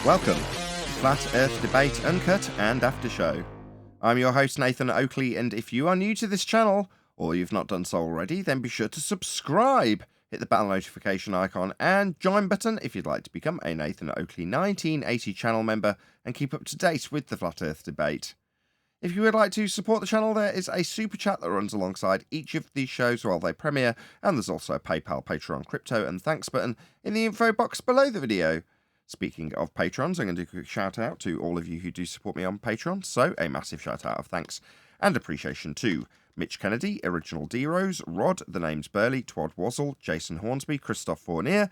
Welcome to Flat Earth Debate Uncut and After Show. I'm your host Nathan Oakley, and if you are new to this channel, or you've not done so already, then be sure to subscribe, hit the bell notification icon and join button if you'd like to become a Nathan Oakley 1980 channel member and keep up to date with the Flat Earth Debate. If you would like to support the channel, there is a super chat that runs alongside each of these shows while they premiere, and there's also a PayPal, Patreon, crypto and thanks button in the info box below the video. Speaking of patrons, I'm going to do a quick shout out to all of you who do support me on Patreon, so a massive shout out of thanks and appreciation to Mitch Kennedy, Original D-Rose, Rod, The Name's Burley, Twad Wazzle, Jason Hornsby, Christoph Fournier,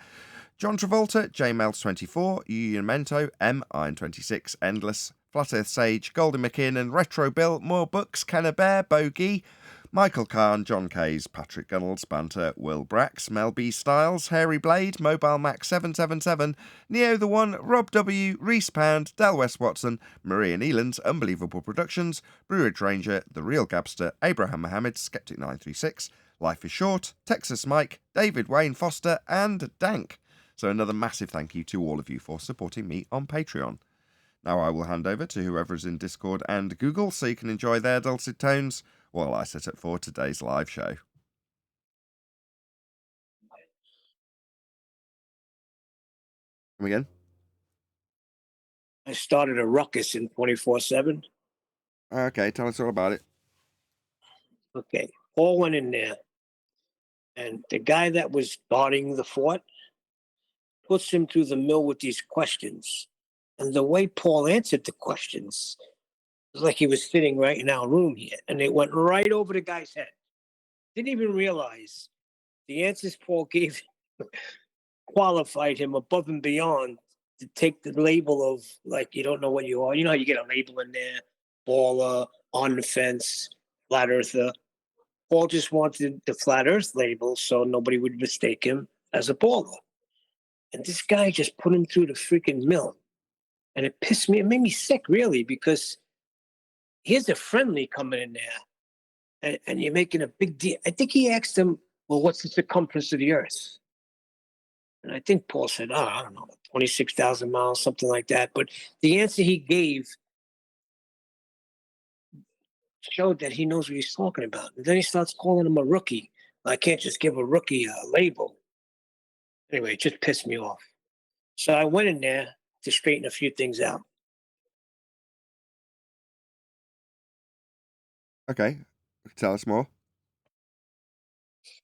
John Travolta, JMails24, Union Mento, M, Iron26, Endless, Flat Earth Sage, Golden McKinnon, Retro Bill, More Books, Kenna Bear, Bogey, Michael Kahn, John Kays, Patrick Gunnels, Banter, Will Brax, Mel B. Styles, Hairy Blade, Mobile Max 777, Neo the One, Rob W, Reese Pound, Del West Watson, Maria Neelands, Unbelievable Productions, Brewridge Ranger, The Real Gabster, Abraham Mohammed, Skeptic 936, Life is Short, Texas Mike, David Wayne Foster, and Dank. So another massive thank you to all of you for supporting me on Patreon. Now I will hand over to whoever is in Discord and Google so you can enjoy their dulcet tones while I set up for today's live show. Come again? I started a ruckus in 24/7. Okay, tell us all about it. Okay, Paul went in there, and the guy that was guarding the fort puts him through the mill with these questions. And the way Paul answered the questions was like he was sitting right in our room here, and it went right over the guy's head. Didn't even realize the answers Paul gave qualified him above and beyond to take the label of, like, you don't know what you are. You know how you get a label in there, baller, on the fence, flat earther. Paul just wanted the flat earth label so nobody would mistake him as a baller. And this guy just put him through the freaking mill. And it pissed me, it made me sick, really, because here's a friendly coming in there and you're making a big deal. I think he asked him, well, what's the circumference of the earth? And I think Paul said, oh, I don't know, 26,000 miles, something like that. But the answer he gave showed that he knows what he's talking about. And then he starts calling him a rookie. I can't just give a rookie a label. Anyway, it just pissed me off. So I went in there to straighten a few things out. Okay, tell us more.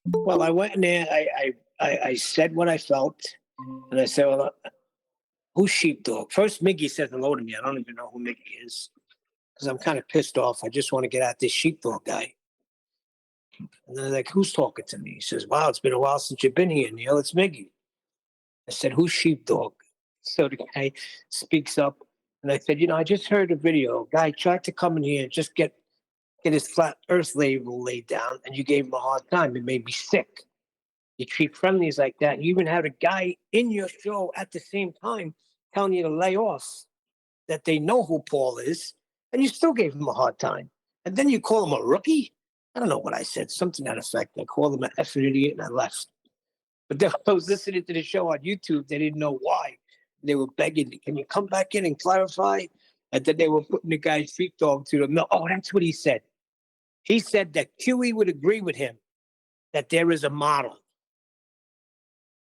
Well, I went in there, I said what I felt, and I said, well, who's Sheepdog? First, Miggy said hello to me. I don't even know who Miggy is, because I'm kind of pissed off. I just want to get at this Sheepdog guy. And then they're like, who's talking to me? He says, wow, it's been a while since you've been here, Neil. It's Miggy. I said, who's Sheepdog? So the guy speaks up, and I said, I just heard a video. A guy tried to come in here and just get his flat earth label laid down, and you gave him a hard time. It made me sick. You treat friendlies like that. You even had a guy in your show at the same time telling you to lay off, that they know who Paul is, and you still gave him a hard time. And then you call him a rookie? I don't know what I said, something to that effect. I called him an effing idiot, and I left. But then I was listening to the show on YouTube. They didn't know why. They were begging, can you come back in and clarify? And then they were putting the guy's sheepdog to the mill. Oh, that's what he said. He said that QE would agree with him that there is a model.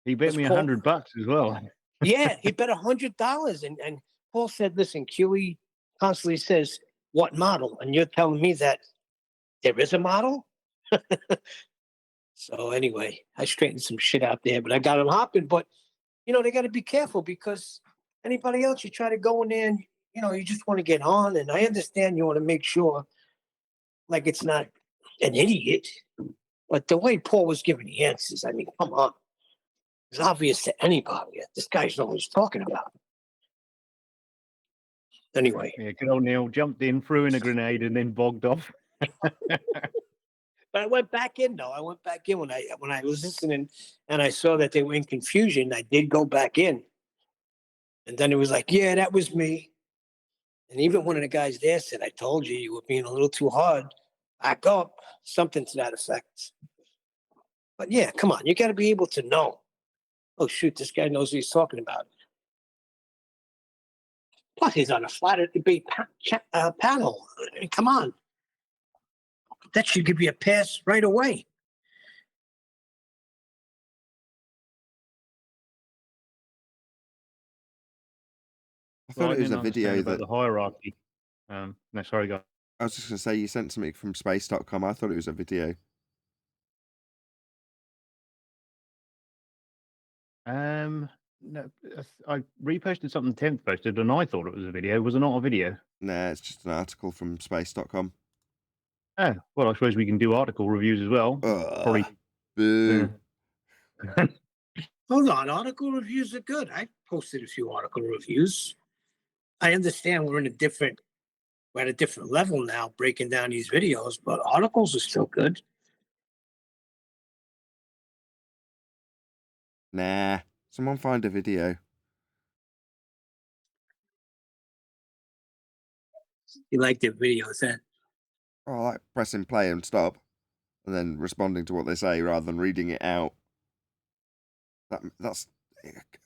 He bet me $100 as well. Yeah, he bet $100. And Paul said, listen, QE constantly says, what model? And you're telling me that there is a model? So anyway, I straightened some shit out there, but I got him hopping. But, they got to be careful, because anybody else, you try to go in there and, you just want to get on. And I understand you want to make sure, like, it's not an idiot. But the way Paul was giving the answers, I mean, come on. It's obvious to anybody that this guy's know what he's talking about. Anyway. Yeah, good old Neil jumped in, threw in a grenade, and then bogged off. But I went back in, though. I went back in when I was listening, and I saw that they were in confusion. I did go back in. And then it was like, yeah, that was me. And even one of the guys there said, I told you, you were being a little too hard. Back up. Something to that effect. But yeah, come on. You got to be able to know. Oh, shoot, this guy knows what he's talking about. Plus, he's on a flat debate panel. I mean, come on. That should give you a pass right away. I thought it was a didn't video understand about that... the hierarchy. No, sorry, go. I was just going to say, you sent something from space.com. I thought it was a video. No, I reposted something 10th posted, and I thought it was a video. Was it not a video? Nah, it's just an article from space.com. Oh, well, I suppose we can do article reviews as well. Probably. Boo. Yeah. Hold on, article reviews are good. I posted a few article reviews. I understand we're at a different level now, breaking down these videos, but articles are still good. Nah, someone find a video. You like the videos, then? Oh, I like pressing play and stop, and then responding to what they say rather than reading it out. That's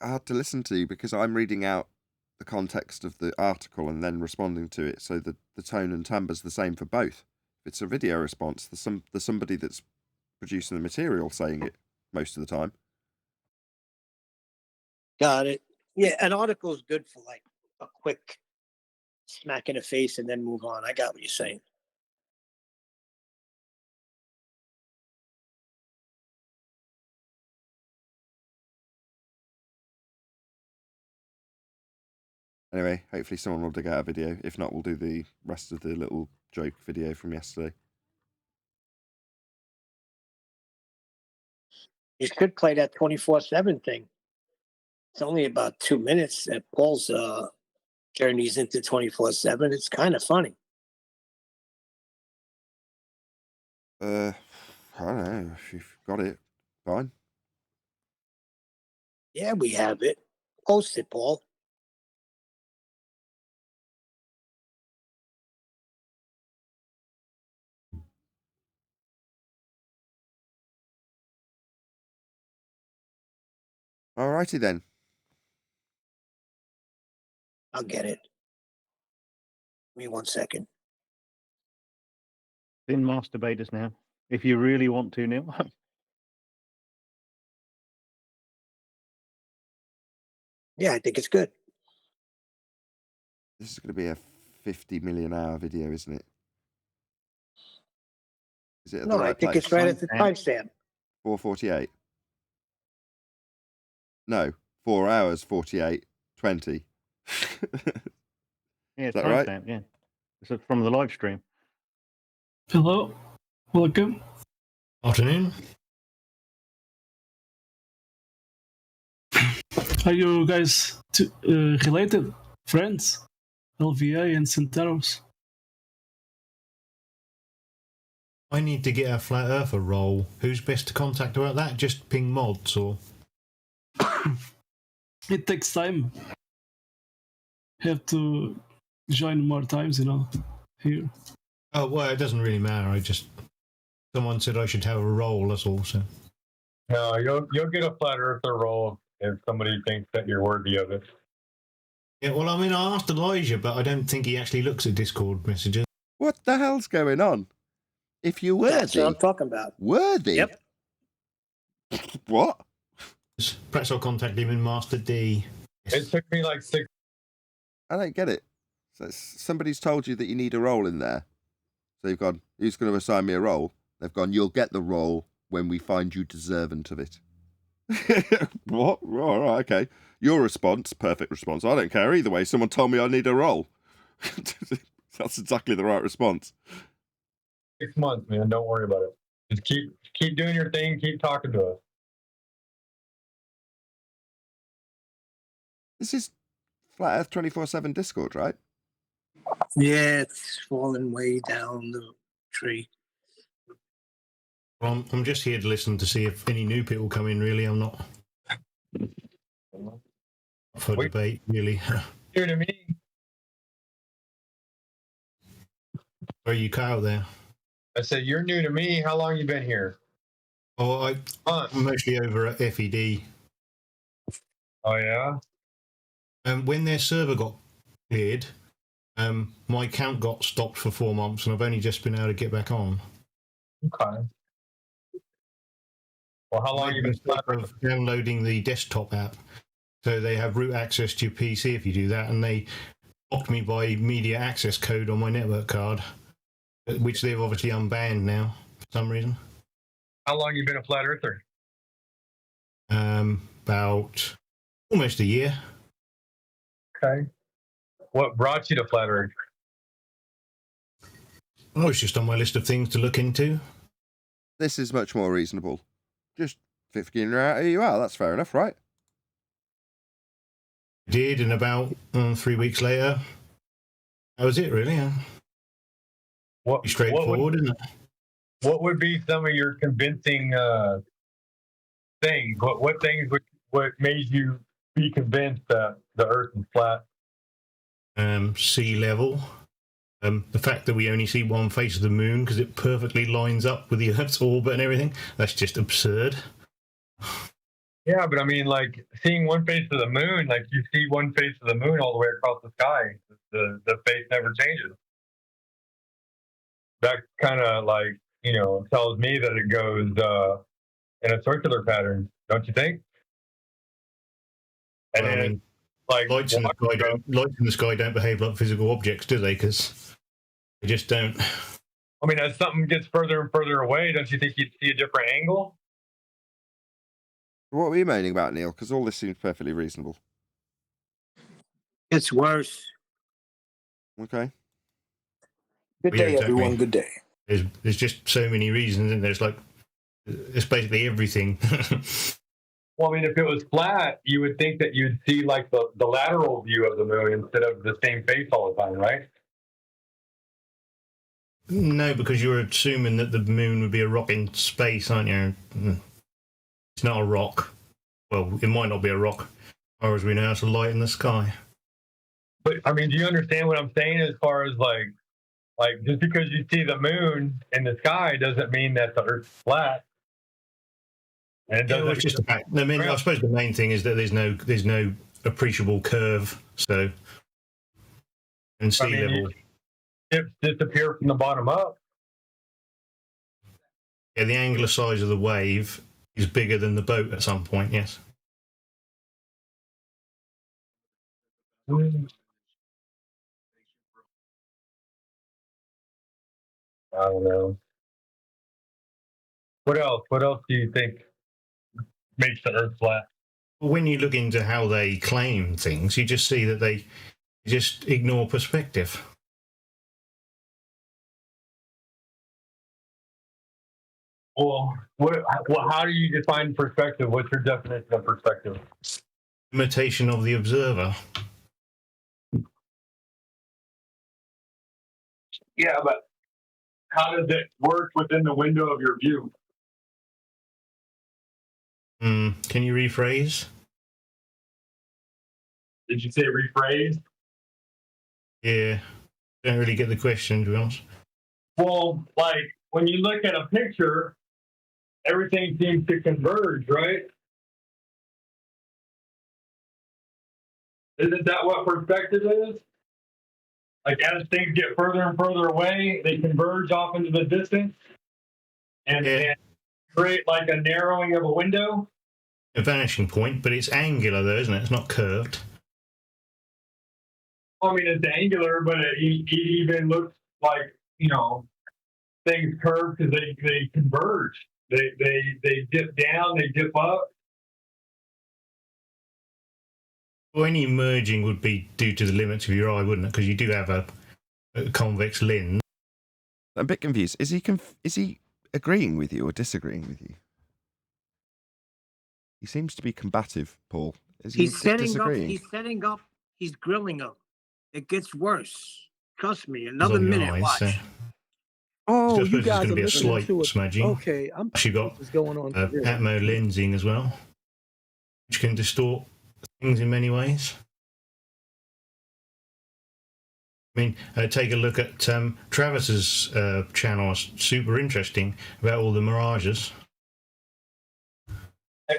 hard to listen to because I'm reading out the context of the article and then responding to it, so the tone and timbre's the same for both. If it's a video response, there's somebody that's producing the material saying it most of the time. Got it. Yeah, an article is good for like a quick smack in the face and then move on. I got what you're saying. Anyway, hopefully someone will dig out a video. If not, we'll do the rest of the little joke video from yesterday. You should play that 24/7 thing. It's only about 2 minutes that Paul's journeys into 24/7. It's kind of funny. I don't know. If you've got it, fine. Yeah, we have it. Post it, Paul. Alrighty then. I'll get it. Give me 1 second. In masturbators now. If you really want to, Neil. Yeah, I think it's good. This is going to be a 50 million hour video, isn't it? Is it at No, the right I think place? it's right at the timestamp. 4:48. No, 4 hours 48 20. Yeah, Is that right? timestamp, yeah. It's from the live stream. Hello, welcome. Afternoon. Are you guys related? Friends? LVA and Centauros? I need to get a flat earther role. Who's best to contact about that? Just ping mods or? It takes time. Have to join more times, here. Oh, well, it doesn't really matter. Someone said I should have a role, that's all. So. No, you'll get a flat earther role if somebody thinks that you're worthy of it. Yeah, well, I mean, I asked Elijah, but I don't think he actually looks at Discord messages. What the hell's going on? If you're That's what I'm worthy, talking about. worthy? Yep. What? Perhaps I'll contact him in Master D. It took me like 6. I don't get it. So somebody's told you that you need a role in there. So you've gone, who's going to assign me a role? They've gone, you'll get the role when we find you deserving of it. What? All right, okay. Your response, perfect response. I don't care either way. Someone told me I need a role. That's exactly the right response. 6 months, man. Don't worry about it. Just keep doing your thing. Keep talking to us. This is Flat Earth 24/7 Discord, right? Yeah, it's falling way down the tree. Well, I'm just here to listen to see if any new people come in, really. I'm not for Wait. debate, really. Here to me. Where you cut out there? I said, you're new to me. How long you been here? Oh, I'm mostly over at FED. Oh, yeah? When their server got did. My account got stopped for 4 months, and I've only just been able to get back on. Okay. Well, how long I you been of downloading the desktop app? So they have root access to your PC if you do that, and they blocked me by media access code on my network card, which they've obviously unbanned now for some reason. How long you been a flat earther? About almost a year. Okay. What brought you to flat earth? Oh, it's just on my list of things to look into. This is much more reasonable. Just figuring out who you are. That's fair enough, right? Did, and about 3 weeks later, that was it, really. What Straightforward, isn't it? What would be some of your convincing things? What things what made you be convinced that the Earth is flat? Sea level. The fact that we only see one face of the moon because it perfectly lines up with the Earth's orbit and everything, that's just absurd. Yeah, but I mean, like, seeing one face of the moon, like, you see one face of the moon all the way across the sky. The face never changes. That kind of, like, tells me that it goes in a circular pattern, don't you think? And Well, I then, mean, like, lights in the sky don't behave like physical objects, do they? Because they just don't. I mean, as something gets further and further away, don't you think you'd see a different angle? What were you moaning about, Neil? Because all this seems perfectly reasonable. It's worse. Okay. Good Well, yeah, day, exactly. everyone. Good day. There's just so many reasons, and there's like it's basically everything. Well, I mean, if it was flat, you would think that you'd see like the lateral view of the moon instead of the same face all the time, right? No, because you're assuming that the moon would be a rock in space, aren't you? It's not a rock. Well, it might not be a rock, as far as we know, it's a light in the sky. But I mean, do you understand what I'm saying? As far as like just because you see the moon in the sky doesn't mean that the Earth's flat. And it doesn't. It's just a fact. I mean, I suppose the main thing is that there's no appreciable curve. So, and sea level. Ships disappear from the bottom up. Yeah, the angular size of the wave is bigger than the boat at some point. Yes. I don't know. What else? What else do you think makes the Earth flat? When you look into how they claim things, you just see that they just ignore perspective. Well, how do you define perspective? What's your definition of perspective? Imitation of the observer. Yeah, but how does it work within the window of your view? Can you rephrase? Did you say rephrase? Yeah, don't really get the question, to be honest. Well, like when you look at a picture, everything seems to converge, right? Isn't that what perspective is? Like as things get further and further away, they converge off into the distance and create like a narrowing of a window. A vanishing point, but it's angular though, isn't it? It's not curved. I mean, it's angular, but it even looks like, things curve because they converge. They dip down, they dip up. Well, any merging would be due to the limits of your eye, wouldn't it? Because you do have a convex lens. I'm a bit confused. Is he agreeing with you or disagreeing with you? He seems to be combative, Paul. Is he disagreeing? He's setting up. He's grilling up. It gets worse. Trust me. Another minute. Watch. So. Oh, you guys are listening to it. Smudging. Okay, I'm. Actually got what's going on? Atmo lensing as well, which can distort things in many ways. I mean, take a look at Travis's channel. It's super interesting about all the mirages.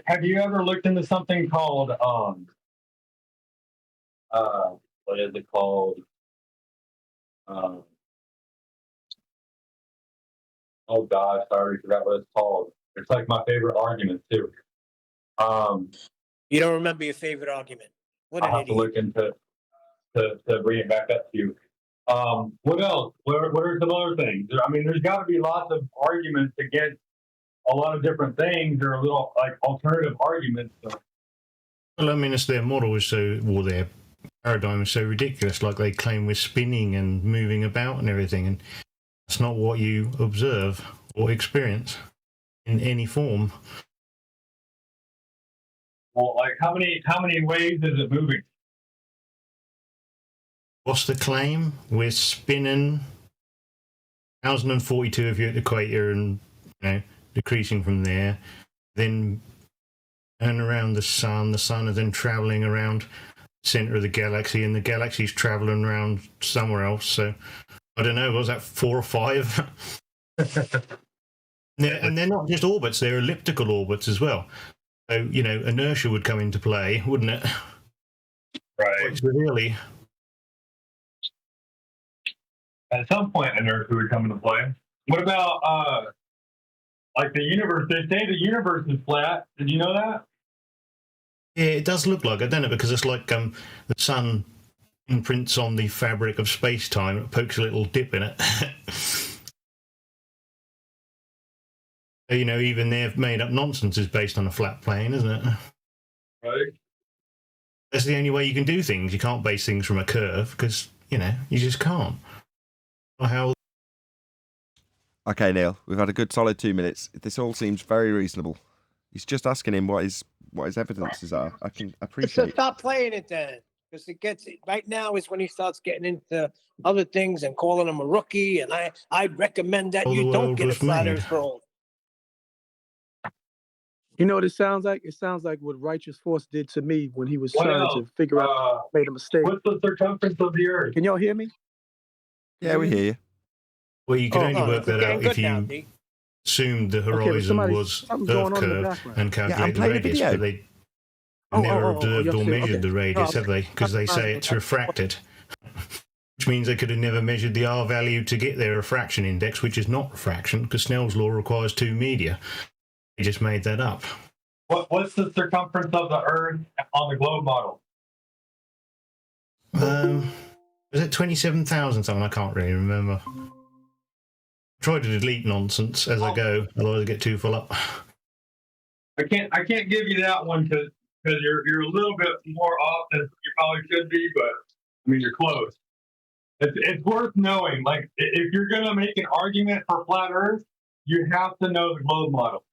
Have you ever looked into something called what is it called? Oh gosh, I already forgot what it's called. It's like my favorite argument too. You don't remember your favorite argument? What an I'll have to idiot! look into to bring it back up to you. What else? What are some other things? I mean, there's got to be lots of arguments against a lot of different things, or a little like alternative arguments. So. Well, I mean, it's their model is so, well, their paradigm is so ridiculous. Like they claim we're spinning and moving about and everything, and that's not what you observe or experience in any form. Well, like how many ways is it moving? What's the claim? We're spinning 1042 if you're at the equator, and decreasing from there, then and around the sun is then traveling around the center of the galaxy, and the galaxy's traveling around somewhere else. So I don't know, was that 4 or 5? And they're not just orbits, they're elliptical orbits as well. So, inertia would come into play, wouldn't it? Right. It's really. At some point, inertia would come into play. What about like the universe? They say the universe is flat. Did you know that? Yeah, it does look like, I don't know, because it's like the sun imprints on the fabric of space-time. It pokes a little dip in it. Even their made-up nonsense is based on a flat plane, isn't it? Right. That's the only way you can do things. You can't base things from a curve, because, you just can't. How? Okay, Neil, we've had a good solid 2 minutes. This all seems very reasonable. He's just asking him what his evidences are. I can So appreciate. stop playing it then, because it gets right now is when he starts getting into other things and calling him a rookie. And I'd recommend that Well, you the don't world get a was flat made. Earth role. You know what it sounds like? It sounds like what Righteous Force did to me when he was What trying else? to figure out I made a mistake. What's the circumference of the Earth? Can y'all hear me? Yeah, we hear you. Well, you can Oh, only No, work it's that getting out good if now, you D. assumed the Okay, but horizon was something's Earth going on in the curve background. and I'm calculated the playing a radius, video. but they Oh, never oh, observed you're or saying- measured okay. the radius, No, have they? Because they say it's refracted, which means they could have never measured the R value to get their refraction index, which is not refraction, because Snell's law requires 2 media. They just made that up. What's the circumference of the Earth on the globe model? Was it 27,000 something? I can't really remember. Try to delete nonsense as I go, otherwise I get too full up. I can't give you that one because you're a little bit more off than you probably should be, but I mean you're close. It's worth knowing. Like if you're gonna make an argument for flat Earth, you have to know the globe model.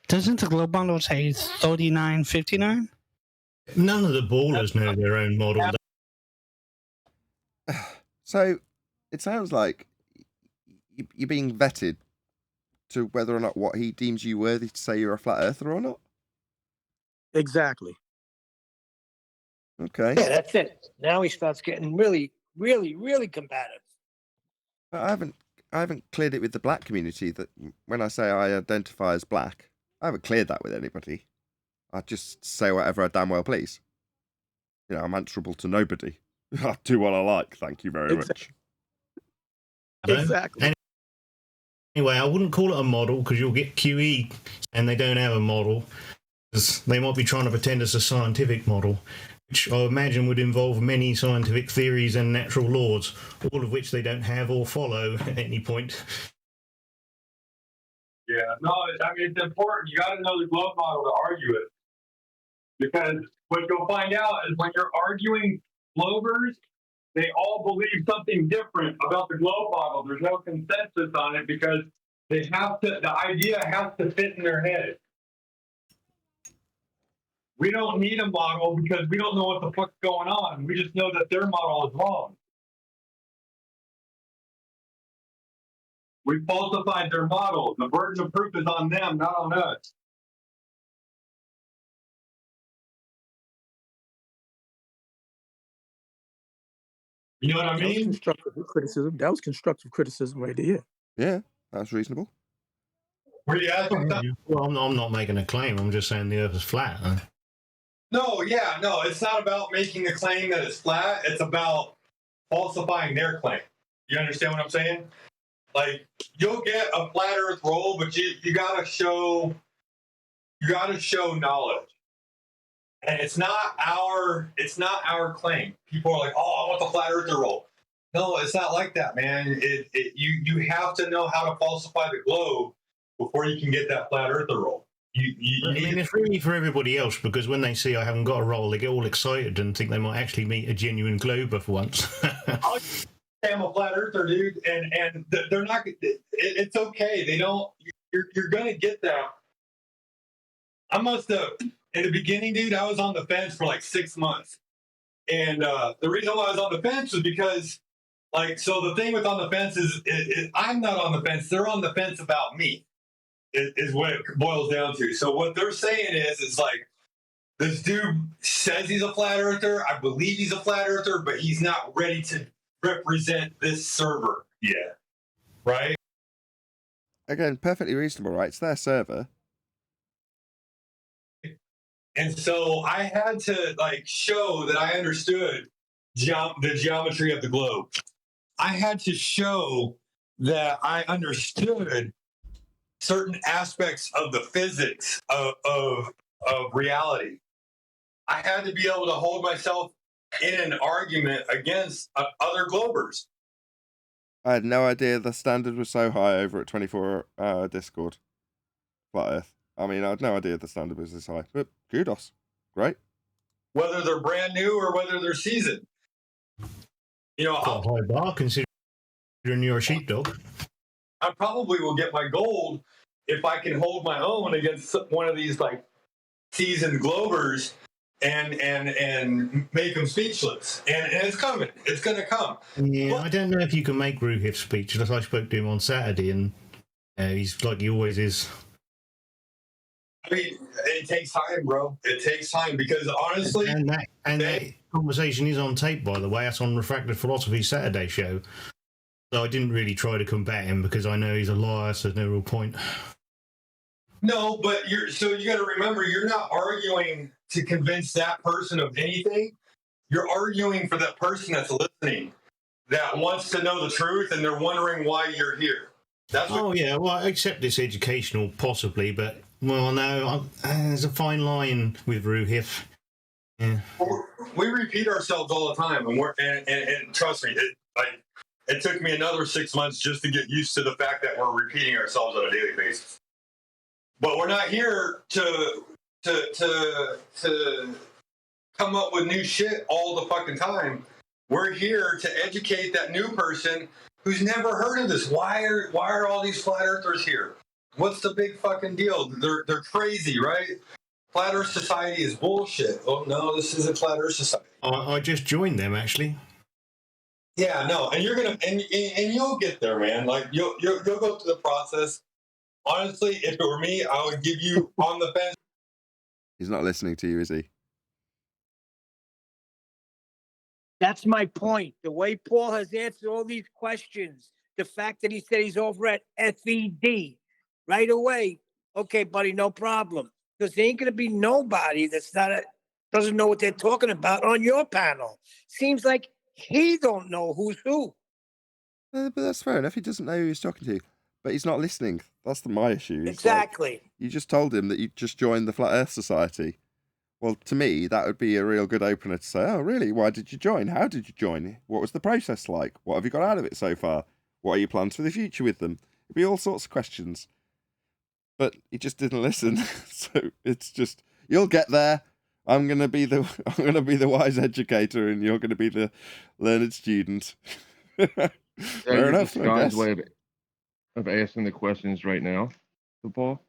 Doesn't the globe model say 3959? None of the ballers know their own model. So it sounds like you're being vetted to whether or not what he deems you worthy to say you're a flat earther or not. Exactly. Okay. Yeah, that's it. Now he starts getting really, really, really combative. But I haven't cleared it with the black community that when I say I identify as black, I haven't cleared that with anybody. I just say whatever I damn well please. I'm answerable to nobody. I do what I like, thank you very much. Exactly. Anyway, I wouldn't call it a model because you'll get QE and they don't have a model. They might be trying to pretend it's a scientific model, which I imagine would involve many scientific theories and natural laws, all of which they don't have or follow at any point. Yeah, no, I mean it's important. You got to know the globe model to argue it, because what you'll find out is when you're arguing globers, they all believe something different about the globe model. There's no consensus on it because they have to. The idea has to fit in their head. We don't need a model because we don't know what the fuck's going on. We just know that their model is wrong. We falsified their model. The burden of proof is on them, not on us. You know what I That was mean? constructive criticism. That was constructive criticism right there. Yeah, that's reasonable. Were you asking something? Well, I'm not making a claim. I'm just saying the Earth is flat. No, yeah, no, it's not about making a claim that it's flat. It's about falsifying their claim. You understand what I'm saying? Like, you'll get a flat Earth roll, but you gotta show knowledge. And it's not our claim. People are like, oh, I want the flat Earther roll. No, it's not like that, man. You have to know how to falsify the globe before you can get that flat Earther roll. I mean, it's really for everybody else, because when they see I haven't got a roll, they get all excited and think they might actually meet a genuine glober for once. I'm a flat earther, dude, and they're not. It's okay. They don't. You're gonna get that. I must have in the beginning, dude. I was on the fence for like 6 months, and the reason why I was on the fence was because, like, so the thing with on the fence is I'm not on the fence. They're on the fence about me. Is what it boils down to. So what they're saying is like, this dude says he's a flat earther. I believe he's a flat earther, but he's not ready to represent this server yet, right? Again, perfectly reasonable, right? It's their server. And so I had to like show that I understood the geometry of the globe. I had to show that I understood certain aspects of the physics of reality. I had to be able to hold myself in an argument against other globers. I had no idea the standard was so high over at 24-hour Discord. Flat Earth. I mean, I had no idea the standard was this high, but kudos. Great. Whether they're brand new or whether they're seasoned. You know, Quite a high bar considering you're a sheepdog. I probably will get my gold if I can hold my own against one of these like seasoned globers and make them speechless. And it's coming. It's going to come. Yeah, I don't know if you can make Ruhif speechless. I spoke to him on Saturday, and he's like he always is. I mean, it takes time, bro. It takes time because honestly, And that conversation is on tape, by the way. That's on Refracted Philosophy's Saturday show. So I didn't really try to combat him because I know he's a liar, so there's no real point. no, but you got to remember, you're not arguing to convince that person of anything. You're arguing for that person that's listening, that wants to know the truth, and they're wondering why you're here. That's what, Oh, yeah, well, I accept it's educational, possibly, but, well, no, there's a fine line with Ruhif. Yeah. we repeat ourselves all the time, and trust me, it took me another 6 months just to get used to the fact that we're repeating ourselves on a daily basis. But we're not here to come up with new shit all the fucking time. We're here to educate that new person who's never heard of this. Why are all these flat earthers here? What's the big fucking deal? They're crazy, right? Flat Earth Society is bullshit. Oh no, this isn't Flat Earth Society. I just joined them, actually. Yeah, no, and you're gonna and you'll get there, man. Like you'll go through the process. Honestly, if it were me, I would give you on the fence. He's not listening to you, is he? That's my point. The way Paul has answered all these questions, the fact that he said he's over at FED right away. Okay, buddy, no problem. Because there ain't gonna be nobody that's doesn't know what they're talking about on your panel. Seems like he don't know who's who. But that's fair enough. He doesn't know who he's talking to, but he's not listening. That's my issue. It's Exactly. like, you just told him that you just joined the Flat Earth Society. Well, to me, that would be a real good opener to say, oh, really? Why did you join? How did you join? What was the process like? What have you got out of it so far? What are your plans for the future with them? It'd be all sorts of questions. But he just didn't listen. So it's just, you'll get there. I'm gonna be the wise educator, and you're gonna be the learned student. Fair enough, I guess. Way of asking the questions right now to Paul.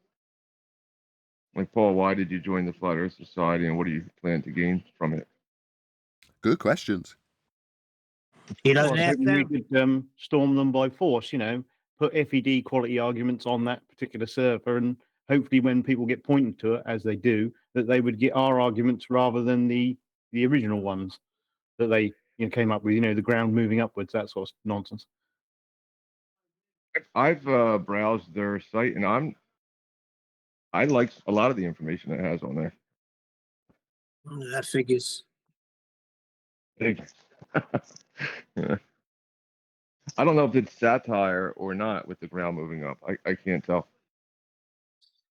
Like, Paul, why did you join the Flat Earth Society, and what do you plan to gain from it? Good questions. He doesn't Well, ask we them. could storm them by force, put FED quality arguments on that particular server, and hopefully when people get pointed to it, as they do, that they would get our arguments rather than the original ones that they came up with, the ground moving upwards, that sort of nonsense. I've browsed their site, and I like a lot of the information it has on there. That figures. Big. Yeah. I don't know if it's satire or not with the ground moving up. I can't tell.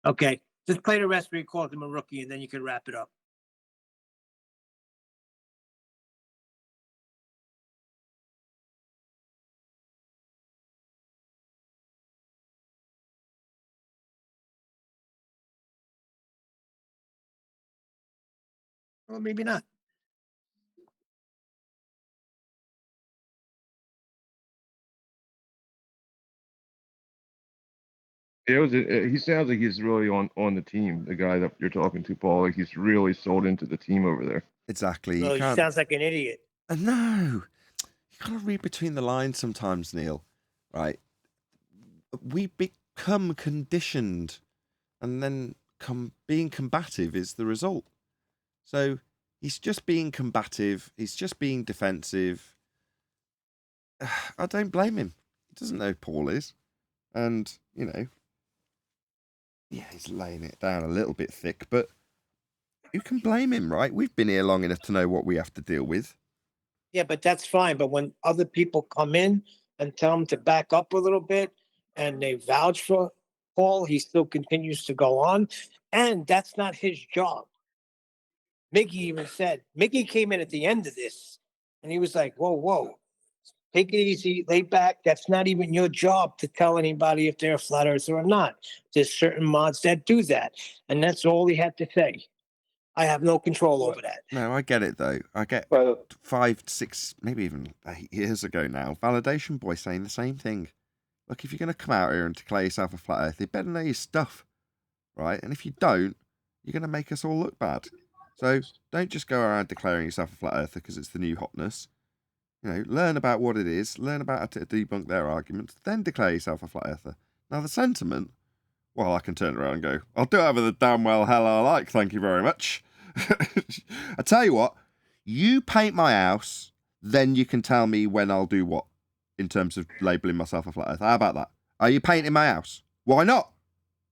Okay, just play the rest where you called him a rookie, and then you can wrap it up. Well, maybe not. He sounds like he's really on the team. The guy that you're talking to, Paul, like he's really sold into the team over there. Exactly. Well, You he can't. sounds like an idiot. No, you gotta read between the lines sometimes, Neil. Right? We become conditioned, and then being combative is the result. So he's just being combative. He's just being defensive. I don't blame him. He doesn't know who Paul is, and you know, yeah, he's laying it down a little bit thick, but who can blame him, right? We've been here long enough to know what we have to deal with. Yeah, but that's fine. But when other people come in and tell him to back up a little bit, and they vouch for Paul, he still continues to go on, and that's not his job. Mickey even said, Mickey came in at the end of this, and he was like, whoa, take it easy, lay back. That's not even your job to tell anybody if they're a flat earther or not. There's certain mods that do that, and that's all he had to say. I have no control over that. No, I get it though. I get 5, 6, maybe even 8 years ago now, Validation Boy saying the same thing. Look, if you're going to come out here and declare yourself a flat earther, you better know your stuff, right? And if you don't, you're going to make us all look bad. So don't just go around declaring yourself a flat earther because it's the new hotness. You know, learn about what it is, learn about how to debunk their arguments, then declare yourself a flat earther. Now, the sentiment, well, I can turn around and go, I'll do whatever the damn well hell I like, thank you very much. I tell you what, you paint my house, then you can tell me when I'll do what in terms of labelling myself a flat earther. How about that? Are you painting my house? Why not?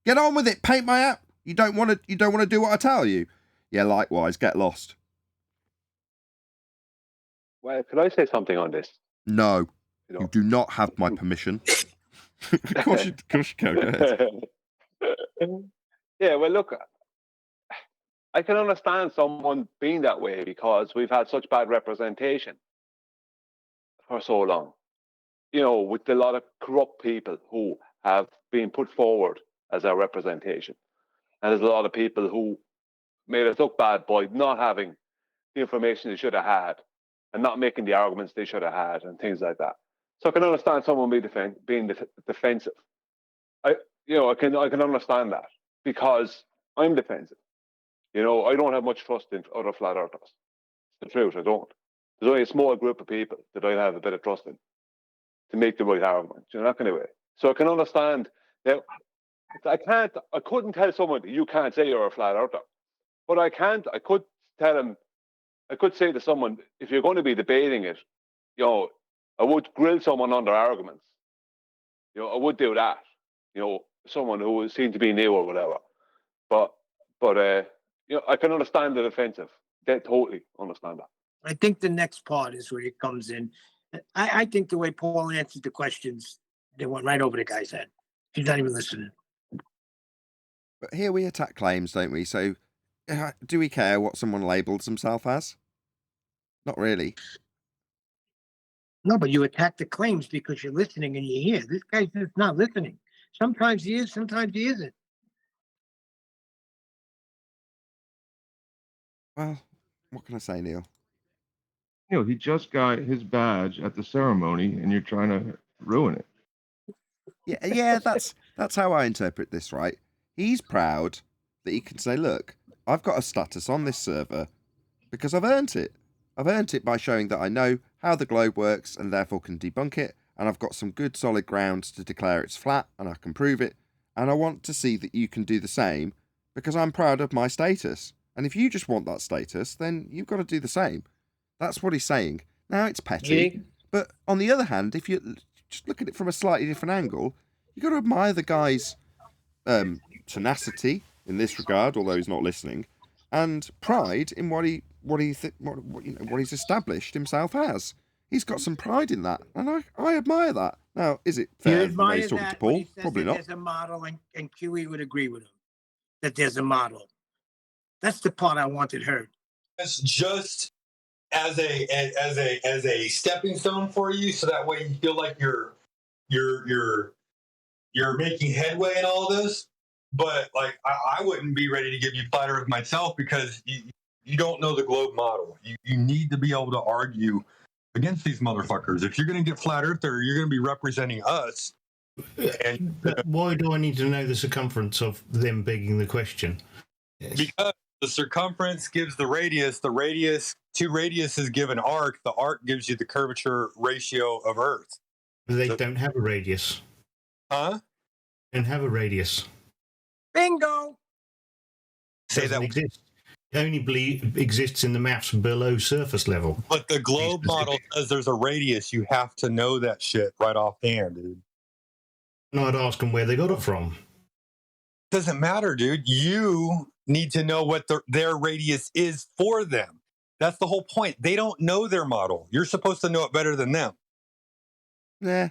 Get on with it, paint my house. You don't want to do what I tell you? Yeah, likewise, get lost. Well, could I say something on this? No, you do not have my permission. Of course you can. Go ahead. Yeah, well, look, I can understand someone being that way because we've had such bad representation for so long. You know, with a lot of corrupt people who have been put forward as our representation. And there's a lot of people who made us look bad by not having the information they should have had and not making the arguments they should have had and things like that. So I can understand someone being defensive. I can understand that because I'm defensive. You know, I don't have much trust in other flat earthers. It's the truth, I don't. There's only a small group of people that I have a bit of trust in to make the right argument, you know, that kind of way. So I can understand that I couldn't tell someone you can't say you're a flat earther. But I could tell him, I could say to someone, if you're going to be debating it, you know, I would grill someone on their arguments. You know, I would do that. You know, someone who would seem to be new or whatever. But you know, I can understand the defensive. I totally understand that. I think the next part is where it comes in. I think the way Paul answered the questions, they went right over the guy's head. He's not even listening. But here we attack claims, don't we? So do we care what someone labels himself as? Not really. No, but you attack the claims because you're listening and you hear. This guy's just not listening. Sometimes he is, sometimes he isn't. Well, what can I say, Neil? You know, he just got his badge at the ceremony, and you're trying to ruin it. Yeah, that's how I interpret this, right? He's proud that he can say, look, I've got a status on this server because I've earned it. I've earned it by showing that I know how the globe works and therefore can debunk it, and I've got some good solid grounds to declare it's flat and I can prove it, and I want to see that you can do the same because I'm proud of my status. And if you just want that status, then you've got to do the same. That's what he's saying. Now, it's petty, but on the other hand, if you just look at it from a slightly different angle, you've got to admire the guy's tenacity in this regard, although he's not listening, and pride in what he's established himself as. He's got some pride in that, and I admire that. Now, is it You fair the way admire he's talking to that when Paul? he says Probably that not. there's a model, and QE would agree with him that there's a model. That's the part I wanted heard. It's just as a stepping stone for you, so that way you feel like you're making headway in all of this. But like, I wouldn't be ready to give you flat Earth myself, because you don't know the globe model. You need to be able to argue against these motherfuckers. If you're going to get flat earther, you're going to be representing us. And why do I need to know the circumference of them begging the question? Because the circumference gives the radius. The radius, two radiuses give an arc. The arc gives you the curvature ratio of Earth. They don't have a radius. Huh? They don't have a radius. Bingo. Say that exists. It only exists in the maps below surface level. But the globe model says there's a radius. You have to know that shit right offhand, dude. No, I'd ask them where they got it from. Doesn't matter, dude. You need to know what their radius is for them. That's the whole point. They don't know their model. You're supposed to know it better than them. Yeah,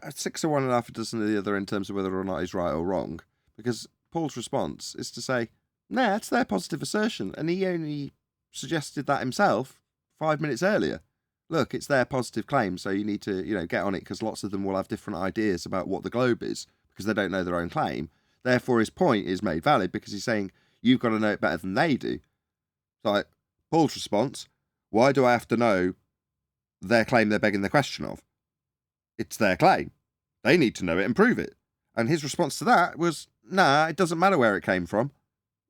6 of one and half a dozen of the other in terms of whether or not he's right or wrong. Because Paul's response is to say, nah, it's their positive assertion. And he only suggested that himself 5 minutes earlier. Look, it's their positive claim, so you need to, get on it, because lots of them will have different ideas about what the globe is, because they don't know their own claim. Therefore, his point is made valid, because he's saying, you've got to know it better than they do. So, like, Paul's response, why do I have to know their claim they're begging the question of? It's their claim. They need to know it and prove it. And his response to that was, nah, it doesn't matter where it came from.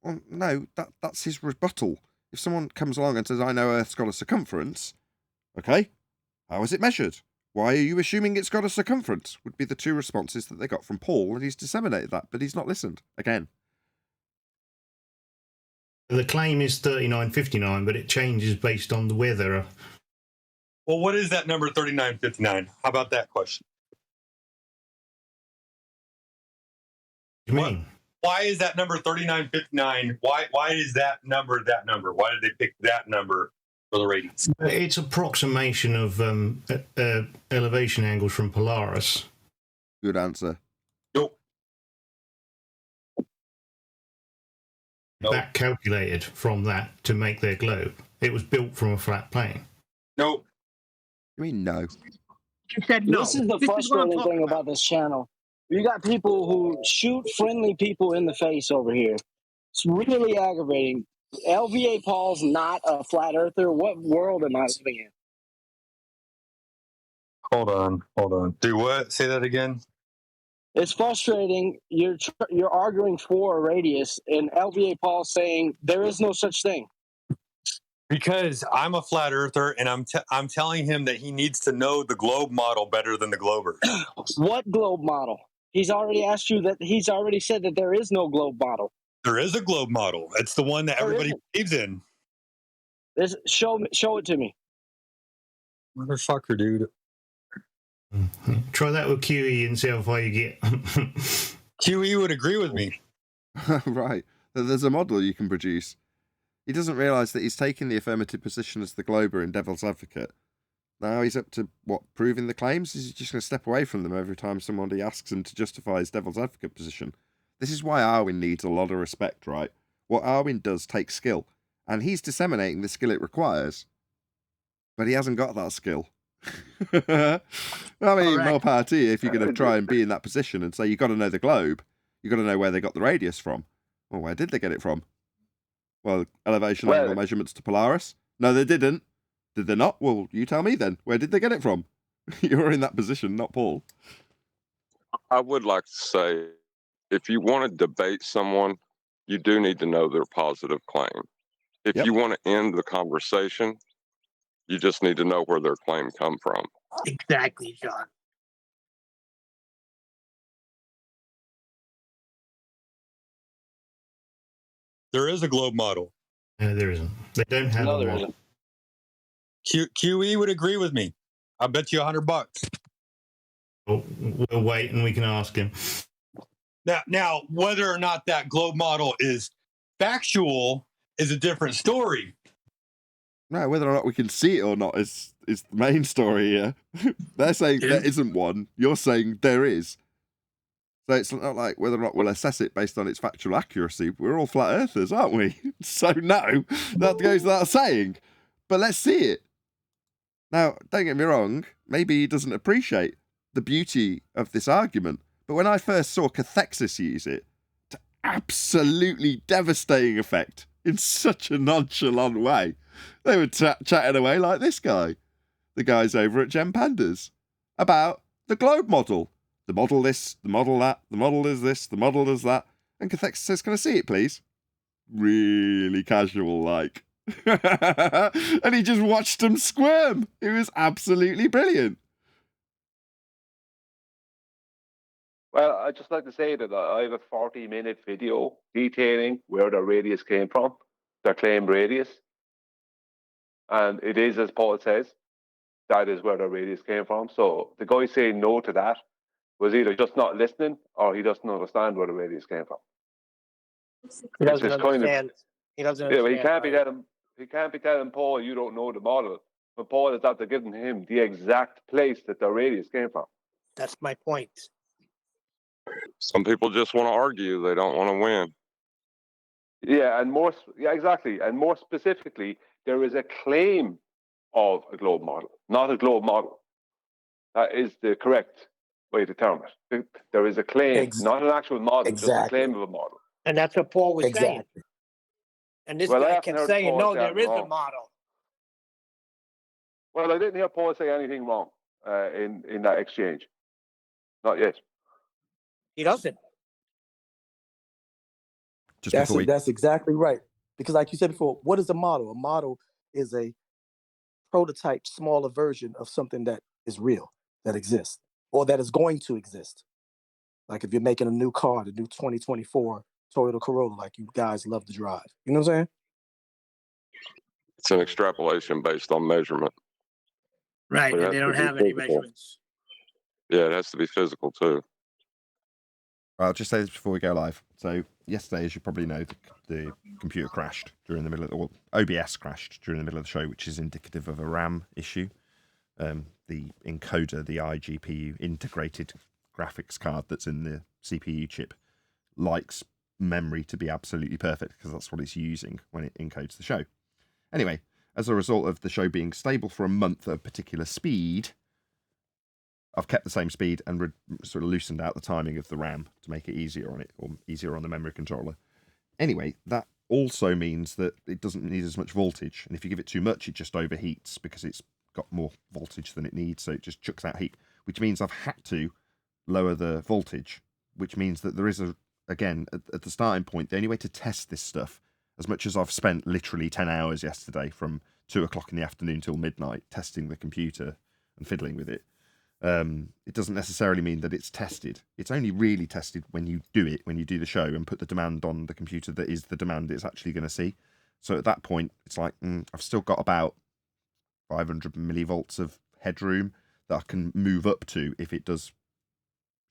Well, no, that's his rebuttal. If someone comes along and says, I know Earth's got a circumference, okay, how is it measured? Why are you assuming it's got a circumference? Would be the two responses that they got from Paul, and he's disseminated that, but he's not listened. Again. The claim is 3959, but it changes based on the weather. Well, what is that number 3959? How about that question? What do you mean? Why is that number 3959? Why is that number that number? Why did they pick that number for the radius? It's approximation of elevation angles from Polaris. Good answer. Nope. That calculated from that to make their globe. It was built from a flat plane. Nope. You mean no? You said no. This is the This is what I'm frustrating talking thing about this channel. You got people who shoot friendly people in the face over here. It's really aggravating. LVA Paul's not a flat earther. What world am I living in? Hold on. Do what? Say that again. It's frustrating. You're arguing for a radius, and LVA Paul's saying there is no such thing. Because I'm a flat earther, and I'm telling him that he needs to know the globe model better than the globers. What globe model? He's already asked you that. He's already said that there is no globe model. There is a globe model. It's the one that everybody believes in. Show it to me. Motherfucker, dude. Try that with QE and see how far you get. QE would agree with me. Right. There's a model you can produce. He doesn't realise that he's taking the affirmative position as the glober and devil's advocate. Now he's up to, proving the claims? Is he just going to step away from them every time somebody asks him to justify his devil's advocate position? This is why Arwin needs a lot of respect, right? What Arwin does takes skill, and he's disseminating the skill it requires. But he hasn't got that skill. I mean, more power to you if you're going to try and be in that position and say you've got to know the globe. You've got to know where they got the radius from. Well, where did they get it from? Well, elevation angle measurements to Polaris? No, they didn't. Did they not? Well, you tell me then. Where did they get it from? You're in that position, not Paul. I would like to say, if you want to debate someone, you do need to know their positive claim. If you want to end the conversation, you just need to know where their claim come from. Exactly, John. There is a globe model. No, there isn't. They don't have a model. QE would agree with me. I bet you $100. We'll wait and we can ask him. Now, whether or not that globe model is factual is a different story. No, whether or not we can see it or not is the main story here. They're saying there isn't one. You're saying there is. So it's not like whether or not we'll assess it based on its factual accuracy. We're all flat earthers, aren't we? So no, that goes without saying. But let's see it. Now, don't get me wrong, maybe he doesn't appreciate the beauty of this argument. But when I first saw cathexis use it, to absolutely devastating effect in such a nonchalant way, they were chatting away like this guy, the guys over at Gem Pandas, about the globe model. The model this, the model that, the model is this, the model is that. And cathexis says, can I see it, please? Really casual, like. And he just watched them squirm. It was absolutely brilliant. Well, I'd just like to say that I have a 40-minute video detailing where the radius came from, their claimed radius. And it is, as Paul says, that is where the radius came from. So the guy saying no to that was either just not listening or he doesn't understand where the radius came from. He doesn't understand. He doesn't understand. Yeah, he can't be telling Paul you don't know the model, but Paul is after giving him the exact place that the radius came from. That's my point. Some people just want to argue; they don't want to win. Yeah, exactly. And more specifically, there is a claim of a globe model, not a globe model. That is the correct way to term it. There is a claim, not an actual model, just a claim of a model. And that's what Paul was saying. And this guy kept saying, no, there is a model. Well, I didn't hear Paul say anything wrong in that exchange. Not yet. He doesn't. That's exactly right. Because like you said before, what is a model? A model is a prototype, smaller version of something that is real, that exists, or that is going to exist. Like if you're making a new car, the new 2024 Toyota Corolla, like you guys love to drive. You know what I'm saying? It's an extrapolation based on measurement. Right, and they don't have any measurements. Yeah, it has to be physical too. I'll just say this before we go live. So yesterday, as you probably know, the computer crashed during the middle of OBS crashed during the middle of the show, which is indicative of a RAM issue. The encoder, the iGPU integrated graphics card that's in the CPU chip, likes memory to be absolutely perfect because that's what it's using when it encodes the show. Anyway, as a result of the show being stable for a month at a particular speed, I've kept the same speed and sort of loosened out the timing of the RAM to make it easier on it, or easier on the memory controller. Anyway, that also means that it doesn't need as much voltage, and if you give it too much, it just overheats because it's got more voltage than it needs, so it just chucks out heat, which means I've had to lower the voltage, which means that there is again, at the starting point, the only way to test this stuff, as much as I've spent literally 10 hours yesterday from 2 o'clock in the afternoon till midnight testing the computer and fiddling with it, it doesn't necessarily mean that it's tested. It's only really tested when you do it, when you do the show and put the demand on the computer that is the demand it's actually going to see. So at that point, it's like, I've still got about 500 millivolts of headroom that I can move up to if it does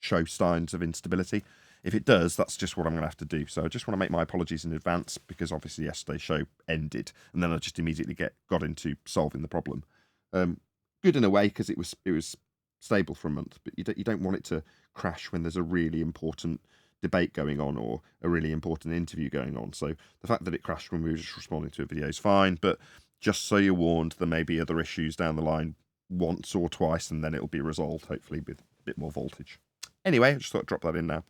show signs of instability. If it does, that's just what I'm going to have to do. So I just want to make my apologies in advance because obviously yesterday's show ended and then I just immediately got into solving the problem. Good in a way because it was stable for a month, but you don't want it to crash when there's a really important debate going on or a really important interview going on. So the fact that it crashed when we were just responding to a video is fine, but just so you're warned, there may be other issues down the line once or twice, and then it'll be resolved, hopefully, with a bit more voltage. Anyway, I just thought I'd drop that in now.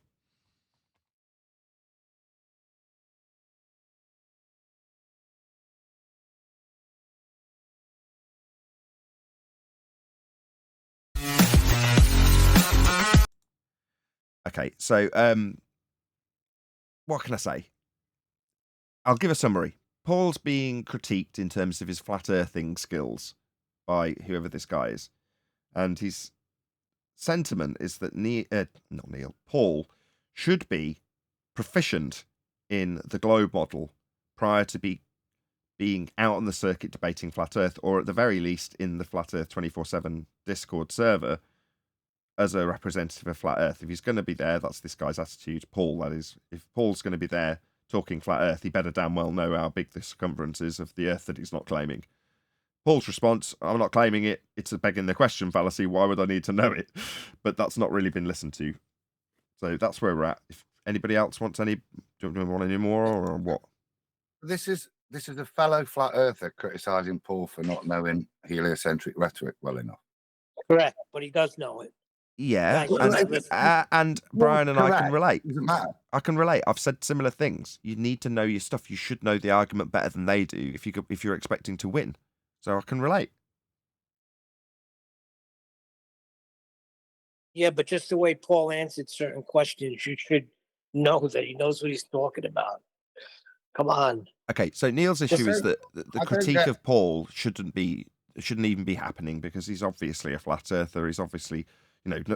Okay, so what can I say? I'll give a summary. Paul's being critiqued in terms of his flat earthing skills by whoever this guy is. And his sentiment is that Paul should be proficient in the globe model prior to being out on the circuit debating flat earth, or at the very least in the Flat Earth 24/7 Discord server as a representative of flat earth. If he's going to be there, that's this guy's attitude, Paul, that is. If Paul's going to be there talking flat Earth, he better damn well know how big the circumference is of the Earth that he's not claiming. Paul's response, I'm not claiming it. It's a begging the question fallacy. Why would I need to know it? But that's not really been listened to. So that's where we're at. If anybody else wants any, do you want any more or what? This is a fellow flat earther criticising Paul for not knowing heliocentric rhetoric well enough. Correct, but he does know it. Yeah, Right, and Brian and I can relate. Doesn't matter. I can relate. I've said similar things. You need to know your stuff. You should know the argument better than they do if you're expecting to win. So I can relate. Yeah, but just the way Paul answered certain questions, you should know that he knows what he's talking about. Come on. Okay, so Neil's issue is that the I critique don't get- of Paul shouldn't even be happening because he's obviously a flat earther. He's obviously,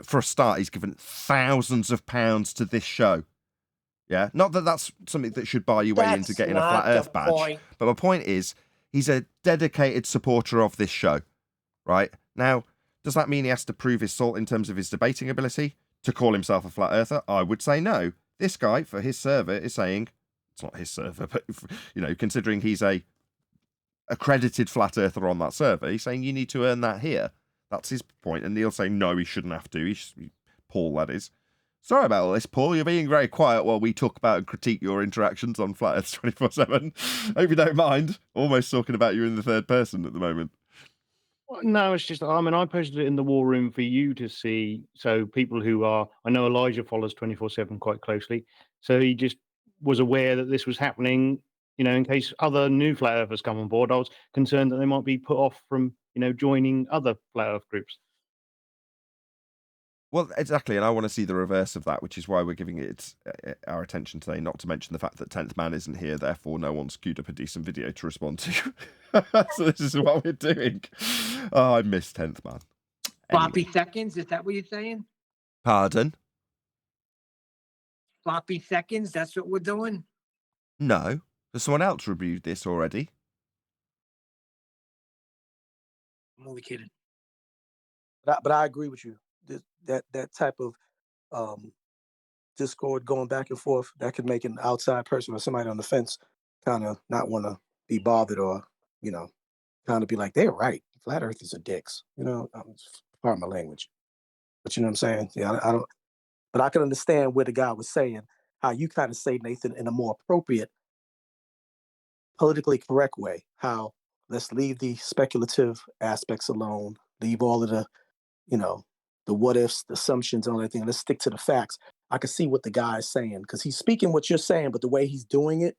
for a start, he's given thousands of pounds to this show. Yeah, not that that's something that should buy you way into That's getting a not flat the Earth badge. point. But my point is, he's a dedicated supporter of this show, right? Now, does that mean he has to prove his salt in terms of his debating ability to call himself a flat earther? I would say no. This guy, for his server, is saying, it's not his server, but, considering he's a accredited flat earther on that server, he's saying you need to earn that here. That's his point. And Neil's saying, no, he shouldn't have to. Paul, that is. Sorry about all this, Paul. You're being very quiet while we talk about and critique your interactions on Flat Earth 24/7. Hope you don't mind. Almost talking about you in the third person at the moment. No, it's just, I posted it in the war room for you to see. So people I know Elijah follows 24/7 quite closely. So he just was aware that this was happening, in case other new flat earthers come on board. I was concerned that they might be put off from, joining other flat earth groups. Well, exactly, and I want to see the reverse of that, which is why we're giving it our attention today, not to mention the fact that 10th Man isn't here, therefore no one's queued up a decent video to respond to. So this is what we're doing. Oh, I miss 10th Man. Floppy seconds, is that what you're saying? Pardon? Floppy seconds, that's what we're doing? No. Has someone else reviewed this already? I'm only kidding. But I agree with you. That type of discord going back and forth, that could make an outside person or somebody on the fence kind of not want to be bothered or, kind of be like, they're right. Flat earthers are dicks. Pardon my language. But you know what I'm saying? Yeah, I don't. But I can understand where the guy was saying, how you kind of say, Nathan, in a more appropriate, politically correct way, how let's leave the speculative aspects alone, leave all of the, the what ifs, the assumptions, and all that thing. Let's stick to the facts. I can see what the guy is saying because he's speaking what you're saying, but the way he's doing it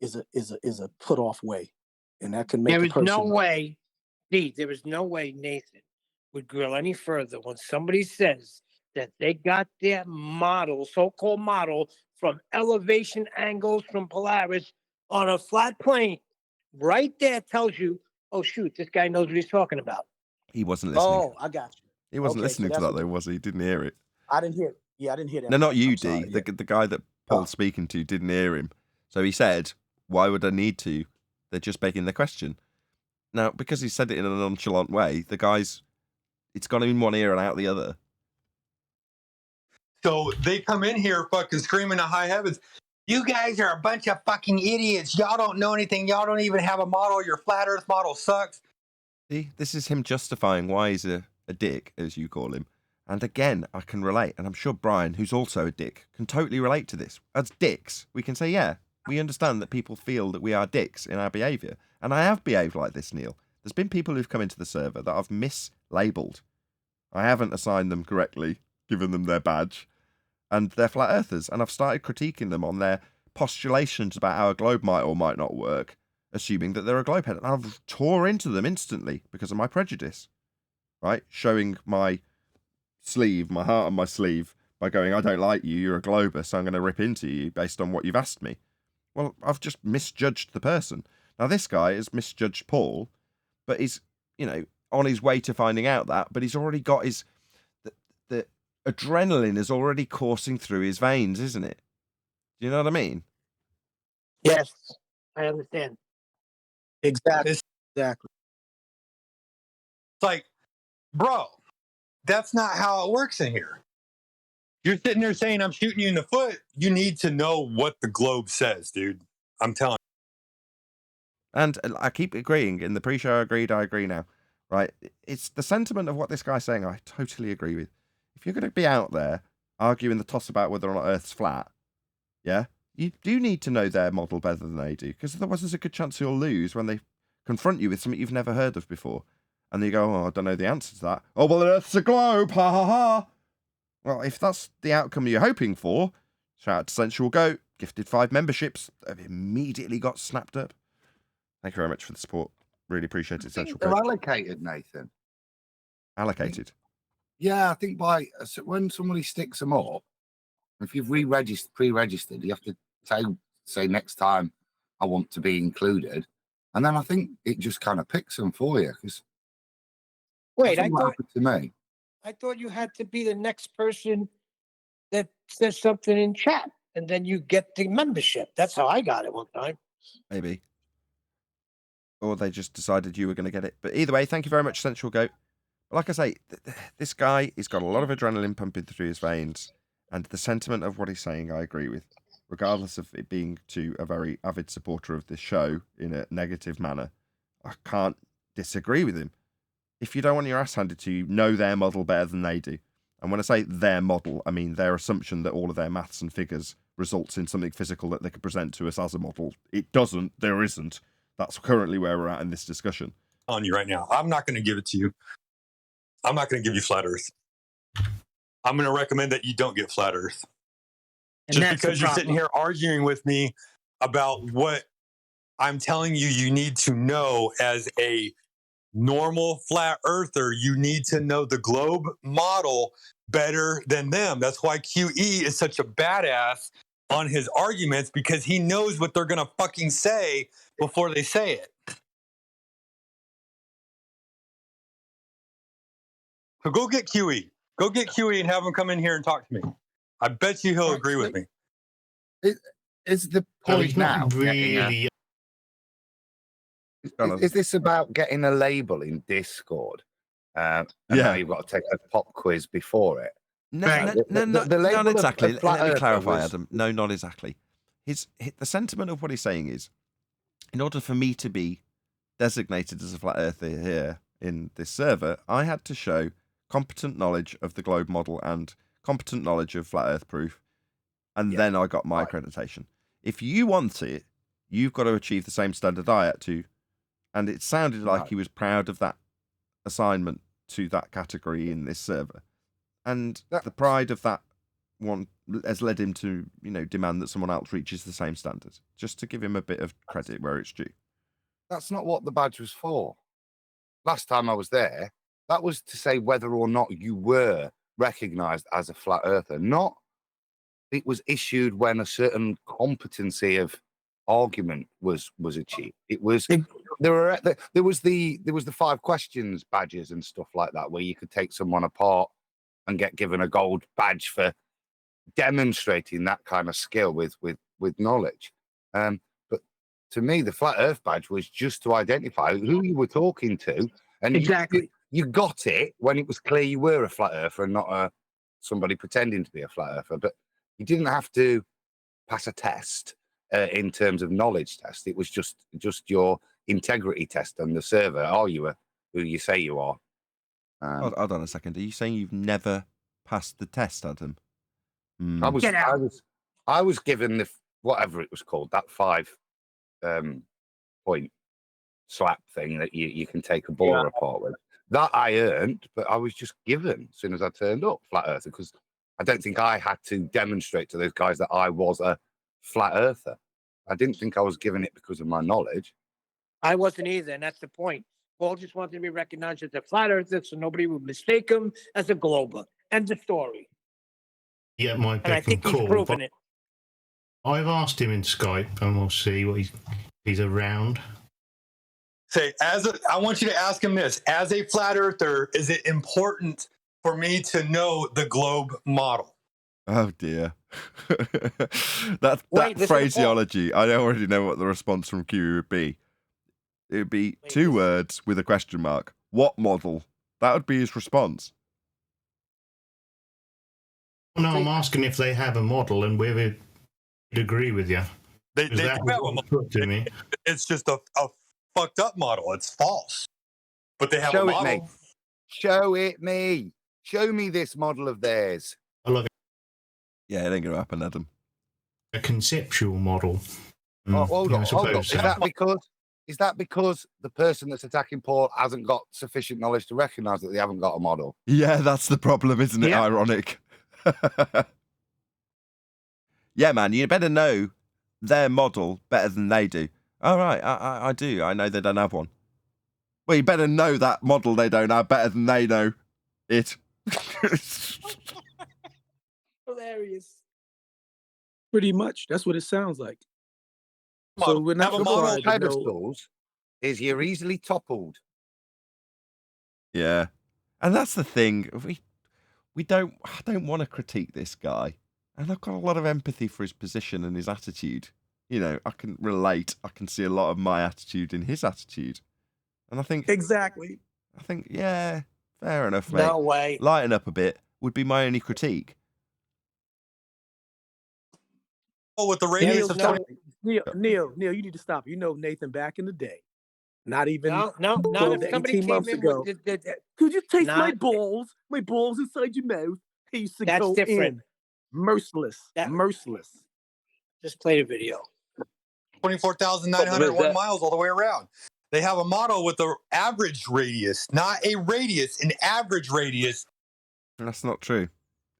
is a put off way, and that can make There a is person. no way, there is no way Nathan would grill any further when somebody says that they got their model, so-called model, from elevation angles from Polaris on a flat plane. Right there tells you, oh shoot, this guy knows what he's talking about. He wasn't listening. Oh, I got you. He wasn't Okay, listening so to that's that, though, was he? He didn't hear it. I didn't hear it. Yeah, I didn't hear that. No, not you, I'm D. sorry, yeah. The guy that Paul's speaking to didn't hear him. So he said, why would I need to? They're just begging the question. Now, because he said it in a nonchalant way, it's gone in one ear and out the other. So they come in here fucking screaming to high heavens, you guys are a bunch of fucking idiots. Y'all don't know anything. Y'all don't even have a model. Your flat earth model sucks. See, this is him justifying why he's a dick, as you call him. And again, I can relate. And I'm sure Brian, who's also a dick, can totally relate to this. As dicks, we can say, yeah, we understand that people feel that we are dicks in our behaviour. And I have behaved like this, Neil. There's been people who've come into the server that I've mislabelled. I haven't assigned them correctly, given them their badge. And they're flat earthers. And I've started critiquing them on their postulations about how a globe might or might not work, assuming that they're a globehead. And I've tore into them instantly because of my prejudice. Right? Showing my sleeve, my heart on my sleeve, by going, I don't like you, you're a glober, so I'm going to rip into you based on what you've asked me. Well, I've just misjudged the person. Now, this guy has misjudged Paul, but he's, on his way to finding out that, but he's already got the adrenaline is already coursing through his veins, isn't it? Do you know what I mean? Yes, I understand. Exactly. It's like, bro, that's not how it works in here. You're sitting there saying I'm shooting you in the foot. You need to know what the globe says, dude. I'm telling you. And I keep agreeing. In the pre-show, I agree now. Right? It's the sentiment of what this guy's saying I totally agree with. If you're going to be out there arguing the toss about whether or not Earth's flat, yeah, you do need to know their model better than they do, because otherwise there's a good chance you'll lose when they confront you with something you've never heard of before. And you go, oh, I don't know the answer to that. Oh, well, Earth's a globe, ha ha ha. Well, if that's the outcome you're hoping for, shout out to Sensual Goat, gifted 5 memberships, have immediately got snapped up. Thank you very much for the support. Really appreciate it, Sensual They're Goat. allocated, Nathan. Allocated. Yeah, I think when somebody sticks them up, if you've pre-registered, you have to say next time I want to be included, and then I think it just kind of picks them for you. Because Wait, I thought to me. I thought you had to be the next person that says something in chat, and then you get the membership. That's how I got it one time. Maybe. Or they just decided you were going to get it. But either way, thank you very much, Sensual Goat. Like I say, this guy, he's got a lot of adrenaline pumping through his veins, and the sentiment of what he's saying, I agree with, regardless of it being to a very avid supporter of this show in a negative manner. I can't disagree with him. If you don't want your ass handed to you, know their model better than they do. And when I say their model, I mean their assumption that all of their maths and figures results in something physical that they can present to us as a model. It doesn't. There isn't. That's currently where we're at in this discussion. On you right now. I'm not going to give it to you. I'm not going to give you flat Earth. I'm going to recommend that you don't get flat Earth. And Just that's the because you're sitting problem. here arguing with me about what I'm telling you need to know as a normal flat earther, you need to know the globe model better than them. That's why QE is such a badass on his arguments, because he knows what they're going to fucking say before they say it. So go get QE. Go get QE and have him come in here and talk to me. I bet you he'll agree with me. Is the So point it's now not getting really. is this about getting a label in Discord? And now you've got to take a pop quiz before it. No, The not label of exactly. flat Let me earther clarify, was- Adam. No, not exactly. The sentiment of what he's saying is, in order for me to be designated as a flat earther here in this server, I had to show competent knowledge of the globe model and competent knowledge of flat earth proof, and then I got my accreditation. If you want it, you've got to achieve the same standard I had to, and it sounded like he was proud of that assignment to that category in this server, and the pride of that one has led him to, demand that someone else reaches the same standard, just to give him a bit of credit where it's due. That's not what the badge was for. Last time I was there, that was to say whether or not you were recognized as a flat earther. Not it was issued when a certain competency of argument was achieved. It was there was the 5 questions badges and stuff like that, where you could take someone apart and get given a gold badge for demonstrating that kind of skill with knowledge. But to me, the flat earth badge was just to identify who you were talking to, and exactly you got it when it was clear you were a flat earther and not somebody pretending to be a flat earther. But you didn't have to pass a test in terms of knowledge test. It was just your integrity test on the server. Are you who you say you are? Hold on a second. Are you saying you've never passed the test, Adam? I was given the whatever it was called, that 5 point slap thing that you can take a ball apart with. That I earned, but I was just given as soon as I turned up, flat earther, because I don't think I had to demonstrate to those guys that I was a flat earther. I didn't think I was given it because of my knowledge. I wasn't either, and that's the point. Paul just wanted to be recognized as a flat earther, so nobody would mistake him as a glober. End of story. Yeah, my And I think he's proven it. I've asked him in Skype, and we'll see what he's around. Say, I want you to ask him this: as a flat earther, is it important for me to know the globe model? Oh dear. that phraseology, I already know what the response from Q would be. It would be 2 words with a question mark. What model? That would be his response. No, I'm asking if they have a model and whether they'd agree with you. They Is do that have a what was model. put to me? It's just a fucked up model. It's false. But they have Show a it me. model. Show it me. Show me this model of theirs. I love Yeah, it ain't gonna happen, Adam. a conceptual model. Oh, hold on, I hold on. suppose so. Is that because the person that's attacking Paul hasn't got sufficient knowledge to recognise that they haven't got a model? Yeah, that's the problem, isn't it? Yeah. Ironic. Yeah, man, you better know their model better than they do. All right, I do. I know they don't have one. Well, you better know that model they don't have better than they know it. Hilarious. Pretty much. That's what it sounds like. So Model. we're not Have a model. required to know. Pedestals is you're easily toppled. Yeah, and that's the thing. I don't want to critique this guy, and I've got a lot of empathy for his position and his attitude. You know, I can relate. I can see a lot of my attitude in his attitude, and I think Exactly. yeah, fair enough, mate. No way. Lighten up a bit would be my only critique. Oh, with the radius Neil's of no, Neil, you need to stop. You know Nathan back in the day. Not even no, not 12 if to somebody 18 came months in ago. with the Could you taste my not- balls? My balls inside your mouth. He used to That's go different. in. Merciless. That- Merciless. just play the video. 24,901 miles all the way around. They have a model with the average radius, not a radius, an average radius. That's not true.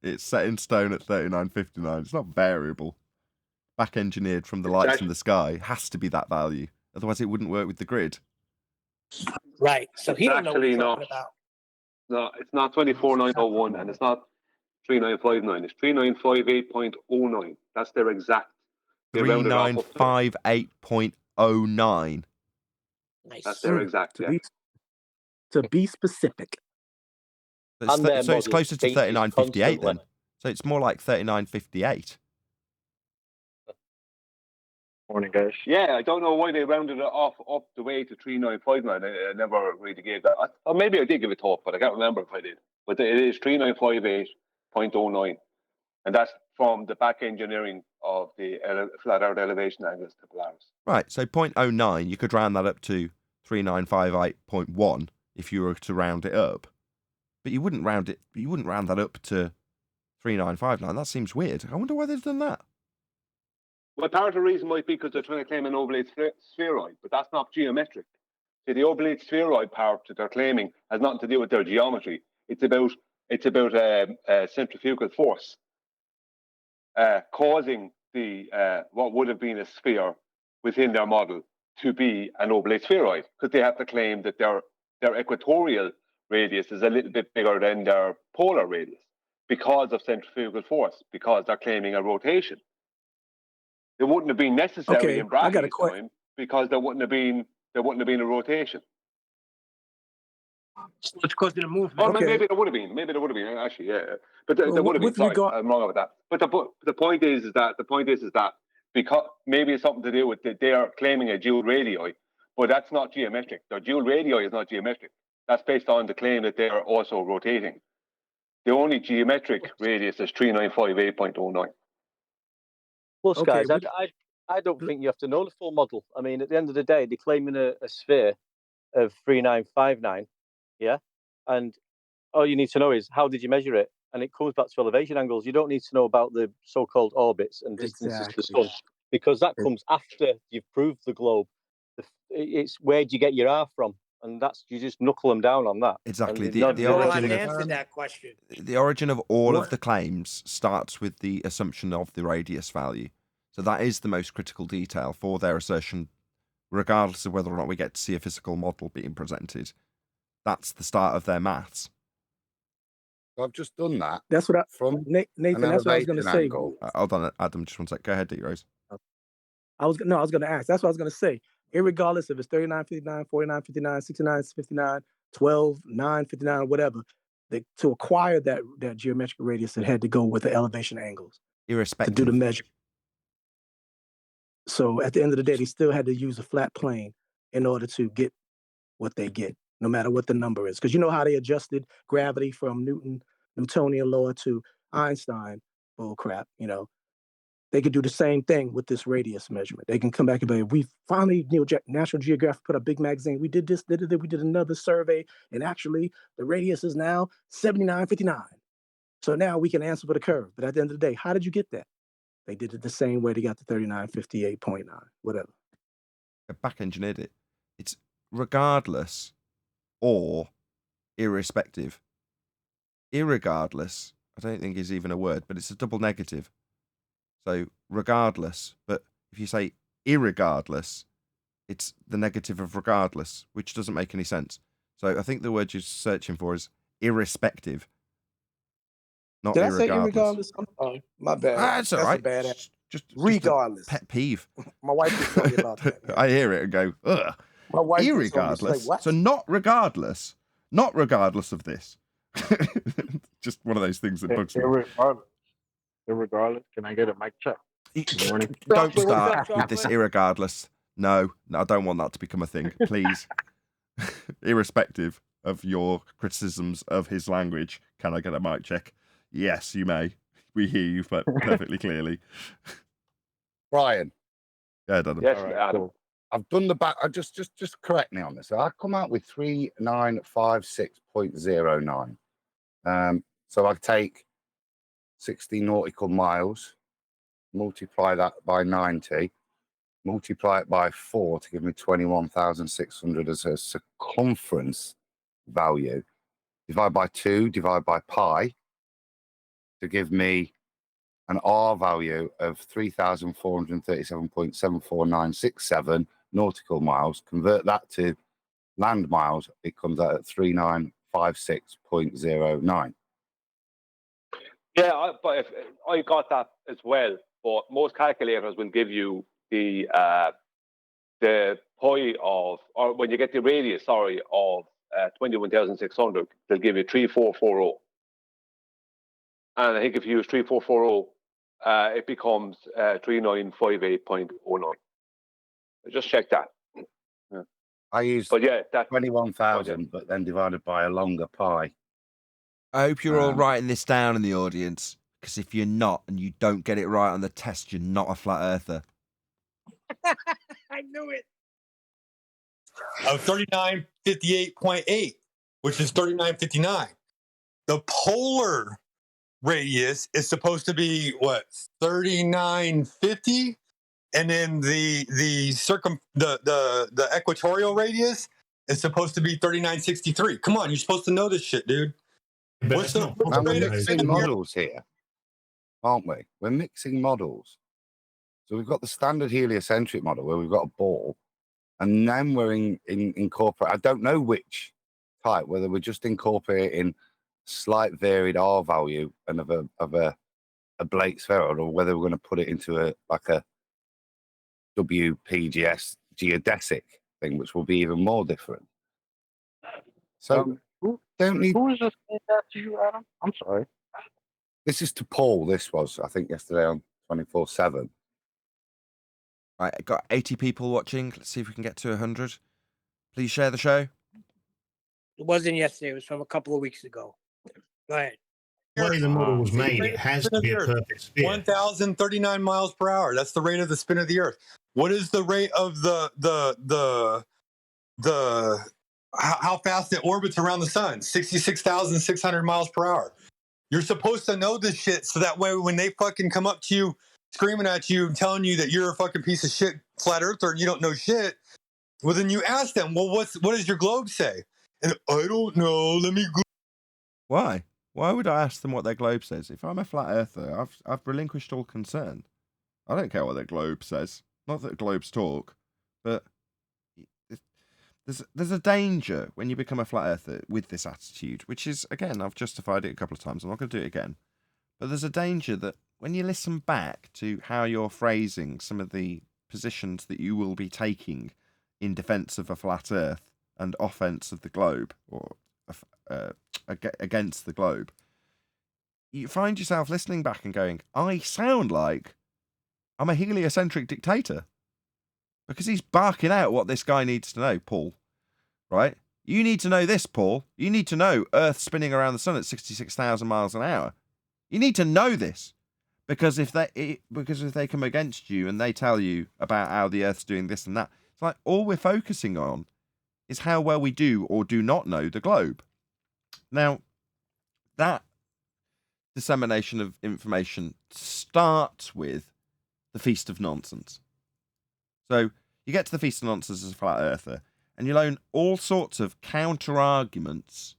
It's set in stone at 39.59. It's not variable. Back engineered from the lights in the sky. It has to be that value. Otherwise, it wouldn't work with the grid. Right. So he don't know what he's Actually talking not. about. No, it's not 24901 and it's not 3959. It's 3958.09. That's their exact. They rounded off up to- 3958.09. Nice. That's their exact, yeah. To be specific. It's And their so it's model closer to changes 39.58 then. constantly. So it's more like 39.58. Morning, guys. Yeah, I don't know why they rounded it off up the way to 3959. I never really gave that. Or maybe I did give it thought, but I can't remember if I did. But it is 3958.09. And that's from the back engineering of the flat Earth elevation angles to Polaris. Right, so 0.09, you could round that up to 3958.1 if you were to round it up. But you wouldn't round that up to 3959. That seems weird. I wonder why they've done that. Well, part of the reason might be because they're trying to claim an oblate spheroid, but that's not geometric. See, the oblate spheroid part that they're claiming has nothing to do with their geometry. It's about centrifugal force causing the what would have been a sphere within their model to be an oblate spheroid, because they have to claim that their equatorial radius is a little bit bigger than their polar radius because of centrifugal force, because they're claiming a rotation. It wouldn't have been necessary in Brahe's time because there wouldn't have been a rotation. It's causing a movement. Or maybe there would have been. Actually, yeah. But there would have been. Sorry, I'm wrong about that. But the point is that because maybe it's something to do with they are claiming a dual radii, but that's not geometric. Their dual radii is not geometric. That's based on the claim that they are also rotating. The only geometric radius is 3958.09. Plus, guys, I don't think you have to know the full model. I mean, at the end of the day, they're claiming a sphere of 3959, yeah? And all you need to know is how did you measure it? And it comes back to elevation angles. You don't need to know about the so-called orbits and distances to the sun, because that comes after you've proved the globe. It's where do you get your R from? And that's, you just knuckle them down on that. Exactly. The origin of all of the claims starts with the assumption of the radius value. So that is the most critical detail for their assertion, regardless of whether or not we get to see a physical model being presented. That's the start of their maths. I've just done that. That's what I from Nathan. That's what I was going to say. Hold on, Adam. Just one sec. Go ahead, D-Rose. I was going to ask. That's what I was going to say. Irregardless if it's 39.59, 49.59, 69.59, 12, 9.59, whatever, to acquire that geometric radius, it had to go with the elevation angles. Irrespective. To do the measure. So at the end of the day, they still had to use a flat plane in order to get what they get, no matter what the number is. Because you know how they adjusted gravity from Newtonian law to Einstein. bull crap. You know, they could do the same thing with this radius measurement. They can come back and be, we finally, you know, National Geographic put a big magazine. We did this, we did another survey, and actually the radius is now 7959. So now we can answer for the curve. But at the end of the day, how did you get that? They did it the same way they got the 3958.9, whatever. I back engineered it. It's regardless or irrespective. Irregardless, I don't think is even a word, but it's a double negative. So regardless, but if you say irregardless, it's the negative of regardless, which doesn't make any sense. So I think the word you're searching for is irrespective, not Did I irregardless. say irregardless? I'm sorry. My bad. That's all right. Just regardless. Pet peeve. My wife just told me about that. I hear it and go, ugh. My wife just told me, Irregardless. she's like, what? So not regardless of this. Just one of those things that bugs me. Irregardless, can I get a mic check? Don't start with this irregardless. No, I don't want that to become a thing, please. Irrespective of your criticisms of his language, can I get a mic check? Yes, you may. We hear you perfectly clearly. Brian. Yeah, Adam. Yes, All Adam. cool. I've done the back. Just correct me on this. I come out with 3956.09. So I take 60 nautical miles, multiply that by 90, multiply it by 4 to give me 21,600 as a circumference value. Divide by 2, divide by pi to give me an R value of 3,437.74967 nautical miles. Convert that to land miles, it comes out at 3956.09. Yeah, but if I got that as well, but most calculators will give you the pi of, or when you get the radius, sorry, of 21,600, they'll give you 3440. And I think if you use 3440, it becomes 3958.09. Just check that. Yeah. I used 21,000, but then divided by a longer pi. I hope you're all writing this down in the audience, because if you're not and you don't get it right on the test, you're not a flat earther. I knew it. Of 3958.8, which is 3959. The polar radius is supposed to be what, 3950, and then the equatorial radius is supposed to be 3963. Come on, you're supposed to know this shit, dude. What's the We're mixing models here, aren't we? We're mixing models. So we've got the standard heliocentric model where we've got a ball, and then we're incorporate. I don't know which type, whether we're just incorporating slight varied R value and of a Blake spheroid, or whether we're going to put it into a WPGS geodesic thing, which will be even more different. So don't need. Who was just saying that to you, Adam? I'm sorry. This is to Paul. This was, I think, yesterday on 24/7. Right, I got 80 people watching. Let's see if we can get to 100. Please share the show. It wasn't yesterday. It was from a couple of weeks ago. Go ahead. The way the model was made, it has to be a perfect sphere. 1,039 miles per hour. That's the rate of the spin of the Earth. What is the rate of how fast it orbits around the sun? 66,600 miles per hour. You're supposed to know this shit, so that way when they fucking come up to you, screaming at you and telling you that you're a fucking piece of shit flat earther and you don't know shit, well then you ask them, well, what does your globe say? And I don't know. Let me go. Why? Why would I ask them what their globe says? If I'm a flat earther, I've relinquished all concern. I don't care what their globe says. Not that globes talk, but there's a danger when you become a flat earther with this attitude, which is, again, I've justified it a couple of times. I'm not going to do it again. But there's a danger that when you listen back to how you're phrasing some of the positions that you will be taking in defense of a flat earth and offense of the globe, or against the globe, you find yourself listening back and going, I sound like I'm a heliocentric dictator. Because he's barking out what this guy needs to know, Paul. Right? You need to know this, Paul. You need to know Earth spinning around the sun at 66,000 miles an hour. You need to know this. Because if they come against you and they tell you about how the Earth's doing this and that, it's like all we're focusing on is how well we do or do not know the globe. Now, that dissemination of information starts with the Feast of Nonsense. So you get to the Feast of Nonsense as a flat earther, and you learn all sorts of counter-arguments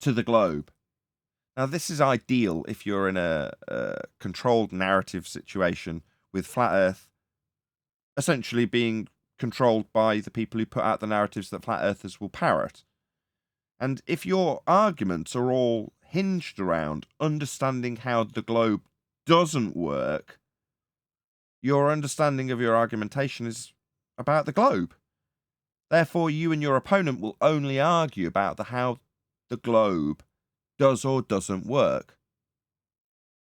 to the globe. Now, this is ideal if you're in a controlled narrative situation with flat Earth essentially being controlled by the people who put out the narratives that flat earthers will parrot. And if your arguments are all hinged around understanding how the globe doesn't work, your understanding of your argumentation is about the globe. Therefore, you and your opponent will only argue about how the globe does or doesn't work.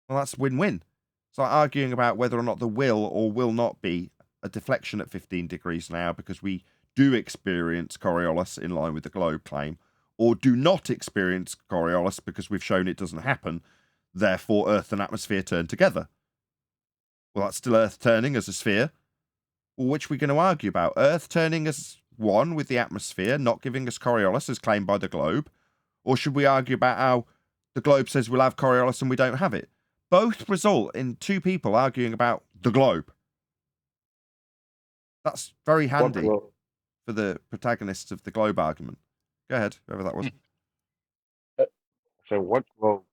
Well, that's win-win. It's like arguing about whether or not there will or will not be a deflection at 15 degrees now because we do experience Coriolis in line with the globe claim, or do not experience Coriolis because we've shown it doesn't happen, therefore Earth and atmosphere turn together. Well, that's still Earth turning as a sphere. Well, which are we going to argue about? Earth turning as one with the atmosphere, not giving us Coriolis as claimed by the globe? Or should we argue about how the globe says we'll have Coriolis and we don't have it? Both result in two people arguing about the globe. That's very handy for the protagonists of the globe argument. Go ahead, whoever that was. So what globe?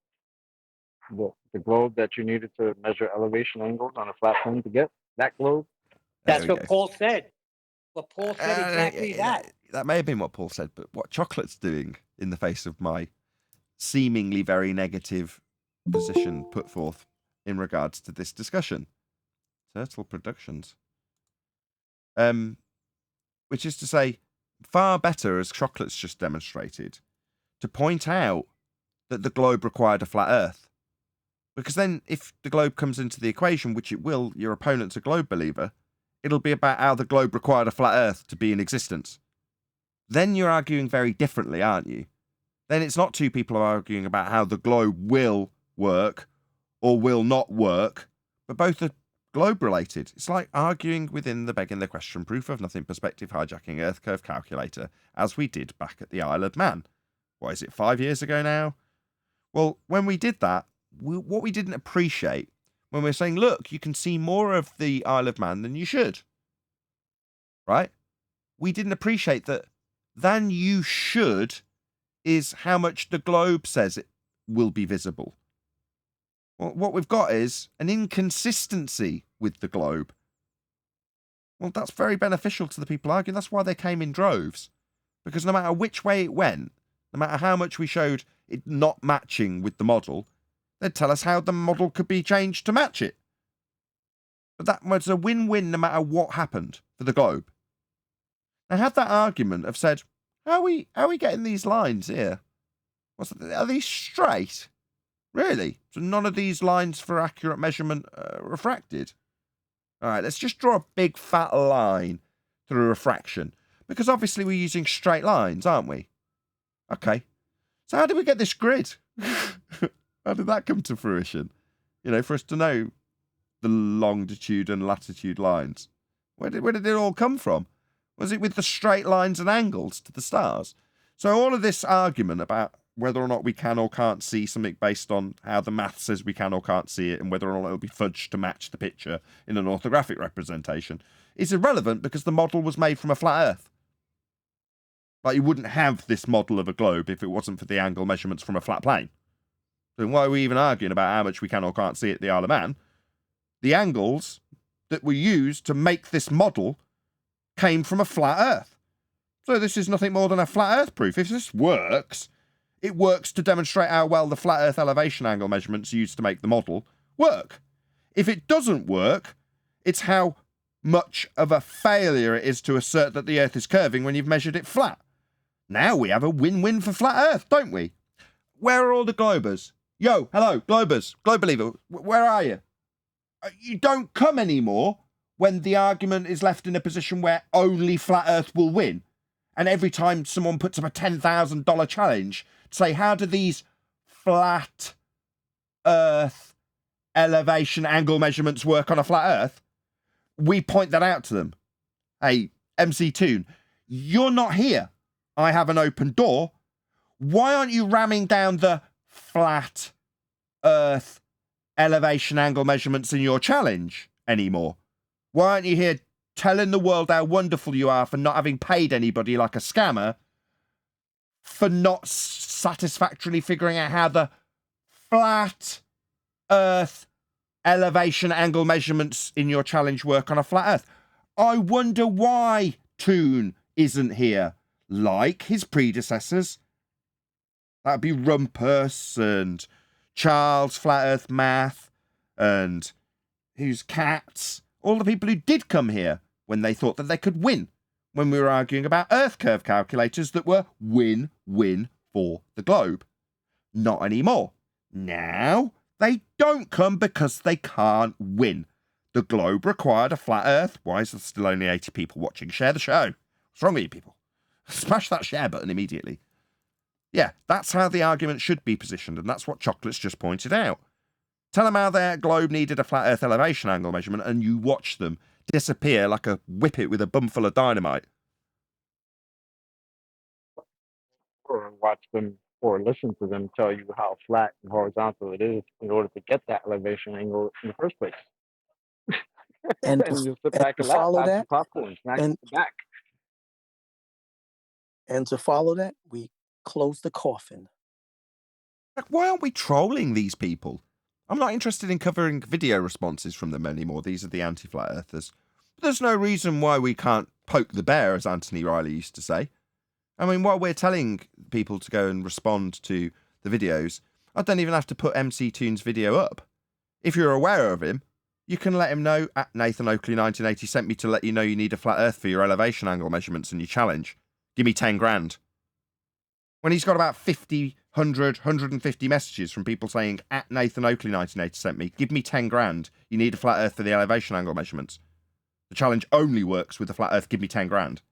The globe that you needed to measure elevation angles on a flat plane to get? That globe? That's what Paul said. What Paul said exactly that. That may have been what Paul said, but what Chocolate's doing in the face of my seemingly very negative position put forth in regards to this discussion. Turtle Productions. Which is to say, far better, as Chocolate's just demonstrated, to point out that the globe required a flat Earth. Because then, if the globe comes into the equation, which it will, your opponent's a globe believer, it'll be about how the globe required a flat Earth to be in existence. Then you're arguing very differently, aren't you? Then it's not two people arguing about how the globe will work or will not work, but both are globe related. It's like arguing within the begging the question proof of nothing perspective hijacking Earth curve calculator, as we did back at the Isle of Man. What is it, 5 years ago now? Well, when we did that, what we didn't appreciate when we were saying, look, you can see more of the Isle of Man than you should, right? We didn't appreciate that than you should is how much the globe says it will be visible. Well, what we've got is an inconsistency with the globe. Well, that's very beneficial to the people arguing. That's why they came in droves. Because no matter which way it went, no matter how much we showed it not matching with the model, they'd tell us how the model could be changed to match it. But that was a win-win no matter what happened for the globe. Now, had that argument have said, how are we getting these lines here? Are these straight? Really? So none of these lines for accurate measurement are refracted? All right, let's just draw a big fat line through refraction. Because obviously we're using straight lines, aren't we? Okay. So how did we get this grid? How did that come to fruition? You know, for us to know the longitude and latitude lines. Where did it all come from? Was it with the straight lines and angles to the stars? So all of this argument about whether or not we can or can't see something based on how the math says we can or can't see it and whether or not it'll be fudged to match the picture in an orthographic representation is irrelevant because the model was made from a flat Earth. Like, you wouldn't have this model of a globe if it wasn't for the angle measurements from a flat plane. So why are we even arguing about how much we can or can't see at the Isle of Man? The angles that were used to make this model came from a flat Earth. So this is nothing more than a flat Earth proof. If this works, it works to demonstrate how well the flat Earth elevation angle measurements used to make the model work. If it doesn't work, it's how much of a failure it is to assert that the Earth is curving when you've measured it flat. Now we have a win-win for flat Earth, don't we? Where are all the globers? Yo, hello, globers, globe believer, where are you? You don't come anymore when the argument is left in a position where only flat Earth will win. And every time someone puts up a $10,000 challenge to say, how do these flat Earth elevation angle measurements work on a flat Earth, we point that out to them. Hey, MC Toon, you're not here. I have an open door. Why aren't you ramming down the flat Earth elevation angle measurements in your challenge anymore? Why aren't you here telling the world how wonderful you are for not having paid anybody like a scammer, for not satisfactorily figuring out how the flat Earth elevation angle measurements in your challenge work on a flat Earth? I wonder why Toon isn't here, like his predecessors. That'd be Rumpus and Charles Flat Earth Math and who's Cats, all the people who did come here when they thought that they could win, when we were arguing about Earth curve calculators that were win-win for the globe. Not anymore. Now they don't come because they can't win. The globe required a flat Earth. Why is there still only 80 people watching? Share the show. What's wrong with you people? Smash that share button immediately. Yeah, that's how the argument should be positioned, and that's what Chocolate's just pointed out. Tell them how their globe needed a flat Earth elevation angle measurement, and you watch them disappear like a whippet with a bum full of dynamite. Or watch them or listen to them tell you how flat and horizontal it is in order to get that elevation angle in the first place. And And to, you sit and back to and laugh, follow have some that, popcorn, snack and, the back. and to follow that, we close the coffin. Like, why aren't we trolling these people? I'm not interested in covering video responses from them anymore. These are the anti-flat earthers. But there's no reason why we can't poke the bear, as Anthony Riley used to say. I mean, while we're telling people to go and respond to the videos, I don't even have to put MC Toon's video up. If you're aware of him, you can let him know at Nathan Oakley 1980 sent me to let you know you need a flat Earth for your elevation angle measurements and your challenge. Give me 10 grand. When he's got about 50, 100, 150 messages from people saying at Nathan Oakley 1980 sent me, give me 10 grand. You need a flat Earth for the elevation angle measurements. The challenge only works with the flat Earth. Give me 10 grand.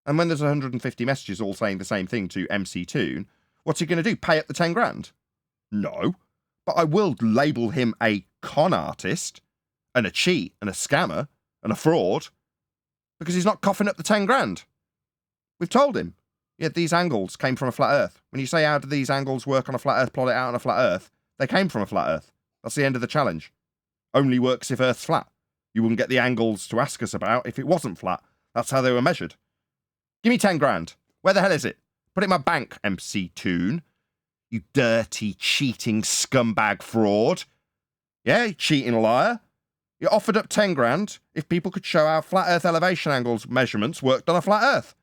And when there's 150 messages all saying the same thing to MC Toon, what's he going to do? Pay up the 10 grand? No. But I will label him a con artist and a cheat and a scammer and a fraud because he's not coughing up the 10 grand. We've told him. Yeah, these angles came from a flat Earth. When you say how do these angles work on a flat Earth, plot it out on a flat Earth, they came from a flat Earth. That's the end of the challenge. Only works if Earth's flat. You wouldn't get the angles to ask us about if it wasn't flat. That's how they were measured. Give me 10 grand. Where the hell is it? Put it in my bank, MC Toon. You dirty, cheating scumbag fraud. Yeah, you cheating liar. You offered up 10 grand if people could show how flat Earth elevation angles measurements worked on a flat Earth.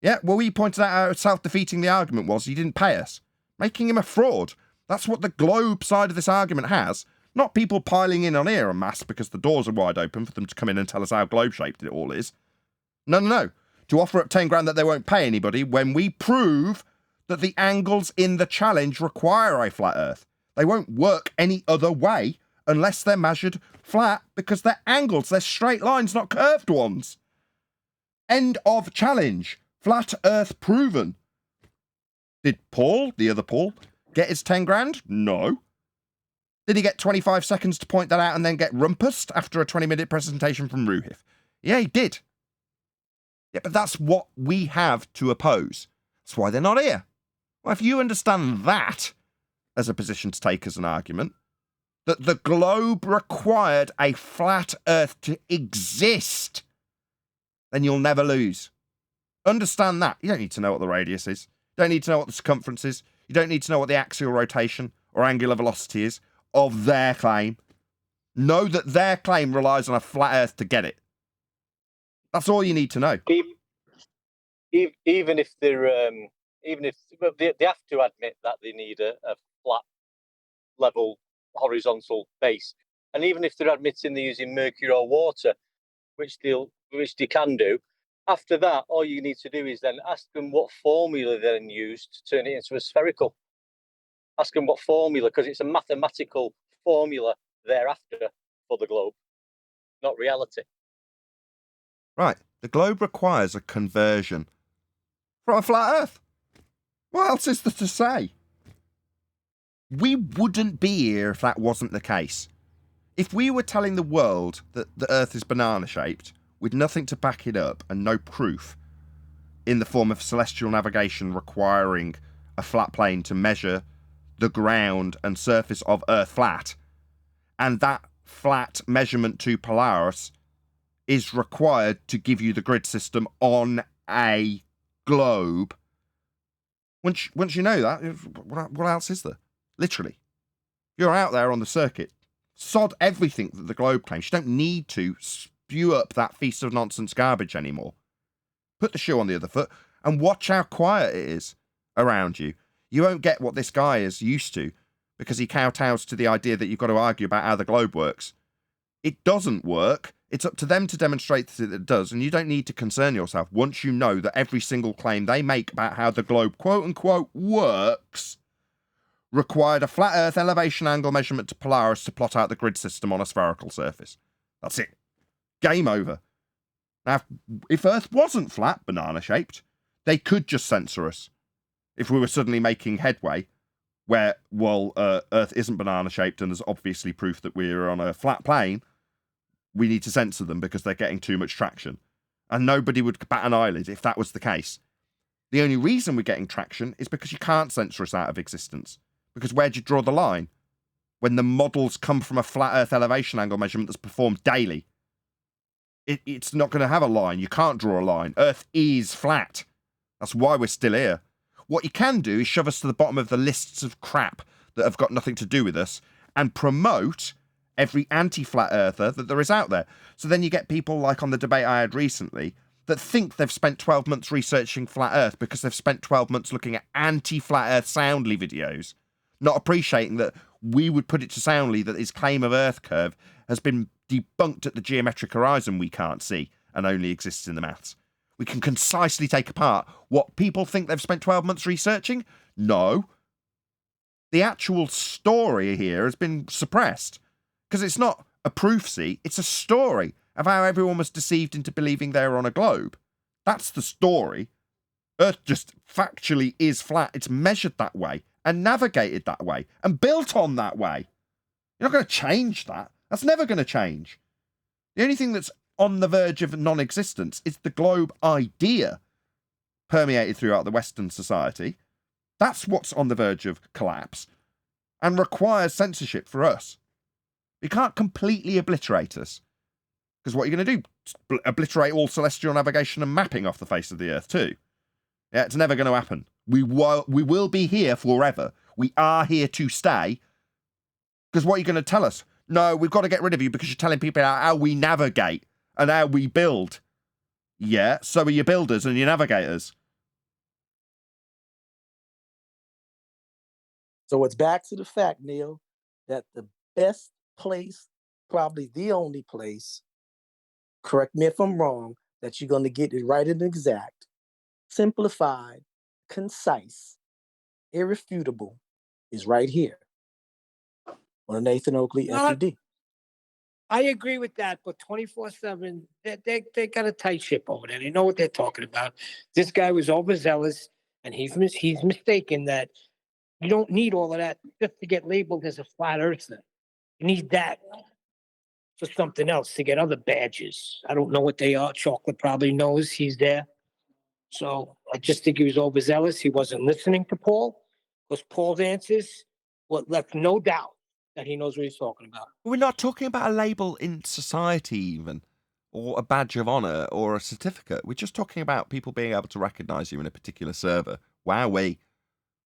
Yeah, well, we pointed out how self-defeating the argument was. He didn't pay us. Making him a fraud. That's what the globe side of this argument has. Not people piling in on here en masse because the doors are wide open for them to come in and tell us how globe-shaped it all is. No. To offer up 10 grand that they won't pay anybody when we prove that the angles in the challenge require a flat Earth. They won't work any other way unless they're measured flat because they're angles. They're straight lines, not curved ones. End of challenge. Flat Earth proven. Did Paul, the other Paul, get his 10 grand? No. Did he get 25 seconds to point that out and then get rumpused after a 20-minute presentation from Ruhif? Yeah, he did. Yeah, but that's what we have to oppose. That's why they're not here. Well, if you understand that as a position to take as an argument, that the globe required a flat Earth to exist, then you'll never lose. Understand that. You don't need to know what the radius is. You don't need to know what the circumference is. You don't need to know what the axial rotation or angular velocity is of their claim. Know that their claim relies on a flat Earth to get it. That's all you need to know. Even if they're, they have to admit that they need a flat, level, horizontal base, and even if they're admitting they're using mercury or water, which they can do, after that, all you need to do is then ask them what formula they then used to turn it into a spherical. Ask them what formula, because it's a mathematical formula thereafter for the globe, not reality. Right. The globe requires a conversion from a flat Earth. What else is there to say? we wouldn't be here if that wasn't the case. If we were telling the world that the Earth is banana-shaped, with nothing to back it up and no proof, in the form of celestial navigation requiring a flat plane to measure the ground and surface of Earth flat, and that flat measurement to Polaris is required to give you the grid system on a globe. Once you know that, what else is there? Literally. You're out there on the circuit. Sod everything that the globe claims. You don't need to spew up that feast of nonsense garbage anymore. Put the shoe on the other foot and watch how quiet it is around you. You won't get what this guy is used to because he kowtows to the idea that you've got to argue about how the globe works. It doesn't work. It's up to them to demonstrate that it does, and you don't need to concern yourself once you know that every single claim they make about how the globe quote-unquote works required a flat Earth elevation angle measurement to Polaris to plot out the grid system on a spherical surface. That's it. Game over. Now, if Earth wasn't flat, banana-shaped, they could just censor us. If we were suddenly making headway where, well, Earth isn't banana-shaped and there's obviously proof that we're on a flat plane, we need to censor them because they're getting too much traction. And nobody would bat an eyelid if that was the case. The only reason we're getting traction is because you can't censor us out of existence. Because where'd you draw the line? When the models come from a flat Earth elevation angle measurement that's performed daily. It's not going to have a line. You can't draw a line. Earth is flat. That's why we're still here. What you can do is shove us to the bottom of the lists of crap that have got nothing to do with us and promote every anti-flat earther that there is out there. So then you get people like on the debate I had recently that think they've spent 12 months researching flat earth because they've spent 12 months looking at anti-flat earth Soundly videos, not appreciating that we would put it to Soundly that his claim of earth curve has been debunked at the geometric horizon we can't see and only exists in the maths. We can concisely take apart what people think they've spent 12 months researching. No. The actual story here has been suppressed. Because it's not a proof see, it's a story of how everyone was deceived into believing they were on a globe. That's the story. Earth just factually is flat. It's measured that way and navigated that way and built on that way. You're not going to change that. That's never going to change. The only thing that's on the verge of non-existence is the globe idea permeated throughout the Western society. That's what's on the verge of collapse and requires censorship for us. You can't completely obliterate us. Because what are you going to do? Obliterate all celestial navigation and mapping off the face of the Earth too? Yeah, it's never going to happen. We will be here forever. We are here to stay. Because what are you going to tell us? No, we've got to get rid of you because you're telling people how we navigate and how we build. Yeah, so are your builders and your navigators. So it's back to the fact, Neil, that the best place, probably the only place, correct me if I'm wrong, that you're going to get it right and exact, simplified, concise, irrefutable, is right here on the Nathan Oakley FUD. I agree with that, but 24/7, they got a tight ship over there. They know what they're talking about. This guy was overzealous, and he's mistaken that you don't need all of that just to get labeled as a flat earther. You need that for something else to get other badges. I don't know what they are. Chocolate probably knows he's there. So I just think he was overzealous. He wasn't listening to Paul because Paul's answers left no doubt that he knows what he's talking about. We're not talking about a label in society even, or a badge of honour, or a certificate. We're just talking about people being able to recognise you in a particular server. Wowee.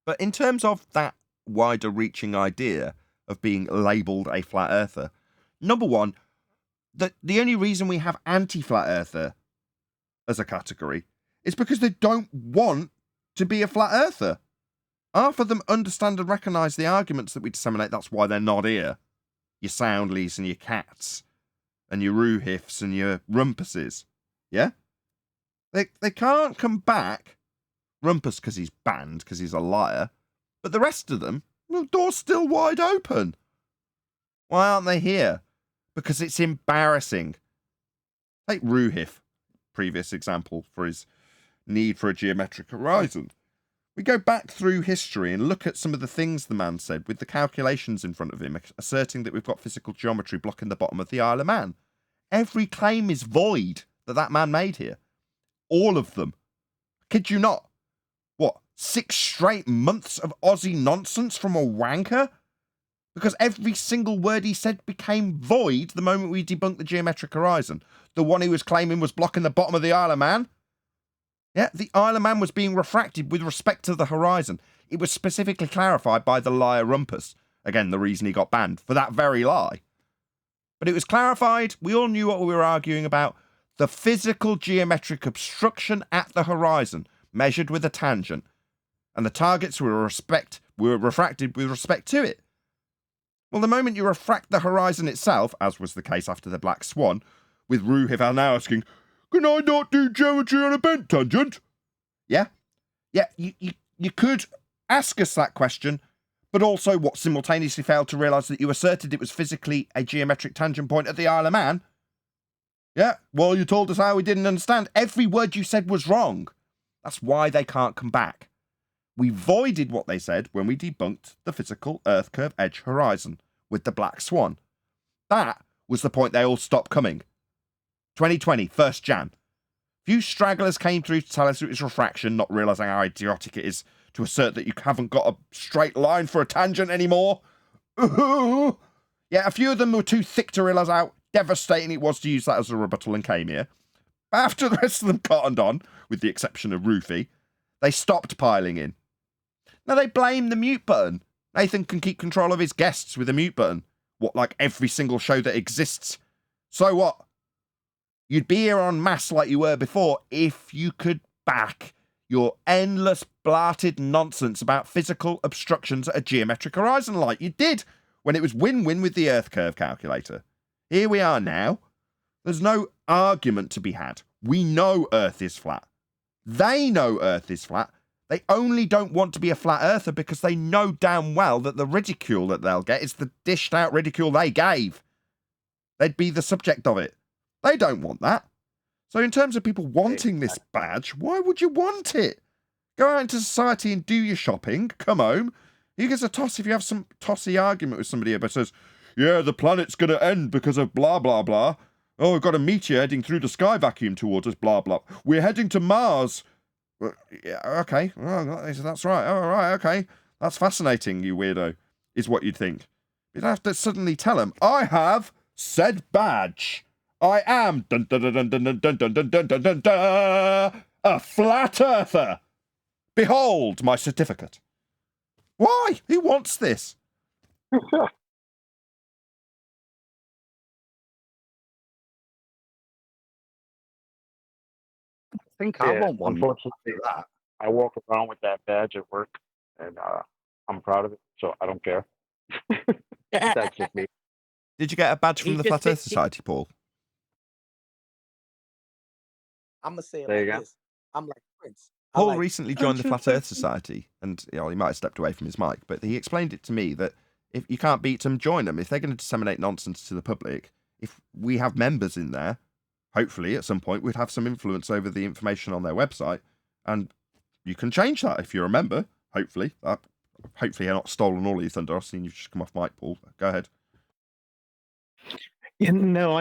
But in terms of that wider reaching idea of being labelled a flat earther, number one, the only reason we have anti-flat earther as a category is because they don't want to be a flat earther. Half of them understand and recognise the arguments that we disseminate. That's why they're not here. Your Soundleys and your Cats and your Ruhiffs and your Rumpuses. Yeah? They can't come back. Rumpus because he's banned, because he's a liar. But the rest of them, the door's still wide open. Why aren't they here? Because it's embarrassing. Take Ruhiff, previous example, for his need for a geometric horizon. We go back through history and look at some of the things the man said with the calculations in front of him, asserting that we've got physical geometry blocking the bottom of the Isle of Man. Every claim is void that man made here. All of them. Kid you not. What, 6 straight months of Aussie nonsense from a wanker? Because every single word he said became void the moment we debunked the geometric horizon. The one he was claiming was blocking the bottom of the Isle of Man. Yeah, the Isle of Man was being refracted with respect to the horizon. It was specifically clarified by the liar Rumpus. Again, the reason he got banned, for that very lie. But it was clarified. We all knew what we were arguing about. The physical geometric obstruction at the horizon, measured with a tangent. And the targets were refracted with respect to it. Well, the moment you refract the horizon itself, as was the case after the Black Swan, with Ruhival now asking, can I not do geometry on a bent tangent? Yeah? Yeah, you could ask us that question, but also what, simultaneously failed to realise that you asserted it was physically a geometric tangent point at the Isle of Man? Yeah, well, you told us how we didn't understand. Every word you said was wrong. That's why they can't come back. We voided what they said when we debunked the physical Earth curve edge horizon with the Black Swan. That was the point they all stopped coming. 2020, 1st Jan. Few stragglers came through to tell us it was refraction, not realising how idiotic it is to assert that you haven't got a straight line for a tangent anymore. Yeah, a few of them were too thick to realise how devastating it was to use that as a rebuttal and came here. But after the rest of them cottoned on, with the exception of Roofy, they stopped piling in. Now they blame the mute button. Nathan can keep control of his guests with a mute button. What, like every single show that exists? So what? You'd be here en masse like you were before if you could back your endless blarted nonsense about physical obstructions at a geometric horizon like you did when it was win-win with the Earth curve calculator. Here we are now. There's no argument to be had. We know Earth is flat. They know Earth is flat. They only don't want to be a flat earther because they know damn well that the ridicule that they'll get is the dished out ridicule they gave. They'd be the subject of it. They don't want that. So in terms of people wanting this badge, why would you want it? Go out into society and do your shopping, come home. You get a toss if you have some tossy argument with somebody but says, yeah, the planet's going to end because of blah, blah, blah. Oh, we've got a meteor heading through the sky vacuum towards us, blah, blah. We're heading to Mars. Well, yeah, okay, well, that's right. Oh, right, okay. That's fascinating, you weirdo, is what you'd think. You'd have to suddenly tell them, I have said badge. I am dun, dun, dun, dun, dun, dun, dun, dun, dun, dun, dun, dun, a flat earther. Behold my certificate. Why? Who wants this? I think I want one. Unfortunately, I walk around with that badge at work, and I'm proud of it, so I don't care. That's just me. Did you get a badge from the Flat Earth Society, Paul? I'm going to say it There you like go. this. I'm like Prince. Paul recently joined the Flat Earth Society, and he might have stepped away from his mic, but he explained it to me that if you can't beat them, join them. If they're going to disseminate nonsense to the public, if we have members in there, hopefully at some point we'd have some influence over the information on their website, and you can change that if you're a member. Hopefully, hopefully, I've not stolen all of your thunder. I've seen you've just come off mic, Paul. Go ahead. Yeah, no,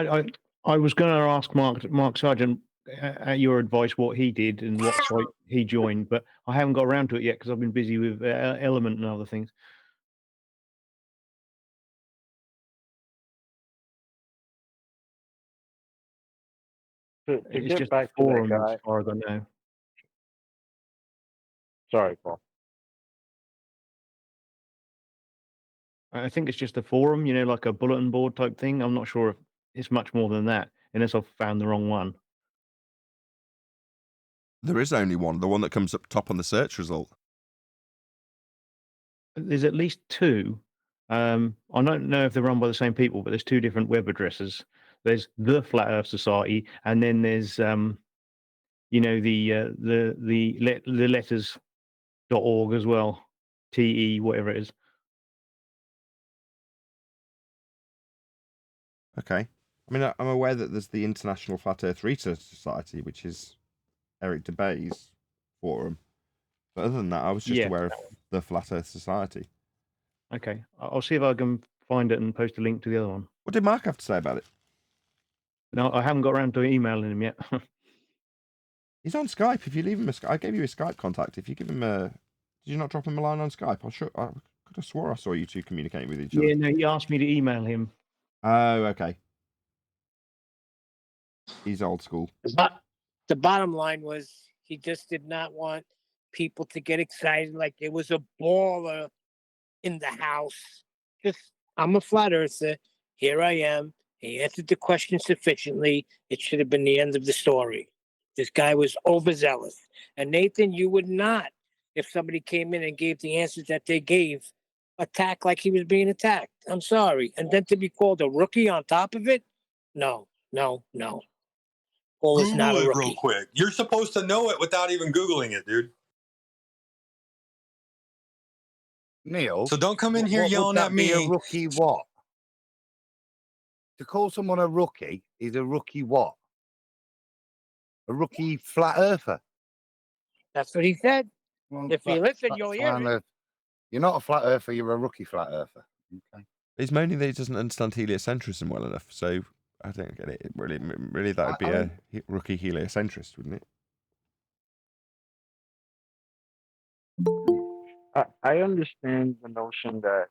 I was going to ask Mark Sargent at your advice what he did and what site he joined, but I haven't got around to it yet because I've been busy with Element and other things. It's get just back a to that forum guy. as far as I know. Sorry, Paul. I think it's just a forum, like a bulletin board type thing. I'm not sure if it's much more than that, unless I've found the wrong one. There is only one, the one that comes up top on the search result. There's at least two. I don't know if they're run by the same people, but there's two different web addresses. There's the Flat Earth Society, and then there's the letters.org as well. TE, whatever it is. Okay. I mean, I'm aware that there's the International Flat Earth Research Society, which is Eric DeBay's forum. But other than that, I was just Yeah. aware of the Flat Earth Society. Okay, I'll see if I can find it and post a link to the other one. What did Mark have to say about it? No, I haven't got around to emailing him yet. He's on Skype. If you leave him I gave you his Skype contact. If you give him a, did you not drop him a line on Skype? I could have swore I saw you two communicating with each other. Yeah, no, he asked me to email him. Oh, okay. He's old school. The bottom line was he just did not want people to get excited like it was a baller in the house. Just, I'm a flat earther. Here I am. He answered the question sufficiently. It should have been the end of the story. This guy was overzealous. And Nathan, you would not, if somebody came in and gave the answers that they gave, attack like he was being attacked. I'm sorry. And then to be called a rookie on top of it? No. Paul is not Google a it rookie. real quick. You're supposed to know it without even Googling it, dude. Neil. So don't come in here what yelling would that at be me. A rookie what? To call someone a rookie is a rookie what? A rookie flat earther. That's what he said. Well, If you listen, that's you'll hear fine, it. You're not a flat earther, you're a rookie flat earther. Okay. He's moaning that he doesn't understand heliocentrism well enough, so I don't get it. Really, that would be a rookie heliocentrist, wouldn't it? I understand the notion that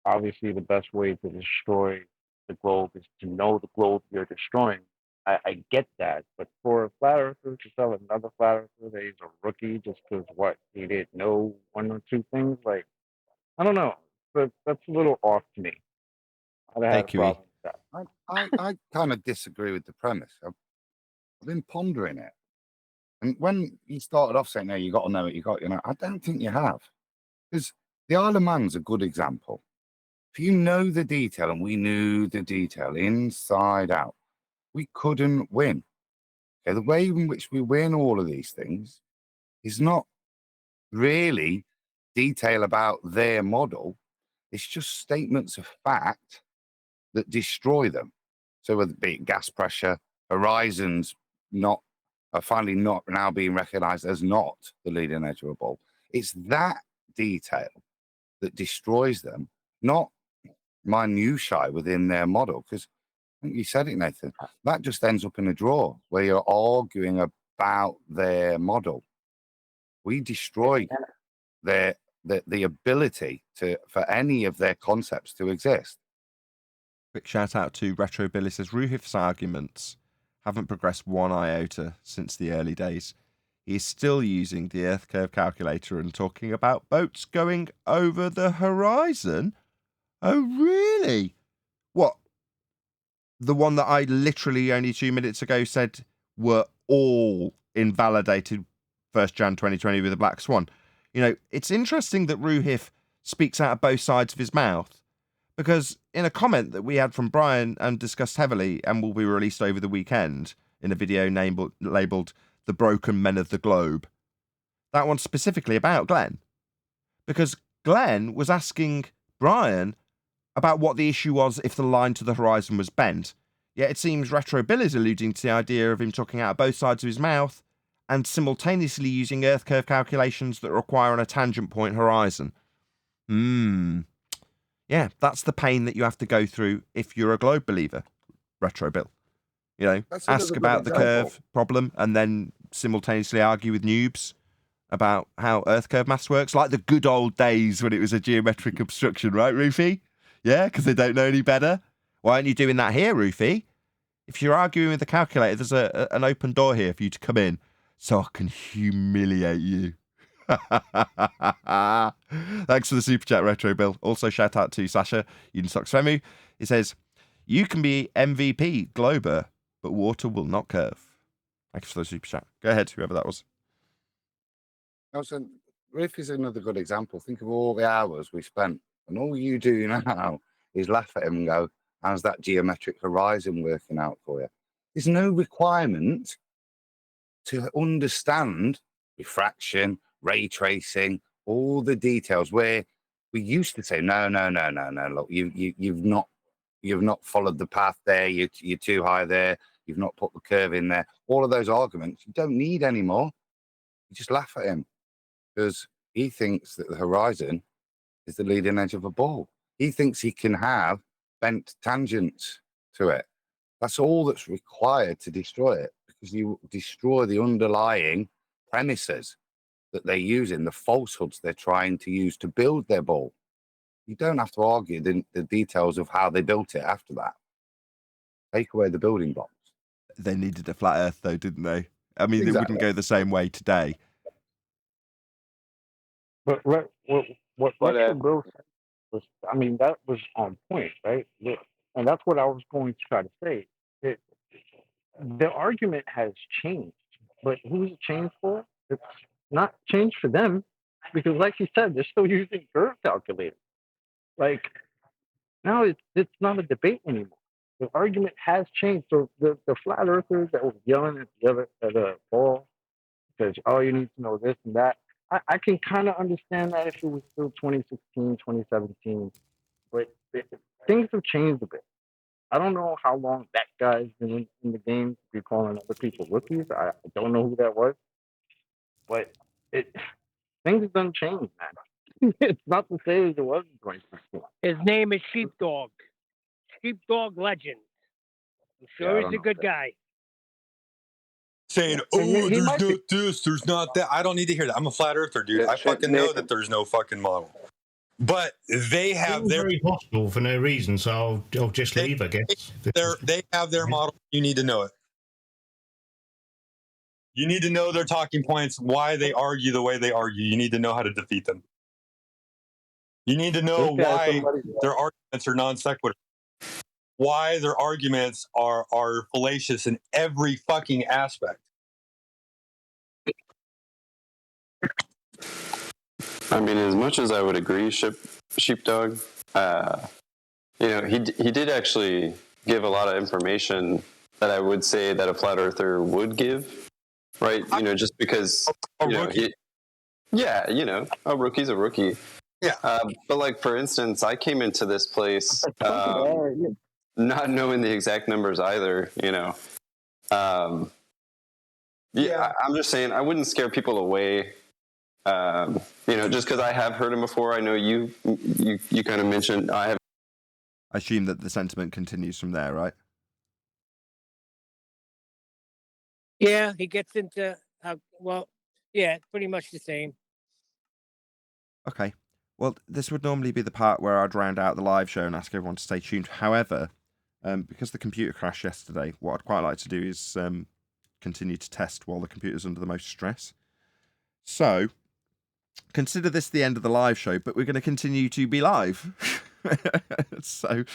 obviously the best way to destroy the globe is to know the globe you're destroying. I get that, but for a flat earther to tell another flat earther that he's a rookie just because he didn't know one or two things, like, I don't know, but that's a little off to me. I'd have a problem with that. I kind of disagree with the premise. I've been pondering it. And when you started off saying, no, you got to know what you got, I don't think you have. Because the Isle of Man's a good example. If you know the detail, and we knew the detail inside out, we couldn't win. Okay, the way in which we win all of these things is not really detail about their model. It's just statements of fact that destroy them. So whether it be gas pressure, horizons are finally not now being recognized as not the leading edge of a ball. It's that detail that destroys them, not minutiae within their model. Because I think you said it, Nathan, that just ends up in a draw where you're arguing about their model. We destroy the ability for any of their concepts to exist. Quick shout out to Retro Billy, says Ruhif's arguments haven't progressed one iota since the early days. He is still using the Earth curve calculator and talking about boats going over the horizon. Oh, really? What? The one that I literally only 2 minutes ago said were all invalidated 1st Jan 2020 with a black swan. It's interesting that Ruhif speaks out of both sides of his mouth, because in a comment that we had from Brian and discussed heavily and will be released over the weekend in a video labelled The Broken Men of the Globe, that one's specifically about Glenn. Because Glenn was asking Brian about what the issue was if the line to the horizon was bent. Yet it seems Retro Bill is alluding to the idea of him talking out of both sides of his mouth and simultaneously using Earth curve calculations that require on a tangent point horizon. Yeah, that's the pain that you have to go through if you're a globe believer, Retro Bill. Ask about the curve problem and then simultaneously argue with noobs about how Earth curve maths works, like the good old days when it was a geometric obstruction, right, Rufy? Yeah, because they don't know any better. Why aren't you doing that here, Rufy? If you're arguing with the calculator, there's an open door here for you to come in so I can humiliate you. Thanks for the super chat, Retro Bill. Also, shout out to Sasha Unsoxfemu. He says, you can be MVP Glober, but water will not curve. Thanks for the super chat. Go ahead, whoever that was. Also, Riff is another good example. Think of all the hours we spent, and all you do now is laugh at him and go, how's that geometric horizon working out for you? There's no requirement to understand refraction, ray tracing, all the details, where we used to say, no, look, you've not followed the path there, you're too high there, you've not put the curve in there. All of those arguments you don't need anymore. You just laugh at him. because he thinks that the horizon is the leading edge of a ball. He thinks he can have bent tangents to it. That's all that's required to destroy it, because you destroy the underlying premises that they're using, the falsehoods they're trying to use to build their ball. You don't have to argue the details of how they built it after that. Take away the building blocks. They needed a flat Earth, though, didn't they? I mean, They Exactly. wouldn't go the same way today. But what But, Lecture Bill said was, I mean, that was on point, right? And that's what I was going to try to say. The argument has changed, but who's it changed for? It's not changed for them, because like you said, they're still using curve calculators. Like, now it's not a debate anymore. The argument has changed. So the flat earthers that were yelling at the ball because, oh, you need to know this and that, I can kind of understand that if it was still 2016, 2017, but things have changed a bit. I don't know how long that guy's been in the game to be calling other people rookies. I don't know who that was, but things have done changed, man. It's not the same as it was in 2016. His name is Sheepdog. Sheepdog Legend. I'm sure he's a good guy. Saying, Yeah. oh, He there's might no be. this, there's not that. I don't need to hear that. I'm a flat earther, dude. Yeah, I fucking know Nathan. that there's no fucking model. But they have It's their very hostile for no reason, so I'll just leave, I guess. they have their model. You need to know it. You need to know their talking points, why they argue the way they argue. You need to know how to defeat them. You need to know This guy, why somebody- their arguments are non sequitur. Why their arguments are fallacious in every fucking aspect. I mean, as much as I would agree, Sheepdog, you know, he did actually give a lot of information that I would say that a flat earther would give, right? You know, just because A you know, rookie. you know, a rookie's a rookie. Yeah. But like, for instance, I came into this place not knowing the exact numbers either. You know, I'm just saying I wouldn't scare people away. You know, just because I have heard him before. I know you kind of mentioned I have. I assume that the sentiment continues from there, right? Yeah, he gets into pretty much the same. Okay. Well, this would normally be the part where I'd round out the live show and ask everyone to stay tuned. However, because the computer crashed yesterday, what I'd quite like to do is continue to test while the computer's under the most stress. So, consider this the end of the live show, but we're going to continue to be live. So,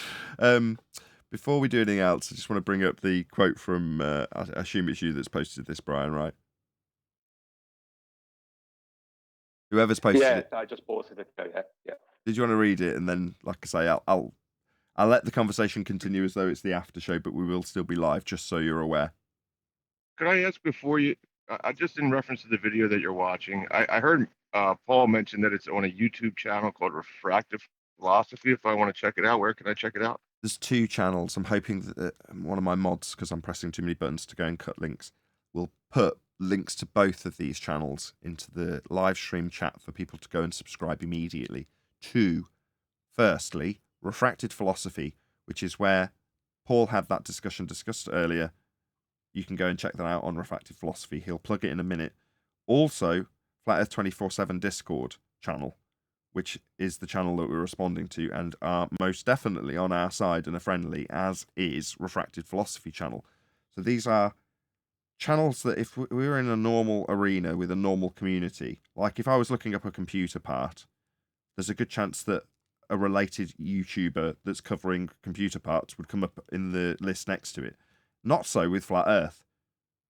before we do anything else, I just want to bring up the quote from, I assume it's you that's posted this, Brian, right? Whoever's posted it. I just posted it. Yeah. Did you want to read it? And then, like I say, I'll let the conversation continue as though it's the after show, but we will still be live, just so you're aware. Could I ask before you, just in reference to the video that you're watching, I heard Paul mention that it's on a YouTube channel called Refractive Philosophy. If I want to check it out, where can I check it out? There's 2 channels. I'm hoping that one of my mods, because I'm pressing too many buttons to go and cut links, will put links to both of these channels into the live stream chat for people to go and subscribe immediately to, firstly, Refracted Philosophy, which is where Paul had that discussion discussed earlier. You can go and check that out on Refracted Philosophy. He'll plug it in a minute. Also, Flat Earth 24/7 Discord channel, which is the channel that we're responding to and are most definitely on our side and are friendly, as is Refracted Philosophy channel. So these are channels that if we were in a normal arena with a normal community, like if I was looking up a computer part, there's a good chance that a related YouTuber that's covering computer parts would come up in the list next to it. Not so with Flat Earth.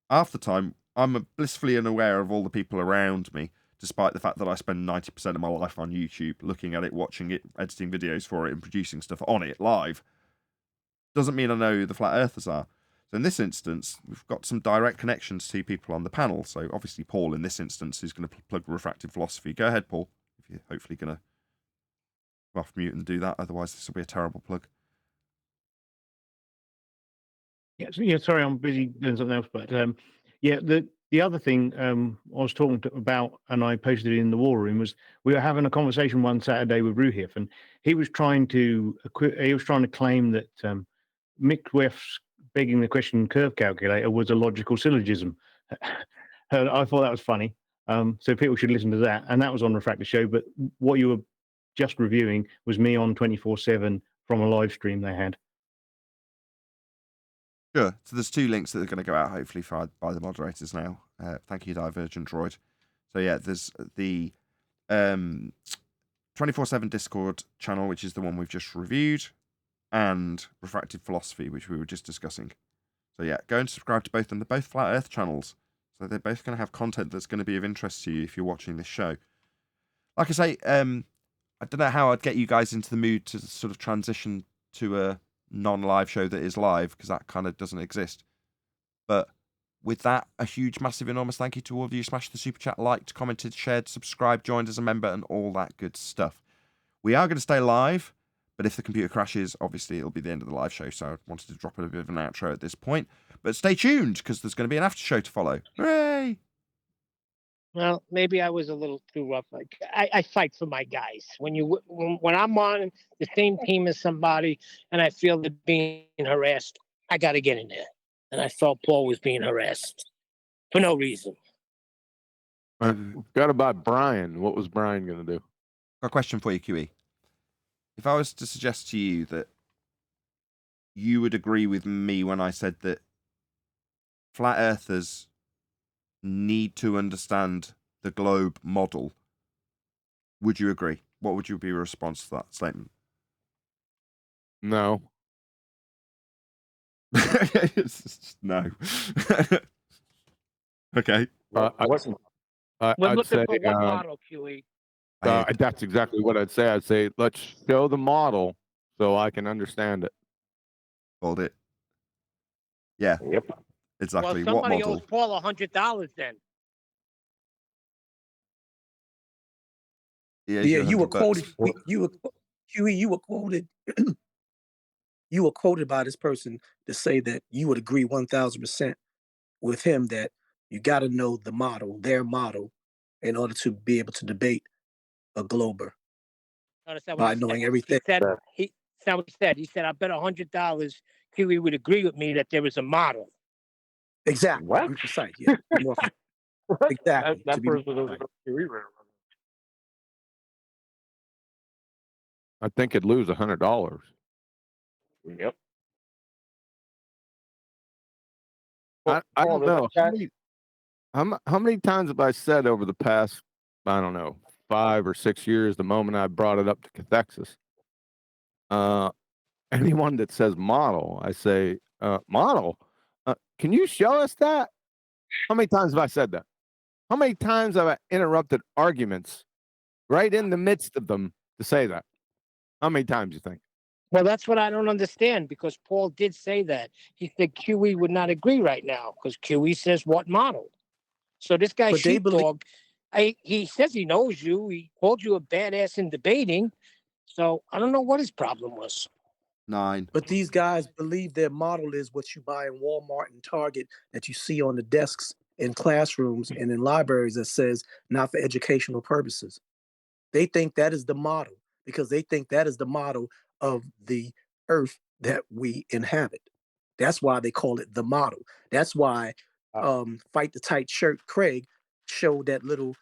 Half the time, I'm blissfully unaware of all the people around me, despite the fact that I spend 90% of my life on YouTube, looking at it, watching it, editing videos for it, and producing stuff on it live. Doesn't mean I know who the Flat Earthers are. So in this instance, we've got some direct connections to people on the panel. So obviously Paul, in this instance, is going to plug Refractive Philosophy. Go ahead, Paul, if you're hopefully going to go off mute and do that. Otherwise, this will be a terrible plug. Yeah, sorry, I'm busy doing something else. But The other thing I was talking about, and I posted it in the war room, was we were having a conversation one Saturday with Ruhif, and he was trying to claim that Mick begging the question curve calculator was a logical syllogism. And I thought that was funny. So people should listen to that, and that was on Refractor Show. But what you were just reviewing was me on 24/7 from a live stream they had. Sure. So there's 2 links that are going to go out, hopefully, by the moderators now. Thank you, Divergent Droid. So yeah, there's the 24/7 Discord channel, which is the one we've just reviewed, and Refracted Philosophy, which we were just discussing. So yeah, go and subscribe to both of them. They're both Flat Earth channels. So they're both going to have content that's going to be of interest to you if you're watching this show. Like I say, I don't know how I'd get you guys into the mood to sort of transition to a non-live show that is live, because that kind of doesn't exist. But with that, a huge, massive, enormous thank you to all of you. Smashed the super chat, liked, commented, shared, subscribed, joined as a member, and all that good stuff. We are going to stay live, but if the computer crashes, obviously it'll be the end of the live show. So I wanted to drop a bit of an outro at this point. But stay tuned, because there's going to be an after show to follow. Hooray! Well, maybe I was a little too rough. Like I fight for my guys. When I'm on the same team as somebody and I feel they're being harassed, I got to get in there. And I felt Paul was being harassed for no reason. I forgot about Brian. What was Brian going to do? Got a question for you, QE. If I was to suggest to you that you would agree with me when I said that flat earthers need to understand the globe model, would you agree? What would be your response to that statement? No. No. Okay. We're I'd looking say for one model, QE. that's exactly what I'd say. I'd say, let's show the model so I can understand it. Hold it. Yeah. Yep. Exactly. Well, What somebody model? owes Paul $100 then. Yeah, you were quoted. You were QE. You were quoted. You were quoted by this person to say that you would agree 1,000% with him that you got to know the model, their model, in order to be able to debate a glober. By knowing everything. That's not what he said. He said, I bet $100 QE would agree with me that there is a model. Exactly. What? To be precise. Yeah. Exactly. That to be person doesn't I think it'd lose $100. Yep. I don't know. How many times have I said over the past, I don't know, 5 or 6 years, the moment I brought it up to cathexis, anyone that says model, I say, model? Can you show us that? How many times have I said that? How many times have I interrupted arguments right in the midst of them to say that? How many times do you think? Well, that's what I don't understand, because Paul did say that. He said QE would not agree right now because QE says what model? So this guy Sheepdog, he says he knows you. He called you a badass in debating. So I don't know what his problem was. 9. But these guys believe their model is what you buy in Walmart and Target that you see on the desks in classrooms and in libraries that says not for educational purposes. They think that is the model because they think that is the model of the earth that we inhabit. That's why they call it the model. That's why Fight the Tight Shirt Craig showed that little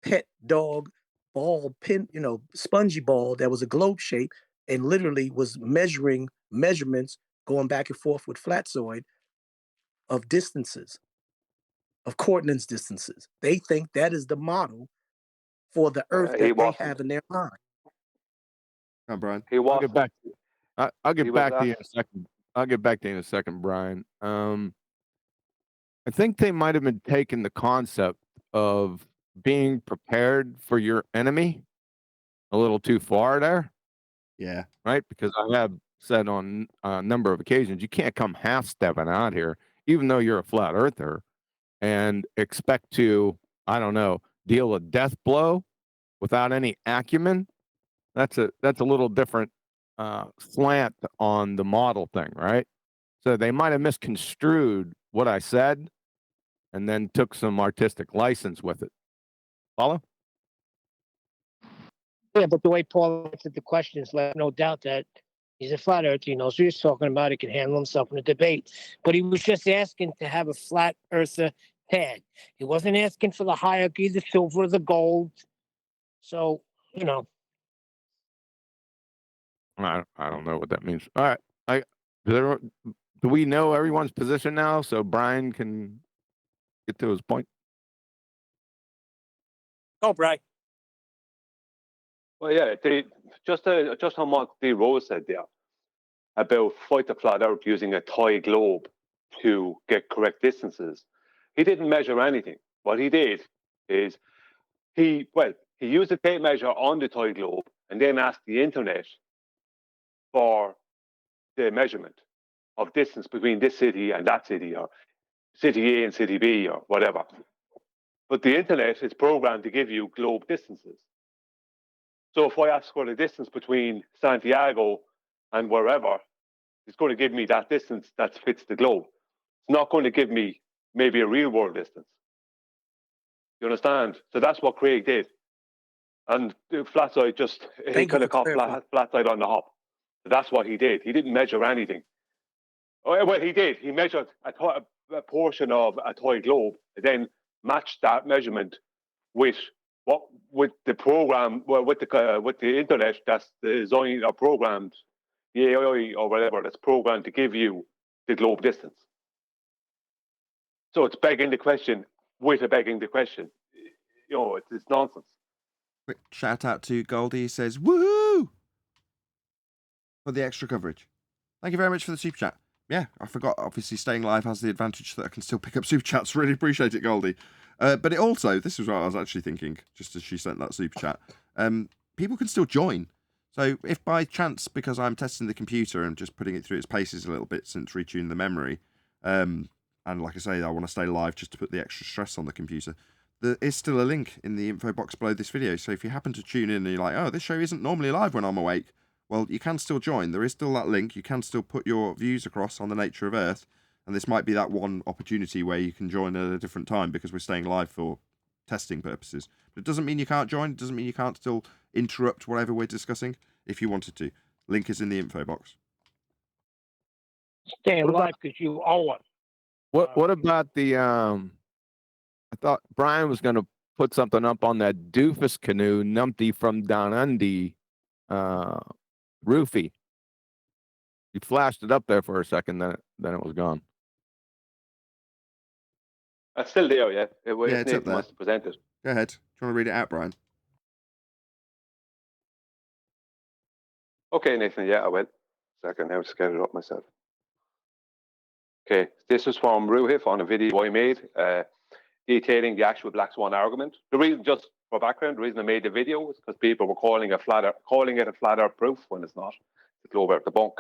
pet dog ball pin, spongy ball that was a globe shape and literally was measurements going back and forth with Flatzoid of distances, of coordinates distances. They think that is the model for the earth that they have in their mind. Oh, Brian. I'll get back to you. I'll get back to you in a second. I'll get back to you in a second, Brian. I think they might have been taking the concept of being prepared for your enemy a little too far there. Yeah. Right? Because I have said on a number of occasions, you can't come half-stepping out here, even though you're a flat earther, and expect to, I don't know, deal a death blow without any acumen. That's a little different slant on the model thing, right? So they might have misconstrued what I said, and then took some artistic license with it. Follow? Yeah, but the way Paul answered the question is left no doubt that he's a flat earther. He knows what he's talking about. He can handle himself in a debate. But he was just asking to have a flat earther tag. He wasn't asking for the hierarchy, the silver, the gold. So, you know. I don't know what that means. All right. Do we know everyone's position now so Brian can get to his point? Go, Brian. Well, yeah, just on what D. Rose said there about fight the flat earth using a toy globe to get correct distances. He didn't measure anything. What he did is he used a tape measure on the toy globe and then asked the internet for the measurement of distance between this city and that city, or city A and city B, or whatever. But the internet is programmed to give you globe distances. So if I ask for the distance between Santiago and wherever, it's going to give me that distance that fits the globe. It's not going to give me maybe a real world distance. You understand? So that's what Craig did. And Flatside he kind of caught Flatside on the hop. So that's what he did. He didn't measure anything. Oh, well, he did. He measured a portion of a toy globe and then matched that measurement with the program, with the internet that's designed or programmed, the AI or whatever that's programmed to give you the globe distance. So it's begging the question with a begging the question. You know, it's nonsense. Quick shout out to Goldie. He says, woohoo! For the extra coverage. Thank you very much for the super chat. Yeah, I forgot. Obviously, staying live has the advantage that I can still pick up super chats. Really appreciate it, Goldie. But it also, this is what I was actually thinking, just as she sent that super chat. People can still join. So if by chance, because I'm testing the computer and just putting it through its paces a little bit since retuning the memory, and like I say, I want to stay live just to put the extra stress on the computer, there is still a link in the info box below this video. So if you happen to tune in and you're like, oh, this show isn't normally live when I'm awake, well, you can still join. There is still that link. You can still put your views across on the nature of Earth. And this might be that one opportunity where you can join at a different time because we're staying live for testing purposes. But it doesn't mean you can't join. It doesn't mean you can't still interrupt whatever we're discussing if you wanted to. Link is in the info box. Stay alive because you owe us. What about the I thought Brian was gonna put something up on that doofus canoe, Numpty from Down Under, Roofy. You flashed it up there for a second, then it was gone. It's still there, yeah. It's up there. Wants to present it. Go ahead. Do you want to read it out, Brian? Okay, Nathan, yeah, I will. Second, now to get it up myself. Okay, this is from Ruhif on a video I made detailing the actual Black Swan argument. The reason, just for background, the reason I made the video was because people were calling it a flat earth proof when it's not. The globe earth debunk.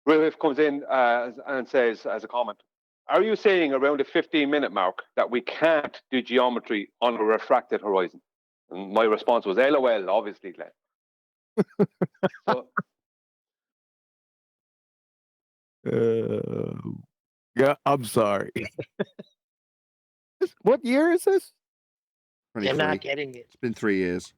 Ruhif comes in and says as a comment, are you saying around the 15-minute mark that we can't do geometry on a refracted horizon? And my response was, LOL, obviously, Glenn. Yeah, I'm sorry. What year is this? They're not getting it. It's been 3 years.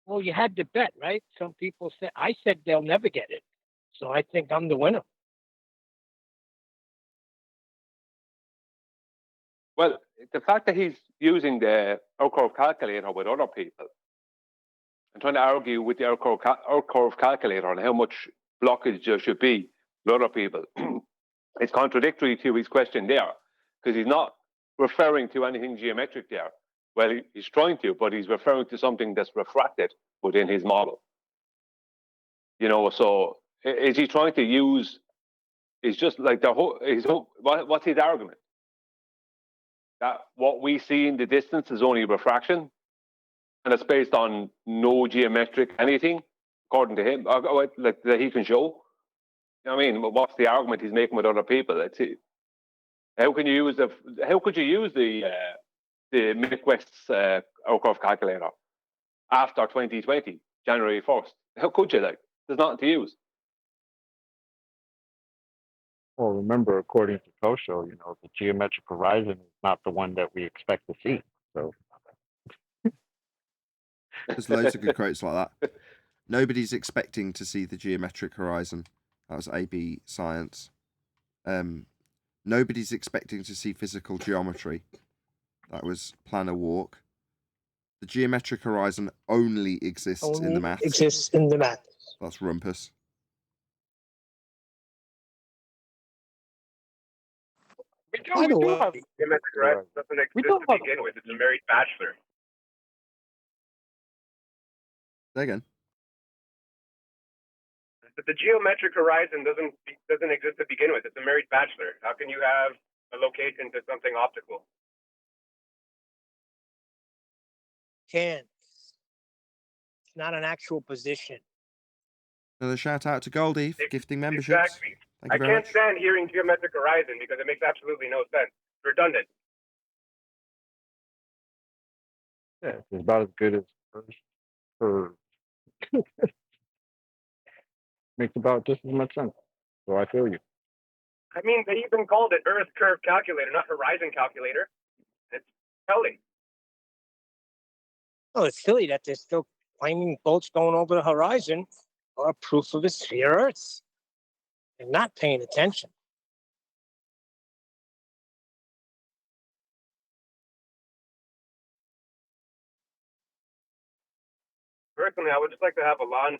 Well, you had to bet, right? Some people said, I said they'll never get it. So I think I'm the winner. Well, the fact that he's using the Earth-curve calculator with other people and trying to argue with the Earth-curve calculator on how much blockage there should be with other people, it's contradictory to his question there, because he's not referring to anything geometric there. Well, he's trying to, but he's referring to something that's refracted within his model. You know, so is he trying to use? It's just like what's his argument? That what we see in the distance is only refraction, and it's based on no geometric anything, according to him, like that he can show. You know what I mean? What's the argument he's making with other people? Let's see. How could you use the Midwest's Earth-curve calculator after 2020, January 1st? How could you? Like, there's nothing to use. Well, remember, according to Kosho, the geometric horizon is not the one that we expect to see. So There's loads of good quotes like that. Nobody's expecting to see the geometric horizon. That was AB Science. Nobody's expecting to see physical geometry. That was Planar Walk. The geometric horizon only exists in the maths. Exists in the math. That's Rumpus. We do have geometric horizon doesn't exist to begin with. It's a married bachelor. Say again. But the geometric horizon doesn't exist to begin with. It's a married bachelor. How can you have a location to something optical? Can't. It's not an actual position. Another shout out to Goldie for gifting memberships. Exactly. Thank you I very can't much. stand hearing geometric horizon because it makes absolutely no sense. It's redundant. yeah, it's about as good as first curve. Makes about just as much sense. So I feel you. I mean, they even called it Earth Curve Calculator, not Horizon Calculator. It's telling. Oh, it's silly that they're still claiming boats going over the horizon are proof of a sphere Earth. They're not paying attention. Personally, I would just like to have a line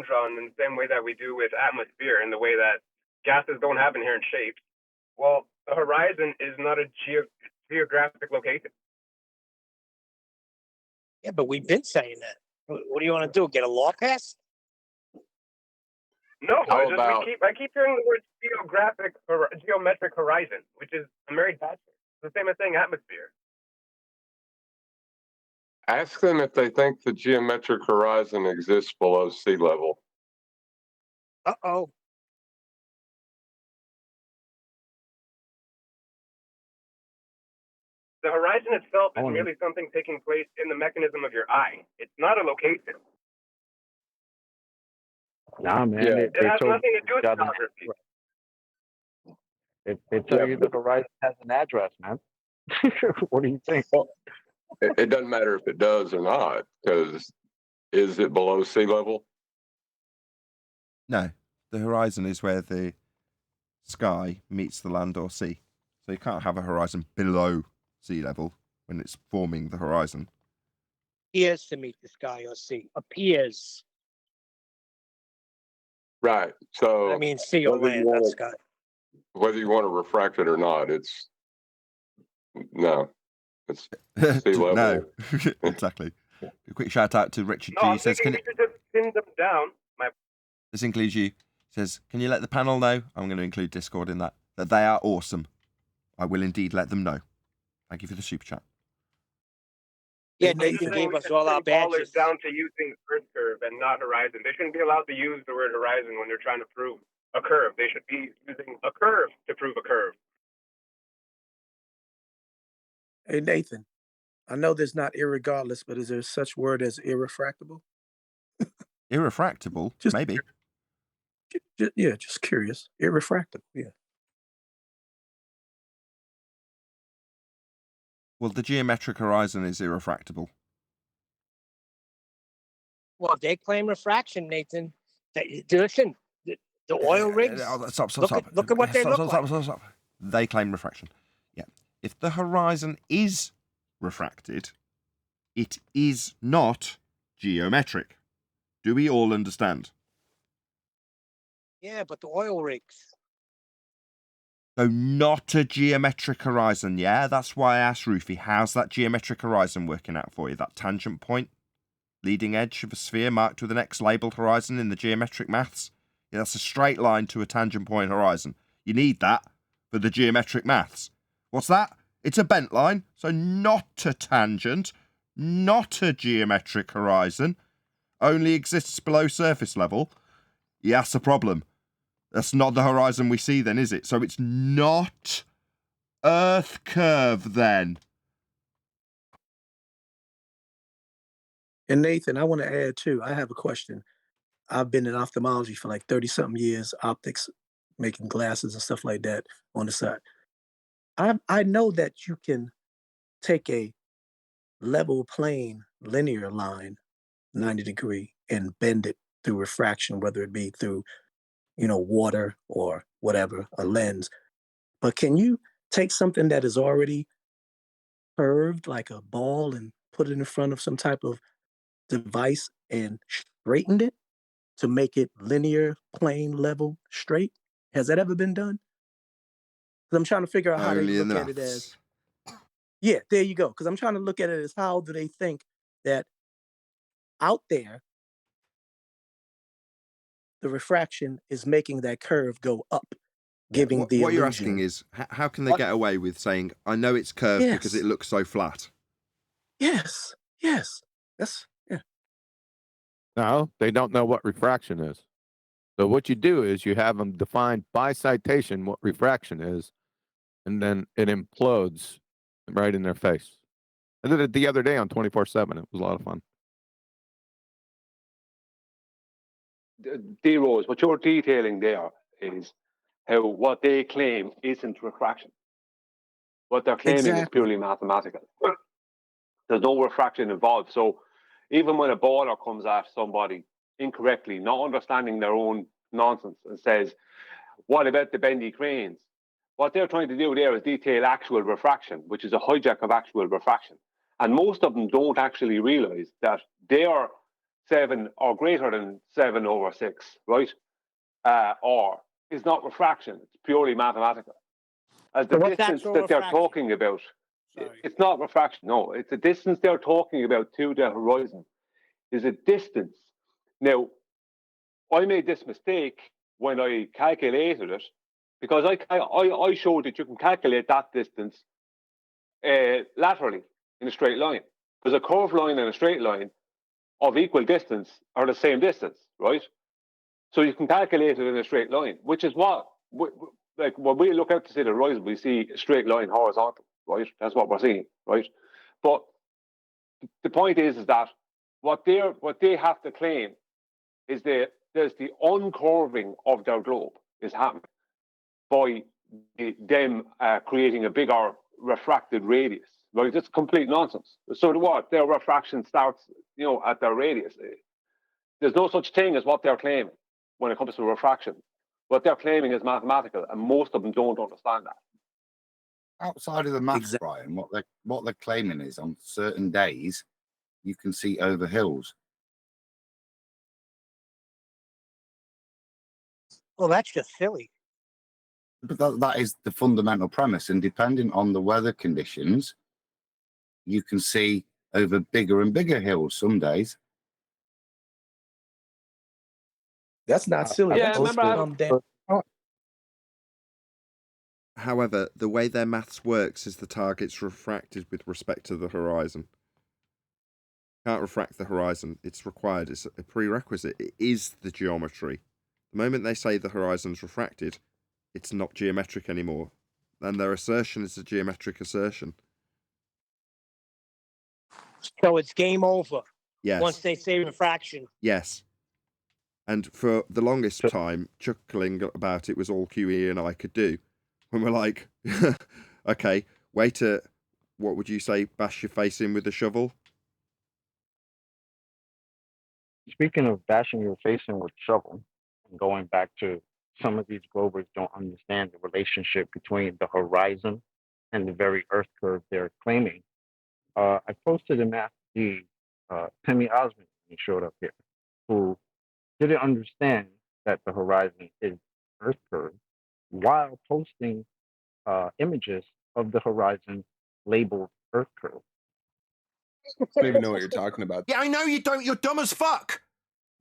drawn in the same way that we do with atmosphere, in the way that gases don't have inherent shapes. Well, the horizon is not a geographic location. Yeah, but we've been saying that. What do you want to do? Get a law passed? No, How it's just about- I keep hearing the word geometric horizon, which is a married bachelor. It's the same as saying atmosphere. Ask them if they think the geometric horizon exists below sea level. Uh-oh. The horizon itself is merely something taking place in the mechanism of your eye. It's not a location. Nah, man. Yeah. It has nothing to do with geography. They tell you the horizon has an address, man. What do you think? It doesn't matter if it does or not, because is it below sea level? No, the horizon is where the sky meets the land or sea. So you can't have a horizon below sea level when it's forming the horizon. Appears to meet the sky or sea. Appears. Right. So I mean, sea or whether you land, not wanna- sky. whether you want to refract it or not, it's sea level. No, exactly. A quick shout out to Richard No, G. I'm Says, thinking we should just pin them down. this includes you. Says, can you let the panel know? I'm going to include Discord in that they are awesome. I will indeed let them know. Thank you for the super chat. Yeah, Nathan gave us all our badges. Down to using Earth curve and not horizon. They shouldn't be allowed to use the word horizon when they're trying to prove a curve. They should be using a curve to prove a curve. Hey, Nathan, I know there's not irregardless, but is there such word as irrefractable? Irrefractable? Maybe. Yeah, just curious. Irrefractable, yeah. Well, the geometric horizon is irrefractable. Well, they claim refraction, Nathan. Listen, the oil rigs. Stop. Look at what they look like. Stop. They claim refraction. Yeah. If the horizon is refracted, it is not geometric. Do we all understand? Yeah, but the oil rigs. So not a geometric horizon, yeah? That's why I asked Rufy, how's that geometric horizon working out for you? That tangent point, leading edge of a sphere marked with an X labelled horizon in the geometric maths? Yeah, that's a straight line to a tangent point horizon. You need that for the geometric maths. What's that? It's a bent line, so not a tangent, not a geometric horizon, only exists below surface level. Yeah, that's a problem. That's not the horizon we see then, is it? So it's not Earth curve then. And Nathan, I want to add too, I have a question. I've been in ophthalmology for like 30-something years, optics, making glasses and stuff like that on the side. I know that you can take a level plane linear line, 90 degree, and bend it through refraction, whether it be through, water or whatever, a lens. But can you take something that is already curved like a ball and put it in front of some type of device and straighten it to make it linear, plane, level, straight? Has that ever been done? 'Cause I'm trying to figure out how they Only in look the at it as. maths. Yeah, there you go. Because I'm trying to look at it as how do they think that out there the refraction is making that curve go up, Yeah, giving the what you're illusion. asking is, how can they get away with saying, I know it's curved because Yes. it looks so flat? Yes. Yes. That's yeah. No, they don't know what refraction is. So what you do is you have them define by citation what refraction is, and then it implodes right in their face. I did it the other day on 24/7. It was a lot of fun. D-Rose, what you're detailing there is how what they claim isn't refraction. What they're claiming is Exactly. purely mathematical. There's no refraction involved. So even when a baller comes at somebody incorrectly, not understanding their own nonsense, and says, what about the bendy cranes? What they're trying to do there is detail actual refraction, which is a hijack of actual refraction. And most of them don't actually realize that they are 7 or greater than 7/6, right? Or is not refraction, it's purely mathematical. As the So what's distance actual that they're refraction? talking about, it's not refraction, no, it's the distance they're talking about to the horizon is a distance. Now, I made this mistake when I calculated it because I showed that you can calculate that distance laterally in a straight line. Because a curved line and a straight line of equal distance are the same distance, right? So you can calculate it in a straight line, which is what, like when we look out to see the horizon, we see a straight line horizontal, right? That's what we're seeing, right? But the point is that what they have to claim is that there's the uncurving of their globe is happening by them creating a bigger refracted radius. Right? It's complete nonsense. So what? Their refraction starts, at their radius. There's no such thing as what they're claiming when it comes to refraction. What they're claiming is mathematical, and most of them don't understand that. Outside of the maths, Brian, what they're claiming is on certain days you can see over hills. Well, that's just silly. But that is the fundamental premise, and depending on the weather conditions, you can see over bigger and bigger hills some days. That's not silly. Yeah, That's remember However, the way their maths works is the target's refracted with respect to the horizon. Can't refract the horizon. It's required. It's a prerequisite. It is the geometry. The moment they say the horizon's refracted, it's not geometric anymore. And their assertion is a geometric assertion. So it's game over. Yes. Once they say refraction. Yes. And for the longest time, chuckling about it was all QE and I could do. When we're like, okay, way to, what would you say, bash your face in with a shovel? Speaking of bashing your face in with shovel, and going back to some of these globers don't understand the relationship between the horizon and the very Earth curve they're claiming. I posted a Math D, Timmy Osmond, when he showed up here, who didn't understand that the horizon is Earth curve while posting images of the horizon labeled Earth curve. I don't even know what you're talking about. Yeah, I know you don't. You're dumb as fuck.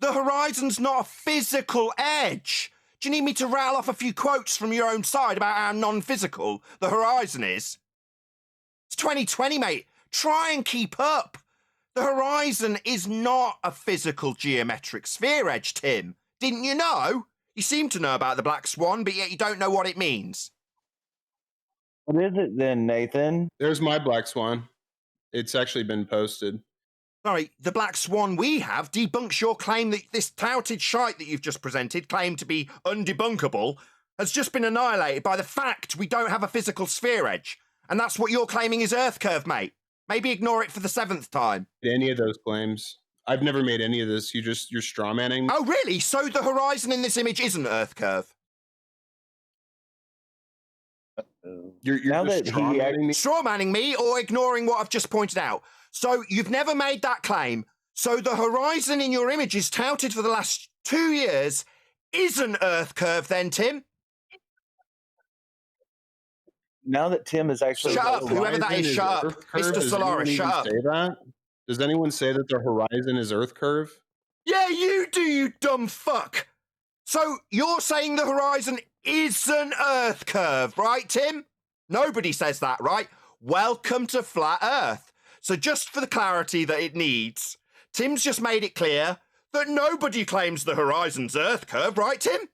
The horizon's not a physical edge. Do you need me to rattle off a few quotes from your own side about how non-physical the horizon is? It's 2020, mate. Try and keep up. The horizon is not a physical geometric sphere edge, Tim. Didn't you know? You seem to know about the black swan, but yet you don't know what it means. What is it then, Nathan? There's my black swan. It's actually been posted. Sorry, the black swan we have debunks your claim that this touted shite that you've just presented claimed to be undebunkable. has just been annihilated by the fact we don't have a physical sphere edge. And that's what you're claiming is Earth curve, mate. Maybe ignore it for the 7th time. Any of those claims. I've never made any of this. You're straw manning. Oh, really? So the horizon in this image isn't Earth curve? You're straw manning me or ignoring what I've just pointed out. So you've never made that claim. So the horizon in your image is touted for the last 2 years isn't Earth curve then, Tim? Now that Tim is actually shut up, whoever that is, shut up, Mr. Solaris, shut up. Say that? Does anyone say that the horizon is Earth curve? Yeah, you do, you dumb fuck. So you're saying the horizon isn't Earth curve, right, Tim? Nobody says that, right? Welcome to Flat Earth. So just for the clarity that it needs, Tim's just made it clear that nobody claims the horizon's Earth curve, right, Tim?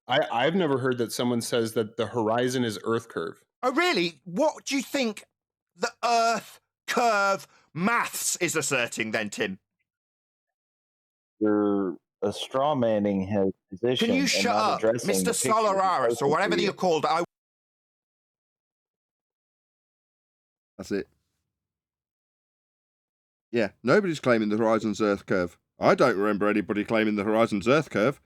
I've never heard that someone says that the horizon is Earth curve. Oh, really? What do you think the Earth curve maths is asserting then, Tim? You're a straw manning his position. Can you shut up, Mr. Solaris, or whatever you're called? That's it. Yeah, nobody's claiming the horizon's Earth curve. I don't remember anybody claiming the horizon's Earth curve.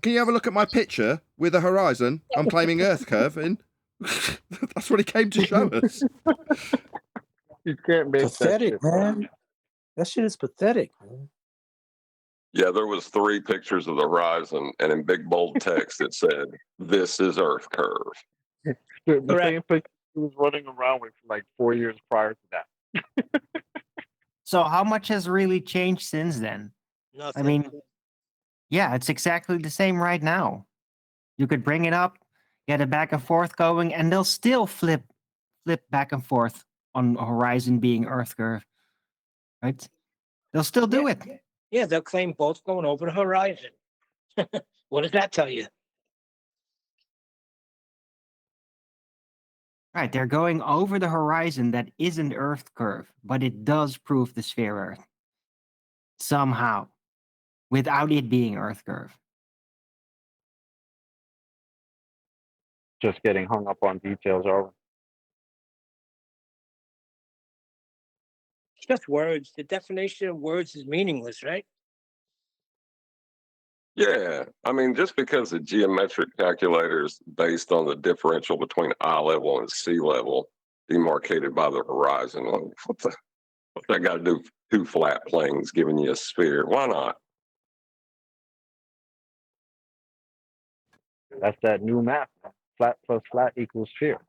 Can you have a look at my picture with the horizon? I'm claiming Earth curve in. That's what he came to show us. You can't make pathetic, that shit, man. That shit is pathetic, man. Yeah, there was 3 pictures of the horizon, and in big bold text it said, "This is Earth curve." The same picture he was running around with for like 4 years prior to that. So how much has really changed since then? Nothing. I mean, yeah, it's exactly the same right now. You could bring it up, get a back and forth going, and they'll still flip back and forth on horizon being Earth curve, right? They'll still do it. Yeah, they'll claim both going over the horizon. What does that tell you? Right, they're going over the horizon that isn't Earth curve, but it does prove the sphere Earth. Somehow. Without it being Earth curve. Just getting hung up on details are. It's just words. The definition of words is meaningless, right? Yeah, I mean, just because the geometric calculator is based on the differential between eye level and sea level, demarcated by the horizon, what's that got to do with 2 flat planes giving you a sphere? Why not? That's that new math. Flat plus flat equals sphere.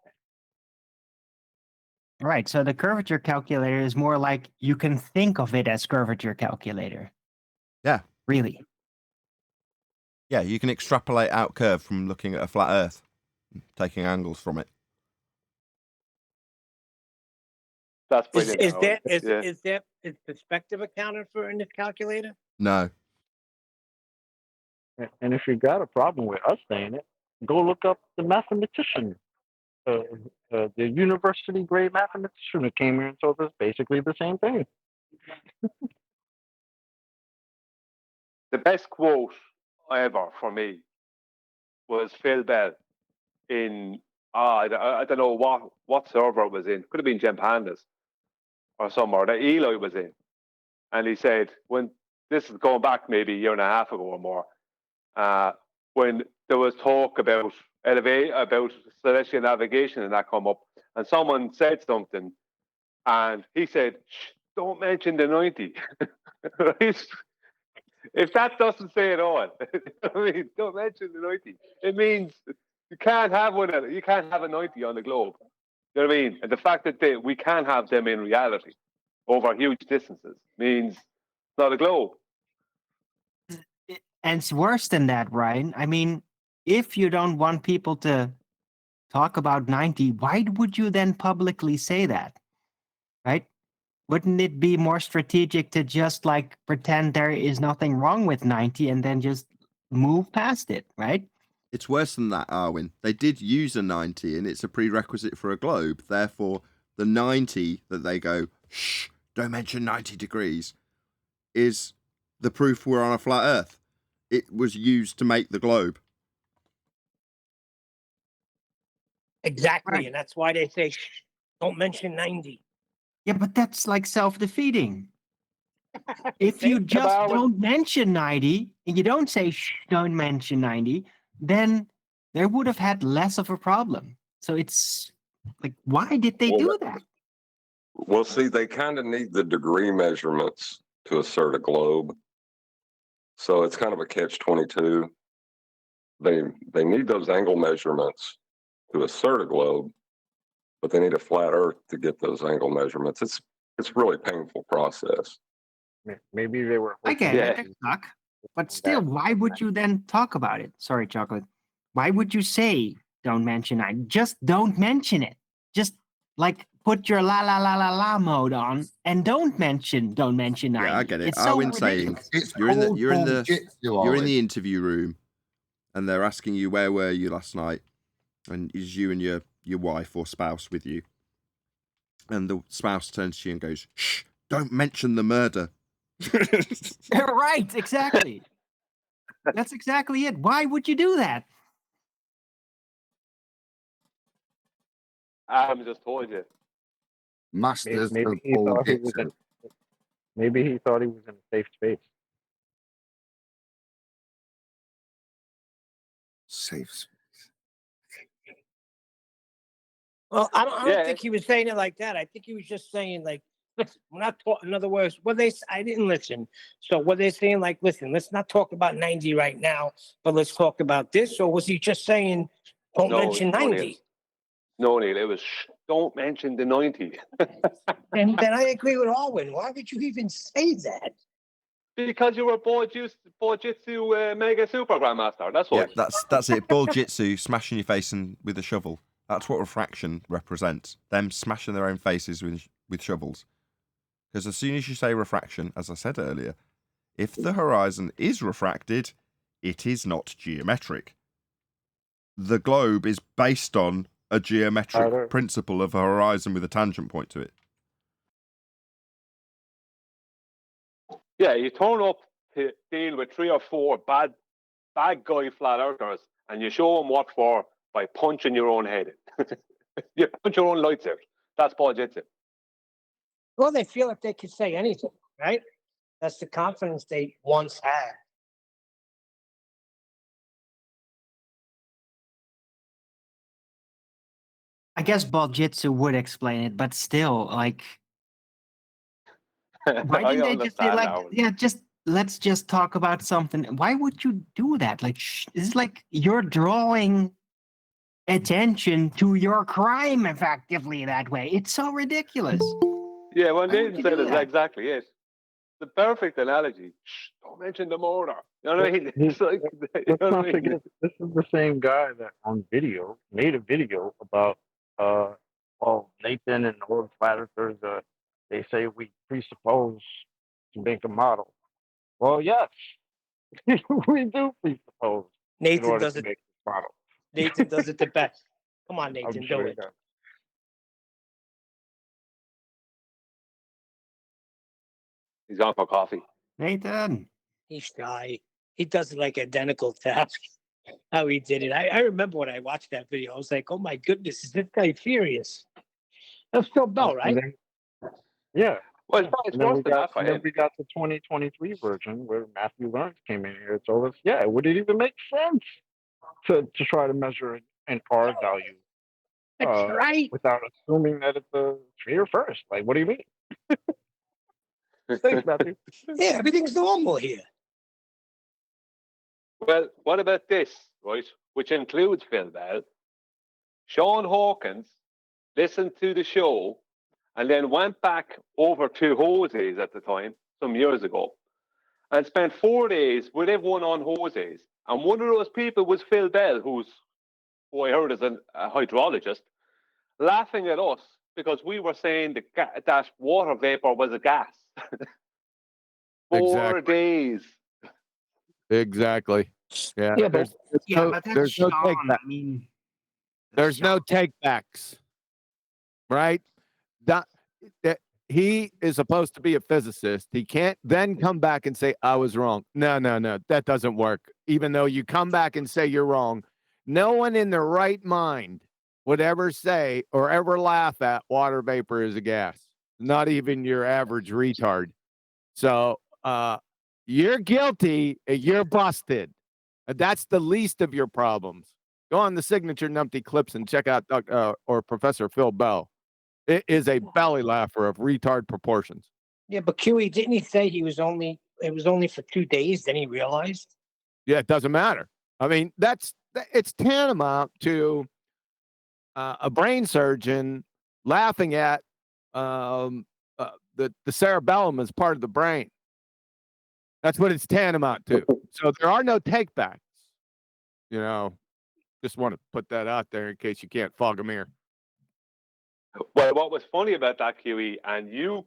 Right, so the curvature calculator is more like you can think of it as curvature calculator. Yeah. Really. Yeah, you can extrapolate out curve from looking at a flat Earth, taking angles from it. That's Is brilliant. is perspective accounted for in this calculator? No. And if you got a problem with us saying it, go look up the mathematician, the university grade mathematician who came here and told us basically the same thing. The best quote ever for me was Phil Bell in I don't know what server it was in. Could have been Gem Pandas or somewhere that Eli was in, and he said, when this is going back maybe a year and a half ago or more, when there was talk about celestial navigation and that come up, and someone said something, and he said, "Shh, don't mention the 90." Right? If that doesn't say it all, I mean, don't mention the 90. It means you can't have you can't have a 90 on the globe. You know what I mean? And the fact that we can have them in reality over huge distances means it's not a globe. And it's worse than that, Ryan. I mean, if you don't want people to talk about 90, why would you then publicly say that? Right? Wouldn't it be more strategic to just like pretend there is nothing wrong with 90 and then just move past it, right? It's worse than that, Arwin. They did use a 90 and it's a prerequisite for a globe. Therefore, the 90 that they go, shh, don't mention 90 degrees, is the proof we're on a flat Earth. it was used to make the globe. Exactly, Right. and that's why they say, shh, don't mention 90. Yeah, but that's like self-defeating. If you just don't mention 90 and you don't say, shh, don't mention 90, then there would have had less of a problem. So it's like, why did they do that? Well, see, they kind of need the degree measurements to assert a globe. So it's kind of a catch-22. They need those angle measurements to assert a globe, but they need a flat Earth to get those angle measurements. It's really painful process. Maybe they were. I get it, they suck. But still, why would you then talk about it? Sorry, Chocolate. Why would you say don't mention 90? Just don't mention it. Just like put your la la la la la mode on and don't mention 90. Yeah, I get it. It's I so went saying ridiculous. you're in the interview room, and they're asking you where were you last night, and is you and your wife or spouse with you, and the spouse turns to you and goes, "Shh, don't mention the murder." Right, exactly. That's exactly it. Why would you do that? Adam just told you. Masters Maybe of he thought he was Bull-Jitsu. maybe he thought he was in a safe space. Safe space. Well, I don't think he was saying it like that. I think he was just saying, like, listen, we're not talking, in other words, I didn't listen. So were they saying, like, listen, let's not talk about 90 right now, but let's talk about this? Or was he just saying, don't mention 90? No, Neil, it was don't mention the 90. And then I agree with Alwyn. Why would you even say that? Because you were Bojitsu Mega Super Grandmaster. That's Yeah, what. that's it. Bull jitsu, smashing your face with a shovel. That's what refraction represents. Them smashing their own faces with shovels. Because as soon as you say refraction, as I said earlier, if the horizon is refracted, it is not geometric. The globe is based on a geometric principle of a horizon with a tangent point to it. Yeah, you turn up to deal with 3 or 4 bad guy flat earthers, and you show them what for by punching your own head in. You punch your own lights out. That's Bojitsu. Well, they feel like they could say anything, right? That's the confidence they once had. I guess Baljitsu would explain it, but still, like, why I didn't they just say, understand like, now. yeah, let's just talk about something? Why would you do that? Like, it's like you're drawing attention to your crime effectively that way. It's so ridiculous. Yeah, when Why would Nathan you said do it's that? exactly it. The perfect analogy. Shh, don't mention the murder. You know what I mean? It's like, you Let's know not what I mean? forget, this is the same guy that on video made a video about Nathan and all the flat earthers. They say we presuppose to make a model. Well, yes, we do presuppose in Nathan order does to it. make this model. Nathan does it the best. Come on, I'm Nathan, sure do he it. does. He's on for coffee. Nathan. He's shy. He does it like identical task. How he did it. I remember when I watched that video. I was like, oh my goodness, is this guy furious? That's Phil Bell, right? Yeah. Well, it's And then worse we than that got, for and then him. we got the 2023 version where Matthew Lawrence came in here and told us, yeah, would it even make sense to try to measure an R value? That's right. Without assuming that it's a sphere first. Like, what do you mean? Thanks, Matthew. Yeah, everything's normal here. Well, what about this, right? Which includes Phil Bell. Sean Hawkins listened to the show and then went back over to Jose's at the time, some years ago, and spent 4 days with everyone on Jose's. And one of those people was Phil Bell, who I heard is a hydrologist, laughing at us because we were saying that water vapor was a gas. 4 days. Exactly. Yeah. Yeah, there's but no, that's there's no Sean. take back. I mean, There's no take backs. Right? That he is supposed to be a physicist. He can't then come back and say, I was wrong. No, that doesn't work. Even though you come back and say you're wrong, no one in their right mind would ever say or ever laugh at water vapor is a gas. Not even your average retard. So you're guilty. You're busted. That's the least of your problems. Go on the Signature Numpty Clips and check out or Professor Phil Bell. It is a belly laugher of retard proportions. Yeah, but QE, didn't he say it was only for 2 days? Then he realized. Yeah, it doesn't matter. I mean, it's tantamount to a brain surgeon laughing at the cerebellum as part of the brain. That's what it's tantamount to. So there are no takebacks. You know, just want to put that out there in case you can't fog them here. Well, what was funny about that, QE, and you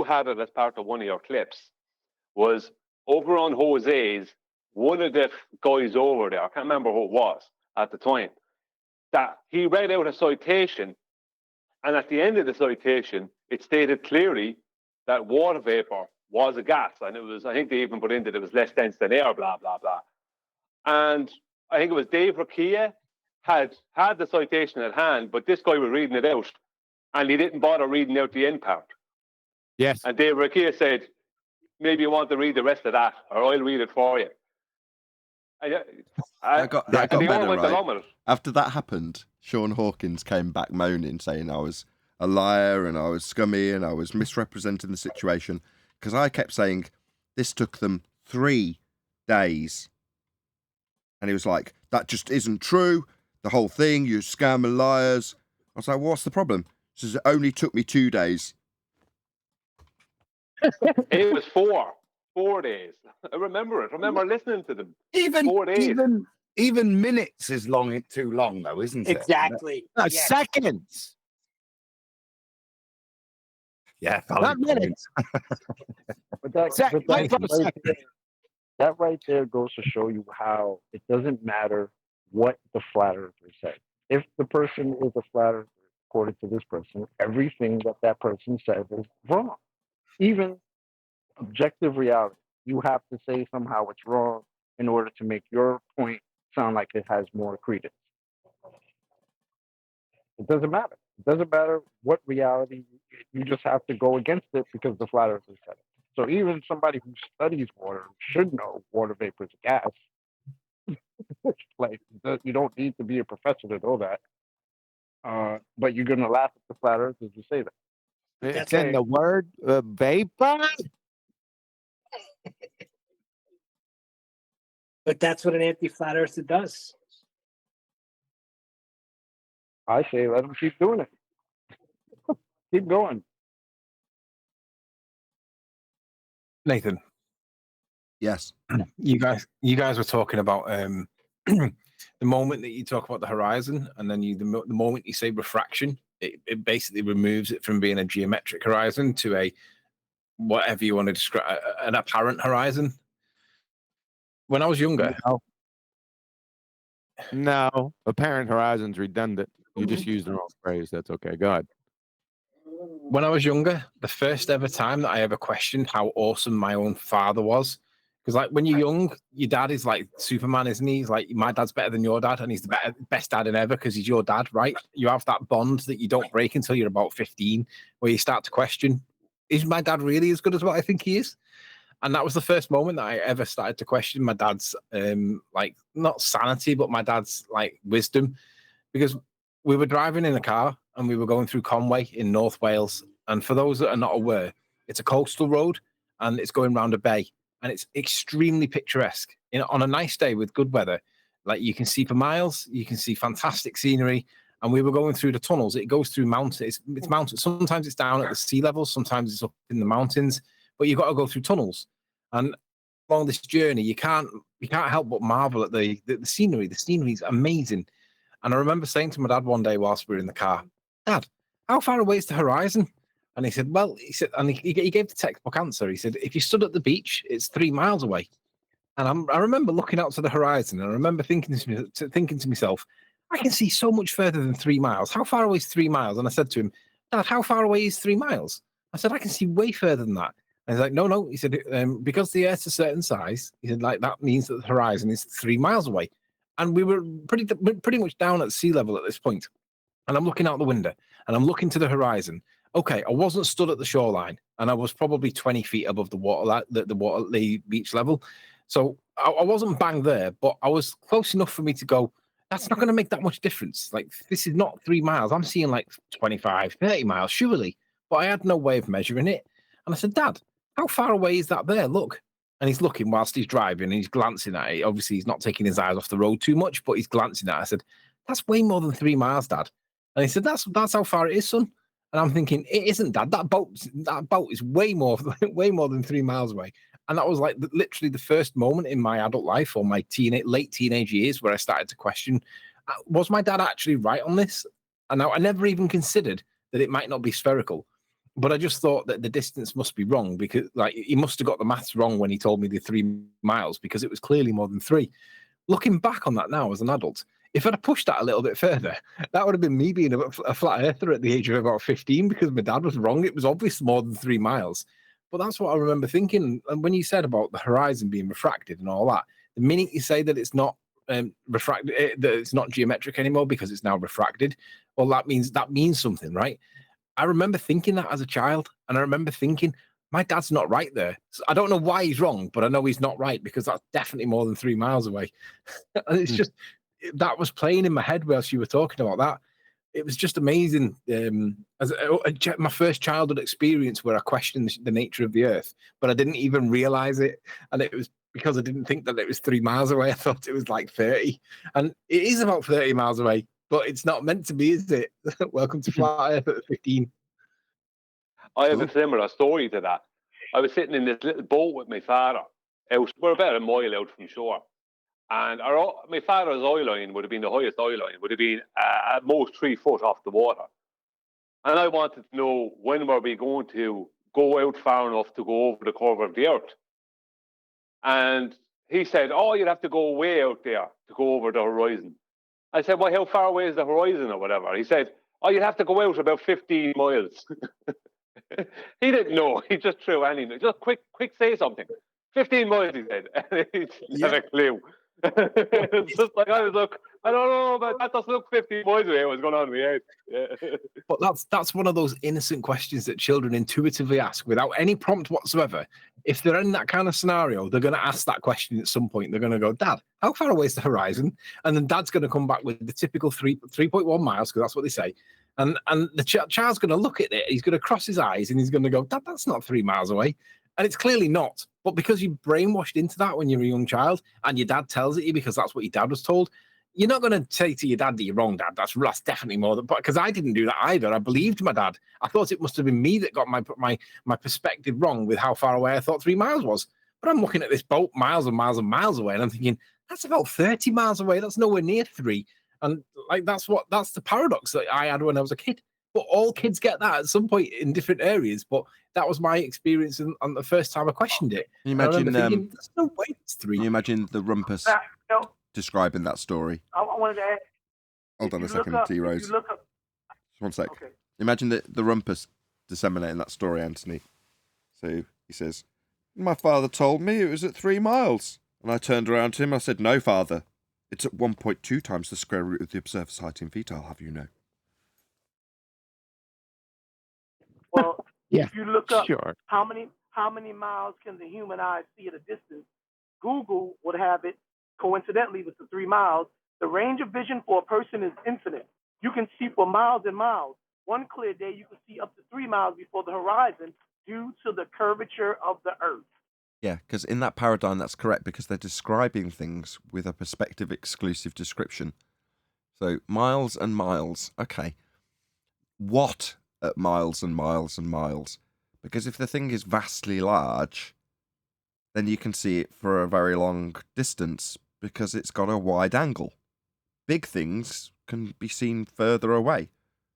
had it as part of one of your clips, was over on Jose's, one of the guys over there, I can't remember who it was at the time, that he read out a citation, and at the end of the citation, it stated clearly that water vapor was a gas, and it was, I think they even put in that it was less dense than air, blah, blah, blah. And I think it was Dave Rakia had the citation at hand, but this guy was reading it out, and he didn't bother reading out the end part. Yes. And Dave Rakia said, maybe you want to read the rest of that, or I'll read it for you. I got better, right? Along with it. After that happened, Sean Hawkins came back moaning, saying I was a liar and I was scummy and I was misrepresenting the situation, because I kept saying this took them 3 days. And he was like, that just isn't true. The whole thing, you scam and liars. I was like, well, what's the problem? He says, it only took me 2 days. It was 4 days. I remember it. I remember listening to them. 4 days. Even minutes is too long, though, isn't it? Exactly. No, seconds. Yeah, not minutes. But that right there goes to show you how it doesn't matter what the flat earther said. If the person is a flat earther, according to this person, everything that person said is wrong. Even objective reality, you have to say somehow it's wrong in order to make your point sound like it has more credence. It doesn't matter. It doesn't matter what reality, you just have to go against it because the flat earther said it. So even somebody who studies water should know water vapor is a gas. Like, you don't need to be a professor to know that. But you're going to laugh at the flat earthers who say that. It's in the word vapor. But that's what an anti-flat earther does. I say let them keep doing it. Keep going. Nathan. Yes. You guys were talking about the moment that you talk about the horizon, and then the moment you say refraction, it basically removes it from being a geometric horizon to a whatever you want to describe, an apparent horizon. When I was younger, no, apparent horizon's redundant. You just used the wrong phrase. That's okay. Go ahead. When I was younger, the first ever time that I ever questioned how awesome my own father was, because like when you're young, your dad is like Superman, isn't he? He's like, my dad's better than your dad, and he's the best dad in ever because he's your dad, right? You have that bond that you don't break until you're about 15, where you start to question, is my dad really as good as what I think he is? And that was the first moment that I ever started to question my dad's, like, not sanity, but my dad's like wisdom, because we were driving in a car and we were going through Conway in North Wales. And for those that are not aware, it's a coastal road and it's going round a bay, and it's extremely picturesque. On a nice day with good weather, like you can see for miles, you can see fantastic scenery. And we were going through the tunnels. It goes through mountains. It's mountains. Sometimes it's down at the sea level. Sometimes it's up in the mountains. But you've got to go through tunnels. And along this journey, you can't help but marvel at the scenery. The scenery is amazing. And I remember saying to my dad one day whilst we were in the car, Dad, how far away is the horizon? And he said, and he gave the textbook answer. He said, if you stood at the beach, it's 3 miles away. And I remember looking out to the horizon, and I remember thinking to myself, I can see so much further than 3 miles. How far away is 3 miles? And I said to him, Dad, how far away is 3 miles? I said, I can see way further than that. And he's like, no. He said, because the Earth's a certain size, he said, like, that means that the horizon is 3 miles away. And we were pretty much down at sea level at this point. And I'm looking out the window and I'm looking to the horizon. Okay, I wasn't stood at the shoreline and I was probably 20 feet above the water beach level. So I wasn't bang there, but I was close enough for me to go, that's not going to make that much difference. Like, this is not 3 miles. I'm seeing like 25, 30 miles, surely. But I had no way of measuring it. And I said, Dad, how far away is that there? Look. And he's looking whilst he's driving and he's glancing at it. Obviously, he's not taking his eyes off the road too much, but he's glancing at it. I said, that's way more than 3 miles, Dad. And he said, that's how far it is, son. And I'm thinking, it isn't, Dad. That boat is way more than 3 miles away. And that was like literally the first moment in my adult life or my late teenage years where I started to question, was my dad actually right on this? And I never even considered that it might not be spherical. But I just thought that the distance must be wrong because, like, he must have got the maths wrong when he told me the 3 miles because it was clearly more than 3. Looking back on that now as an adult, if I'd have pushed that a little bit further, that would have been me being a flat earther at the age of about 15 because my dad was wrong. It was obviously more than 3 miles. But that's what I remember thinking. And when you said about the horizon being refracted and all that, the minute you say that it's not refracted, that it's not geometric anymore because it's now refracted, well, that means something, right? I remember thinking that as a child, and I remember thinking, my dad's not right there. So I don't know why he's wrong, but I know he's not right because that's definitely more than 3 miles away. And it's just, that was playing in my head whilst you were talking about that. It was just amazing. My first childhood experience where I questioned the nature of the earth, but I didn't even realize it. And it was because I didn't think that it was 3 miles away. I thought it was like 30. And it is about 30 miles away, but it's not meant to be, is it? Welcome to Flat Earth at 15. I have a similar story to that. I was sitting in this little boat with my father. We're about a mile out from shore. And my father's oil line would have been the highest oil line, would have been at most 3 foot off the water. And I wanted to know, when were we going to go out far enough to go over the curve of the earth? And he said, oh, you'd have to go way out there to go over the horizon. I said, well, how far away is the horizon or whatever? He said, oh, you'd have to go out about 15 miles. He didn't know. He just threw anything. Just quick, say something. 15 miles, he said. He didn't have a clue. It's just like, I was like, I don't know, but that doesn't look 15 miles away. What's going on in my head? Yeah. But that's one of those innocent questions that children intuitively ask without any prompt whatsoever. If they're in that kind of scenario, they're going to ask that question at some point. They're going to go, Dad, how far away is the horizon? And then Dad's going to come back with the typical 3.1 miles, because that's what they say. And the child's going to look at it, he's going to cross his eyes, and he's going to go, Dad, that's not 3 miles away. And it's clearly not. But because you're brainwashed into that when you're a young child, and your dad tells it you because that's what your dad was told, you're not going to say to your dad that you're wrong, Dad. That's definitely more than, because I didn't do that either. I believed my dad. I thought it must have been me that got my perspective wrong with how far away I thought 3 miles was. But I'm looking at this boat miles and miles and miles away, and I'm thinking, that's about 30 miles away. That's nowhere near 3. And like that's the paradox that I had when I was a kid. But all kids get that at some point in different areas. But that was my experience on the first time I questioned it. Can you imagine? Thinking, there's no way it's 3. Can you imagine the rumpus describing that story? I wanted to add. Hold on a second, T Rose. Just one sec. Okay. Imagine the rumpus disseminating that story, Anthony. So he says, "My father told me it was at 3 miles," and I turned around to him. I said, "No, father. It's at 1.2 times the square root of the observer's height in feet, I'll have you know." Well, yeah, if you look up sure. how many miles can the human eye see at a distance, Google would have it, coincidentally, with the 3 miles. The range of vision for a person is infinite. You can see for miles and miles. One clear day, you can see up to 3 miles before the horizon due to the curvature of the earth. Yeah, because in that paradigm, that's correct, because they're describing things with a perspective exclusive description. So miles and miles. Okay. What at miles and miles and miles? Because if the thing is vastly large, then you can see it for a very long distance because it's got a wide angle. Big things can be seen further away.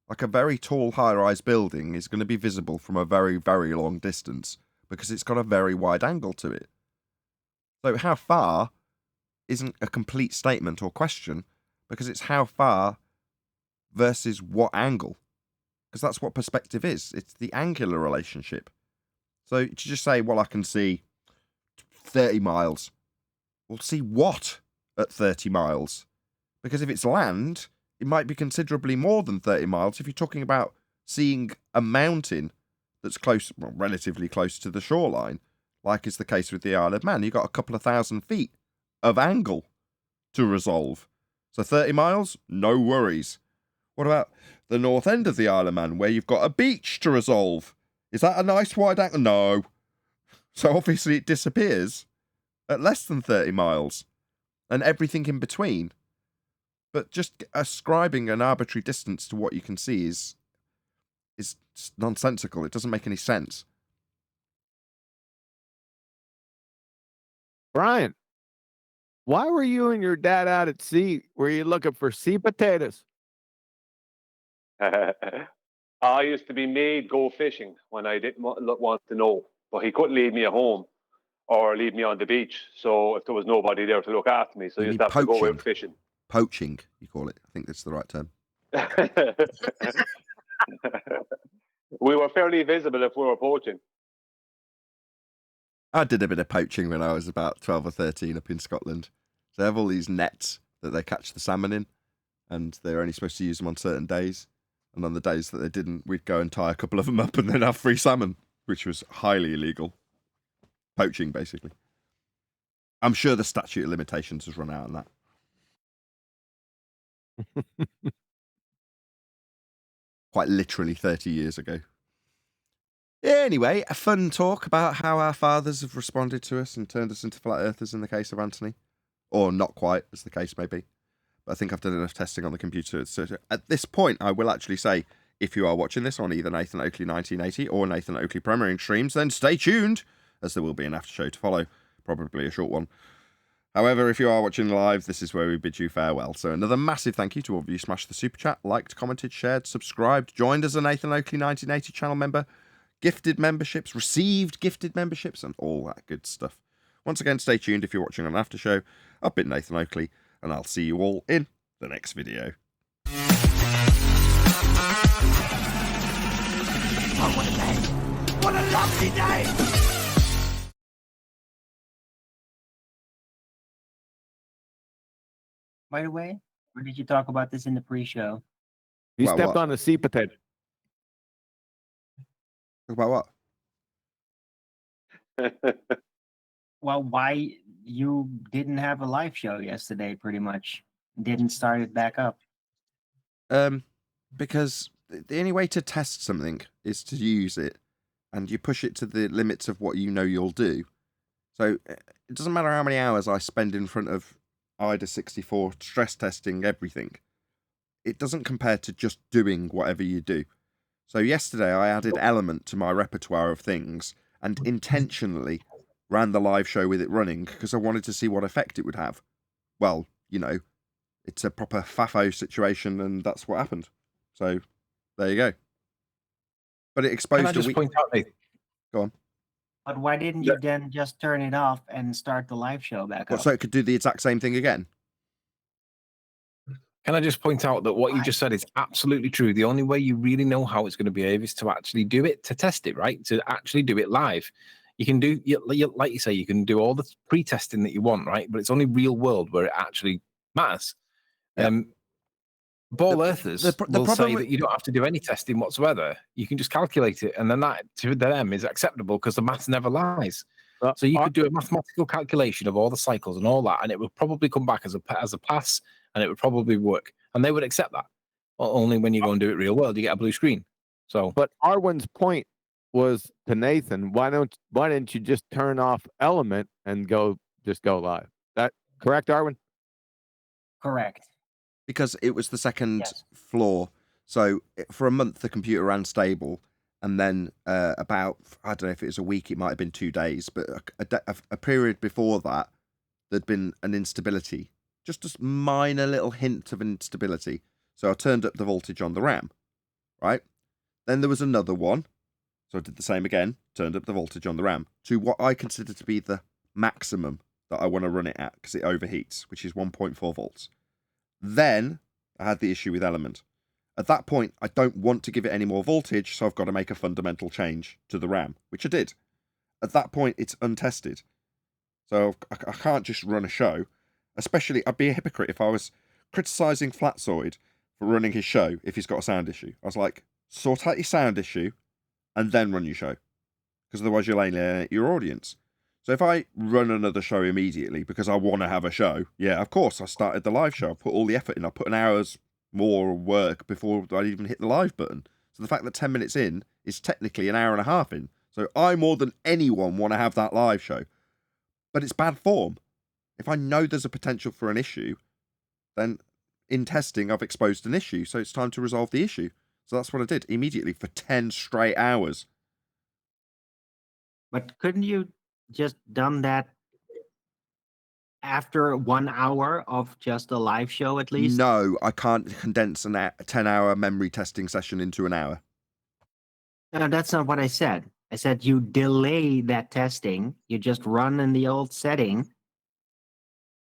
Like a very tall high-rise building is going to be visible from a very, very long distance, because it's got a very wide angle to it. So how far isn't a complete statement or question, because it's how far versus what angle. because that's what perspective is. It's the angular relationship. So to just say, well, I can see 30 miles. Well, see what at 30 miles? Because if it's land, it might be considerably more than 30 miles if you're talking about seeing a mountain that's close, well, relatively close to the shoreline, like is the case with the Isle of Man. You've got a couple of 1,000 feet of angle to resolve. So 30 miles, no worries. What about the north end of the Isle of Man, where you've got a beach to resolve? Is that a nice wide angle? No. So obviously it disappears at less than 30 miles and everything in between. But just ascribing an arbitrary distance to what you can see is nonsensical. It doesn't make any sense. Brian, why were you and your dad out at sea? Were you looking for sea potatoes? I used to be made go fishing when I didn't want to know, but he couldn't leave me at home or leave me on the beach. So if there was nobody there to look after me, so you used to have to go out fishing. Poaching, you call it. I think that's the right term. We were fairly visible if we were poaching. I did a bit of poaching when I was about 12 or 13 up in Scotland. They have all these nets that they catch the salmon in, and they're only supposed to use them on certain days. And on the days that they didn't, we'd go and tie a couple of them up and then have free salmon, which was highly illegal. Poaching, basically. I'm sure the statute of limitations has run out on that. Quite literally 30 years ago. Anyway, a fun talk about how our fathers have responded to us and turned us into flat earthers in the case of Anthony. Or not quite, as the case may be. But I think I've done enough testing on the computer. So at this point, I will actually say, if you are watching this on either Nathan Oakley 1980 or Nathan Oakley Premiering streams, then stay tuned, as there will be an after show to follow. Probably a short one. However, if you are watching live, this is where we bid you farewell. So another massive thank you to all of you smashed the super chat, liked, commented, shared, subscribed, joined as a Nathan Oakley 1980 channel member, gifted memberships, received gifted memberships, and all that good stuff. Once again, stay tuned if you're watching on after show. I've been Nathan Oakley, and I'll see you all in the next video. Oh, what a day! What a lovely day! By the way, or did you talk about this in the pre-show? You stepped on a sea potato. Talk about what? Well, why you didn't have a live show yesterday, pretty much. Didn't start it back up. Because the only way to test something is to use it, and you push it to the limits of what you know you'll do. So it doesn't matter how many hours I spend in front of IDA 64 stress testing everything. It doesn't compare to just doing whatever you do. So yesterday I added element to my repertoire of things and intentionally ran the live show with it running because I wanted to see what effect it would have. Well, you know, it's a proper FAFO situation and that's what happened. So there you go. But it exposed Can I just point out, Nathan? Go on. But why didn't you then just turn it off and start the live show back up? So it could do the exact same thing again? Can I just point out that what you just said is absolutely true. The only way you really know how it's going to behave is to actually do it, to test it, right? To actually do it live. You can do, like you say, you can do all the pre-testing that you want, right? But it's only real world where it actually matters. Ball earthers will say that you don't have to do any testing whatsoever. You can just calculate it, and then that to them is acceptable because the maths never lies. So you could do a mathematical calculation of all the cycles and all that, and it would probably come back as a pass, and it would probably work, and they would accept that. Well, only when you go and do it real world, you get a blue screen. So, but Arwen's point was to Nathan, why didn't you just turn off element and just go live? That correct, Arwen? Correct. Because it was the second floor. So for a month, the computer ran stable. And then about, I don't know if it was a week, it might have been 2 days, but a period before that, there'd been an instability. Just a minor little hint of instability. So I turned up the voltage on the RAM, right? Then there was another one. So I did the same again, turned up the voltage on the RAM to what I consider to be the maximum that I want to run it at because it overheats, which is 1.4 volts. Then I had the issue with element. At that point, I don't want to give it any more voltage, so I've got to make a fundamental change to the RAM, which I did. At that point, it's untested. So I can't just run a show. Especially, I'd be a hypocrite if I was criticising Flatsoid for running his show if he's got a sound issue. I was like, sort out your sound issue and then run your show. Because otherwise you're alienating your audience. So if I run another show immediately because I want to have a show, yeah, of course, I started the live show. I put all the effort in. I put an hour's more work before I even hit the live button. So the fact that 10 minutes in is technically an hour and a half in. So I, more than anyone, want to have that live show. But it's bad form. If I know there's a potential for an issue, then in testing, I've exposed an issue. So it's time to resolve the issue. So that's what I did immediately for 10 straight hours. But couldn't you just done that after 1 hour of just a live show at least? No, I can't condense a 10-hour memory testing session into an hour. No, that's not what I said. I said you delay that testing. You just run in the old setting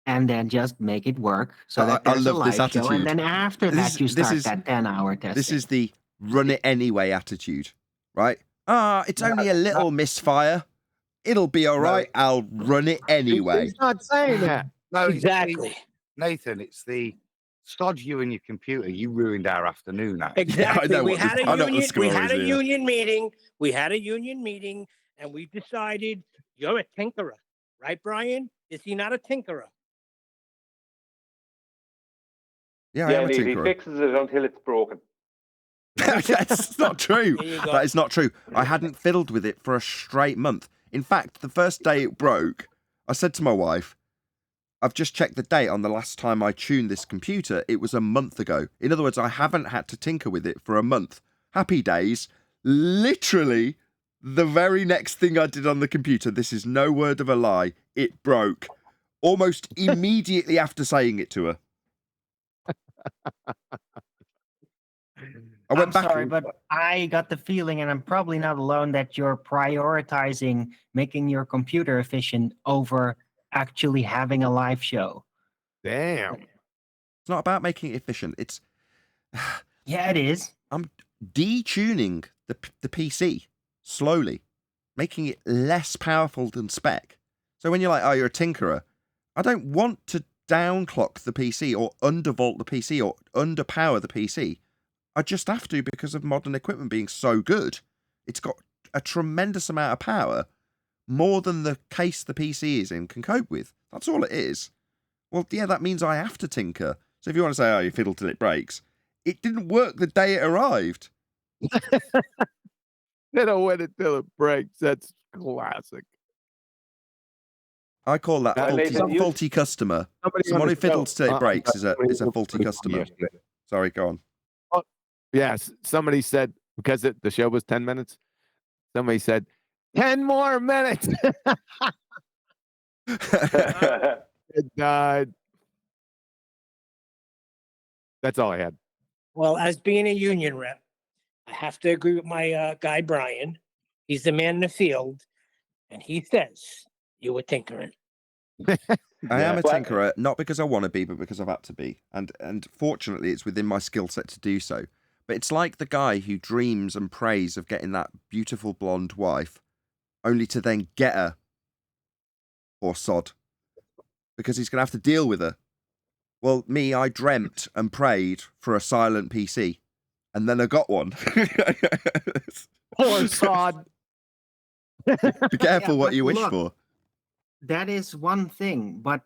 and then just make it work so that I there's a love this live show. attitude. And then after that, you start that 10-hour testing. This is the run it anyway attitude, right? It's only a little misfire. It'll be all right. I'll run it anyway. He's not saying that. No, Exactly. Nathan, it's the sod you and your computer. You ruined our afternoon. Now. Exactly. We had a is, union meeting. We had a union meeting, and we decided you're a tinkerer, right, Brian? Is he not a tinkerer? Yeah, I am a he tinkerer. fixes it until it's broken. That's not true. There you go. That is not true. I hadn't fiddled with it for a straight month. In fact, the first day it broke, I said to my wife, I've just checked the date on the last time I tuned this computer. It was a month ago. In other words, I haven't had to tinker with it for a month. Happy days. Literally, the very next thing I did on the computer, this is no word of a lie, it broke. Almost immediately after saying it to her. I'm sorry, but I got the feeling, and I'm probably not alone, that you're prioritizing making your computer efficient over actually having a live show. Damn. It's not about making it efficient. It's yeah, it is. I'm detuning the PC slowly, making it less powerful than spec. So when you're like, oh, you're a tinkerer, I don't want to downclock the PC or undervolt the PC or underpower the PC. I just have to because of modern equipment being so good. It's got a tremendous amount of power, more than the case the PC is in can cope with. That's all it is. Well, yeah, that means I have to tinker. So if you want to say, oh, you fiddle till it breaks, it didn't work the day it arrived. They don't wait until it breaks. That's classic. I call that faulty customer. Someone who fiddles till it breaks is a faulty customer. Sorry, go on. Yes, somebody said, because the show was 10 minutes, somebody said, 10 more minutes. It died. That's all I had. Well, as being a union rep, I have to agree with my guy, Brian. He's the man in the field, and he says you were tinkering. I am a tinkerer, not because I want to be, but because I've had to be. And fortunately, it's within my skill set to do so. But it's like the guy who dreams and prays of getting that beautiful blonde wife, only to then get her, or sod, because he's going to have to deal with her. Well, me, I dreamt and prayed for a silent PC, and then I got one. Poor sod. Be careful what you wish look, for. That is one thing, but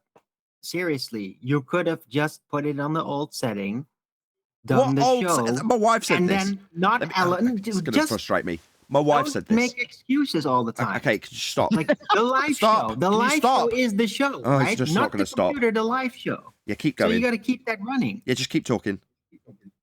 seriously, you could have just put it on the old setting, done the show. My wife said and this. then not Ellen. It's going to frustrate me. My wife said this. Make excuses all the time. Okay, could you stop? Like the live show. The live show is the show, Oh, right? it's just not not going to the stop. computer, the live show. Yeah, keep So going. you got to keep that running. Yeah, just keep talking.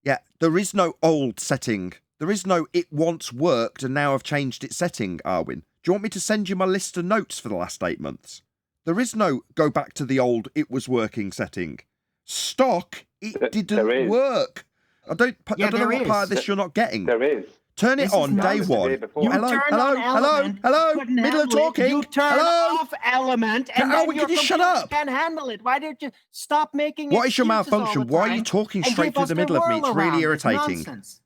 Yeah, there is no old setting. There is no it once worked and now I've changed its setting, Arwin. Do you want me to send you my list of notes for the last 8 months? There is no go back to the old it was working setting. Stock, it didn't work. I don't know what part of this you're not getting. There is. Turn it This is on day nonsense. one. You Hello, turn hello, on hello, element, hello. couldn't Middle of handle it. talking. You turn Hello. off element, and How then can your you shut computer up? can't handle it. Why don't you stop making What is your excuses all malfunction? the Why are you time talking and straight give through us the middle of me? It's really workaround? It's irritating. nonsense.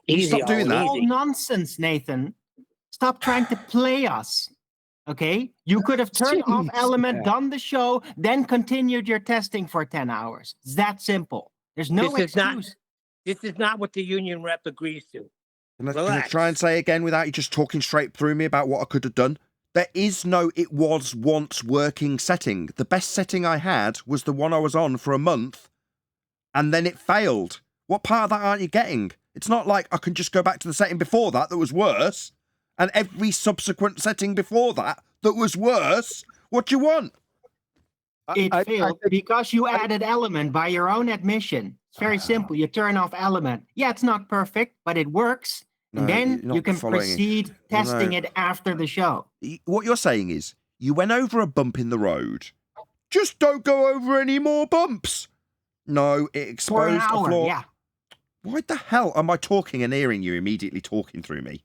Can you Easy, stop doing Owen, that? All easy. nonsense, Nathan. Stop trying to play us. Okay? You could have turned off element, done the show, then continued your testing for 10 hours. It's that simple. There's no excuse. This is not what the union rep agrees to. Can I Relax. try and say again without you just talking straight through me about what I could have done? There is no it was once working setting. The best setting I had was the one I was on for a month, and then it failed. What part of that aren't you getting? It's not like I can just go back to the setting before that was worse, and every subsequent setting before that was worse. What do you want? It failed because you added element by your own admission. It's very simple. You turn off element. Yeah, it's not perfect, but it works. And No, then you're you not can following. proceed testing No. it after the show. What you're saying is you went over a bump in the road. Just don't go over any more bumps. No, it For an exposed a hour, flaw. yeah. Why the hell am I talking and hearing you immediately talking through me?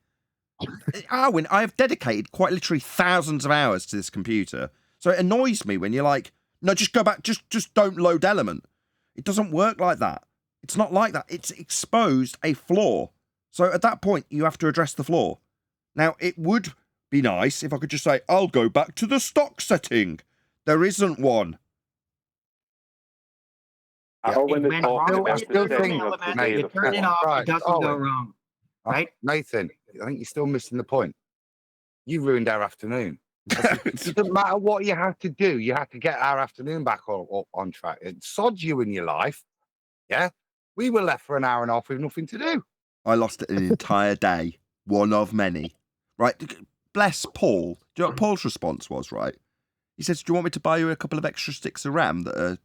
Arwin, I have dedicated quite literally thousands of hours to this computer. So it annoys me when you're like, no, just go back, just don't load element. It doesn't work like that. It's not like that. It's exposed a flaw. So at that point, you have to address the flaw. Now, it would be nice if I could just say, I'll go back to the stock setting. There isn't one. I still think You turn it off, it doesn't go wrong. Right? Nathan, I think you're still missing the point. You ruined our afternoon. It doesn't matter what you have to do. You have to get our afternoon back on track. It sods you in your life. Yeah? We were left for an hour and a half with nothing to do. I lost an entire day. One of many. Right? Bless Paul. Do you know what Paul's response was, right? He says, do you want me to buy you a couple of extra sticks of RAM that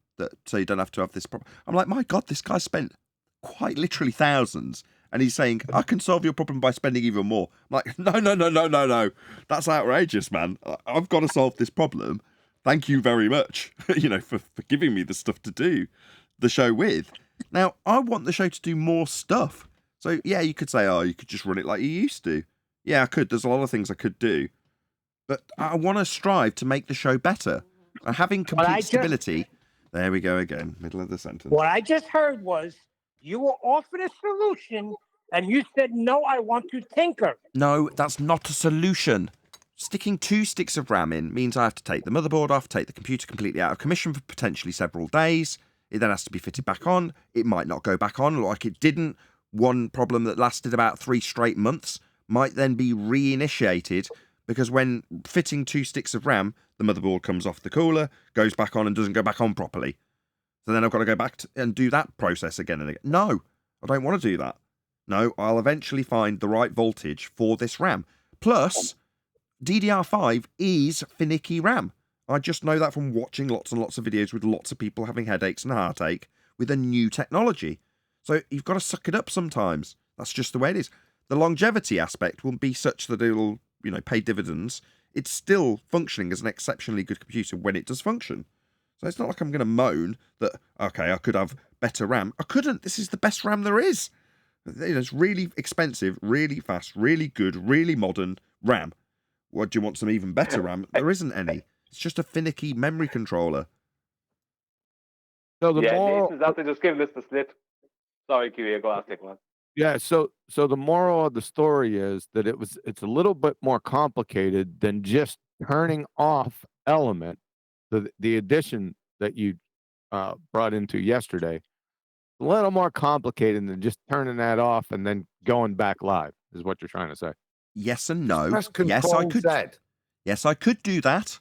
so you don't have to have this problem? I'm like, my God, this guy spent quite literally thousands. And he's saying, I can solve your problem by spending even more. I'm like, no. That's outrageous, man. I've got to solve this problem. Thank you very much, for giving me the stuff to do the show with. Now, I want the show to do more stuff. So, yeah, you could say, oh, you could just run it like you used to. Yeah, I could. There's a lot of things I could do. But I want to strive to make the show better. And having complete stability... There we go again, middle of the sentence. What I just heard was you were offered a solution and you said, no, I want to tinker. No, that's not a solution. Sticking 2 sticks of RAM in means I have to take the motherboard off, take the computer completely out of commission for potentially several days. It then has to be fitted back on. It might not go back on like it didn't. One problem that lasted about 3 straight months might then be reinitiated because when fitting 2 sticks of RAM, the motherboard comes off the cooler, goes back on and doesn't go back on properly. So then I've got to go back and do that process again and again. No, I don't want to do that. No, I'll eventually find the right voltage for this RAM. Plus, DDR5 is finicky RAM. I just know that from watching lots and lots of videos with lots of people having headaches and heartache with a new technology. So you've got to suck it up sometimes. That's just the way it is. The longevity aspect will be such that it'll, pay dividends. It's still functioning as an exceptionally good computer when it does function. So it's not like I'm going to moan that, okay, I could have better RAM. I couldn't. This is the best RAM there is. It's really expensive, really fast, really good, really modern RAM. What, do you want some even better RAM? There isn't any. It's just a finicky memory controller. So the Nathan's after just giving this to Slit. Sorry, Kiwi, go on, take one. Yeah, so the moral of the story is that it's a little bit more complicated than just turning off element, the addition that you brought into yesterday. A little more complicated than just turning that off and then going back live, is what you're trying to say. Yes and no. Press Yes, I Control could. Z. Yes, I could do that.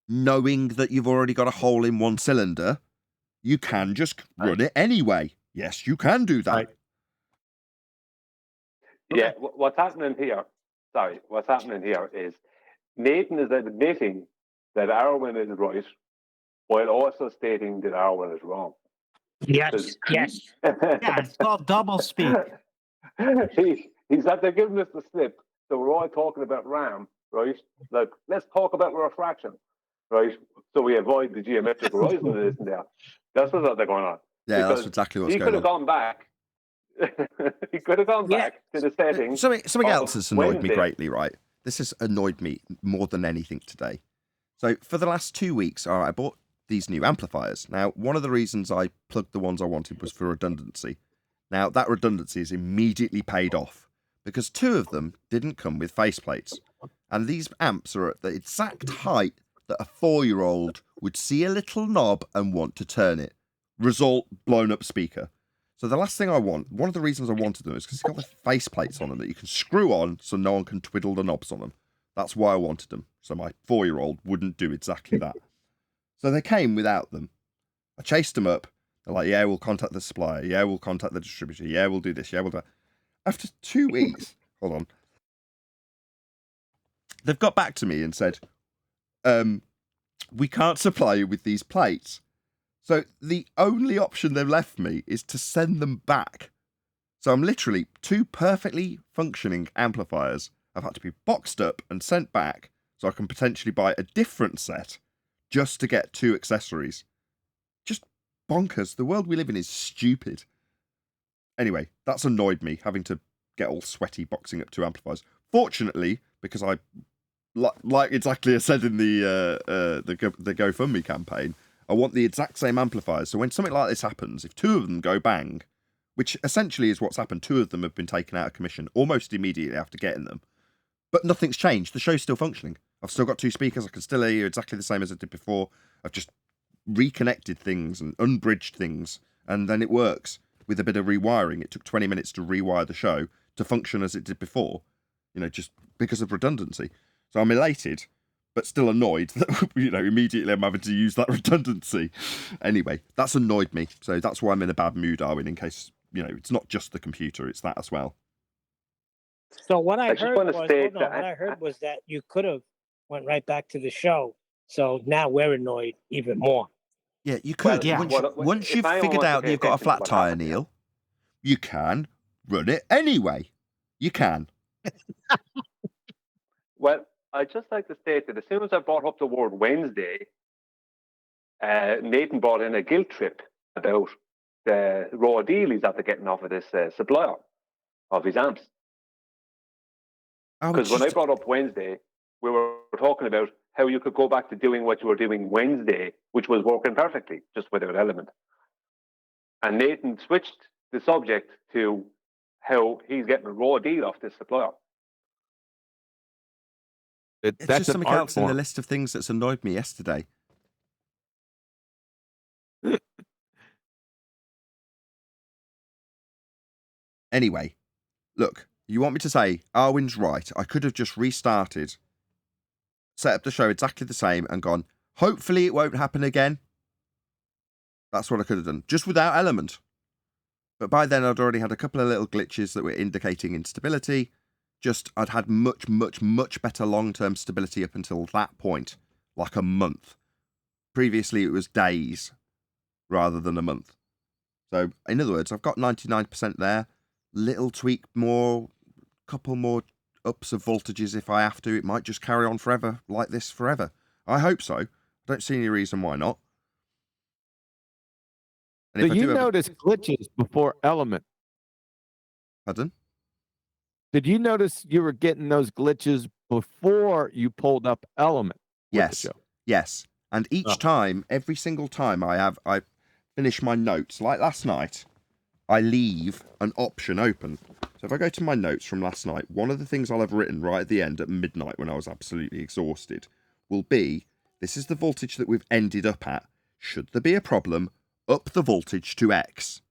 Knowing that you've already got a hole in one cylinder, you can just run it anyway. Yes, you can do that. Right. Yeah, what's happening here is Nathan is admitting that Arwen is right while also stating that Arwen is wrong. Yes. Yeah, it's called double speak. He's after giving us the slip. So we're all talking about RAM, right? Like, let's talk about refraction, right? So we avoid the geometric horizon of this and that. That's what's out there going on. Yeah, Because that's exactly what's he going could have on. gone back. he could have gone back to the settings. Something else of that's annoyed me Wednesday. greatly, right? This has annoyed me more than anything today. So for the last 2 weeks, I bought these new amplifiers. Now, one of the reasons I plugged the ones I wanted was for redundancy. Now, that redundancy is immediately paid off because 2 of them didn't come with faceplates. And these amps are at the exact height that a 4-year-old would see a little knob and want to turn it. Result, blown up speaker. So the last thing I want, one of the reasons I wanted them is because it's got the faceplates on them that you can screw on so no one can twiddle the knobs on them. That's why I wanted them. So my 4-year-old wouldn't do exactly that. So they came without them. I chased them up. They're like, yeah, we'll contact the supplier. Yeah, we'll contact the distributor. Yeah, we'll do this. Yeah, we'll do that. After 2 weeks, hold on. They've got back to me and said, we can't supply you with these plates. So the only option they've left me is to send them back. So I'm literally 2 perfectly functioning amplifiers have had to be boxed up and sent back so I can potentially buy a different set just to get 2 accessories. Just bonkers. The world we live in is stupid. Anyway, that's annoyed me, having to get all sweaty boxing up 2 amplifiers. Fortunately, because I, like exactly as said in the GoFundMe campaign, I want the exact same amplifiers. So when something like this happens, if 2 of them go bang, which essentially is what's happened, 2 of them have been taken out of commission almost immediately after getting them. But nothing's changed. The show's still functioning. I've still got 2 speakers. I can still hear you exactly the same as I did before. I've just reconnected things and unbridged things, and then it works with a bit of rewiring. It took 20 minutes to rewire the show to function as it did before, just because of redundancy. So I'm elated, but still annoyed that, immediately I'm having to use that redundancy. Anyway, that's annoyed me. So that's why I'm in a bad mood, Arwin, in case, it's not just the computer, it's that as well. So what I just heard wanna was, state hold on, what I heard was that you could have went right back to the show. So now we're annoyed even more. Yeah, you could. Once you've figured out that you've got a flat tire, Neil, you can run it anyway. You can. Well, I'd just like to state that as soon as I brought up the word Wednesday, Nathan brought in a guilt trip about the raw deal he's after getting off of this supplier of his amps. Because when I brought up Wednesday, we were talking about how you could go back to doing what you were doing Wednesday, which was working perfectly, just without Element. And Nathan switched the subject to how he's getting a raw deal off this supplier. It's just something else in the list of things that's annoyed me yesterday. Anyway, look, you want me to say Arwin's right. I could have just restarted, set up the show exactly the same and gone, hopefully it won't happen again. That's what I could have done, just without Element. But by then I'd already had a couple of little glitches that were indicating instability. I'd had much, much, much better long-term stability up until that point, like a month. Previously it was days rather than a month. So in other words, I've got 99% there. Little tweak more, couple more ups of voltages if I have to. It might just carry on forever like this forever. I hope so. I don't see any reason why not. And so you notice glitches before Element? Pardon? Did you notice you were getting those glitches before you pulled up Element? Yes. Yes. And each time, every single time I finish my notes, like last night, I leave an option open. So if I go to my notes from last night, one of the things I'll have written right at the end at midnight when I was absolutely exhausted will be, this is the voltage that we've ended up at. Should there be a problem, up the voltage to X.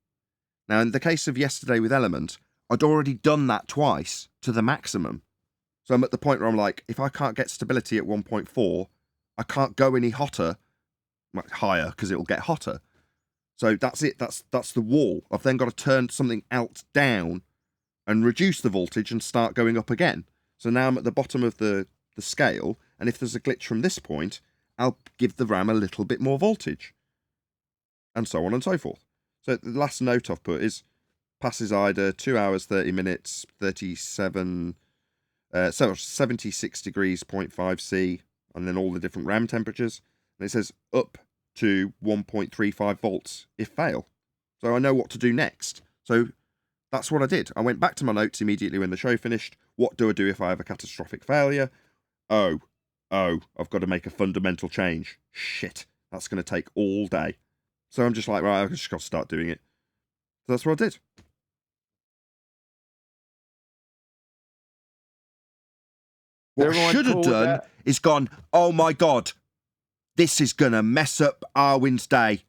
Now, in the case of yesterday with Element, I'd already done that twice to the maximum. So I'm at the point where I'm like, if I can't get stability at 1.4, I can't go any hotter, higher, because it'll get hotter. So that's it. That's the wall. I've then got to turn something else down and reduce the voltage and start going up again. So now I'm at the bottom of the scale, and if there's a glitch from this point, I'll give the RAM a little bit more voltage. And so on and so forth. So the last note I've put is passes IDA 2 hours, 30 minutes, 76 degrees, 0.5 C, and then all the different RAM temperatures. And it says up to 1.35 volts if fail. So I know what to do next. So That's what I did. I went back to my notes immediately when the show finished. What do I do if I have a catastrophic failure? Oh, I've got to make a fundamental change. Shit, that's going to take all day. So I'm just like, right, I've just got to start doing it. So that's what I did. What I should have done is gone, oh my God, this is going to mess up Arwin's day.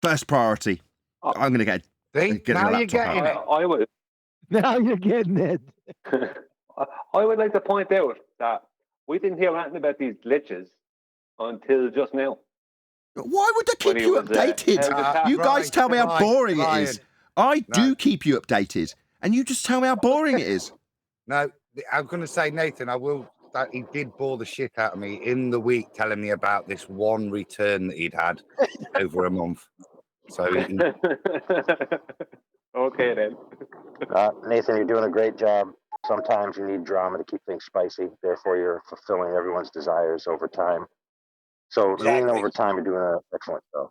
First priority. I'm going to get now you're getting it. I would. Now you're getting it. I would like to point out that we didn't hear anything about these glitches until just now. Why would I keep you updated? You guys tell me how boring it is. I do keep you updated, and you just tell me how boring it is. No, I'm going to say, Nathan, that he did bore the shit out of me in the week telling me about this one return that he'd had over a month. So okay then. Nathan, you're doing a great job. Sometimes you need drama to keep things spicy. Therefore, you're fulfilling everyone's desires over time. So leaning over time, you're doing an excellent job.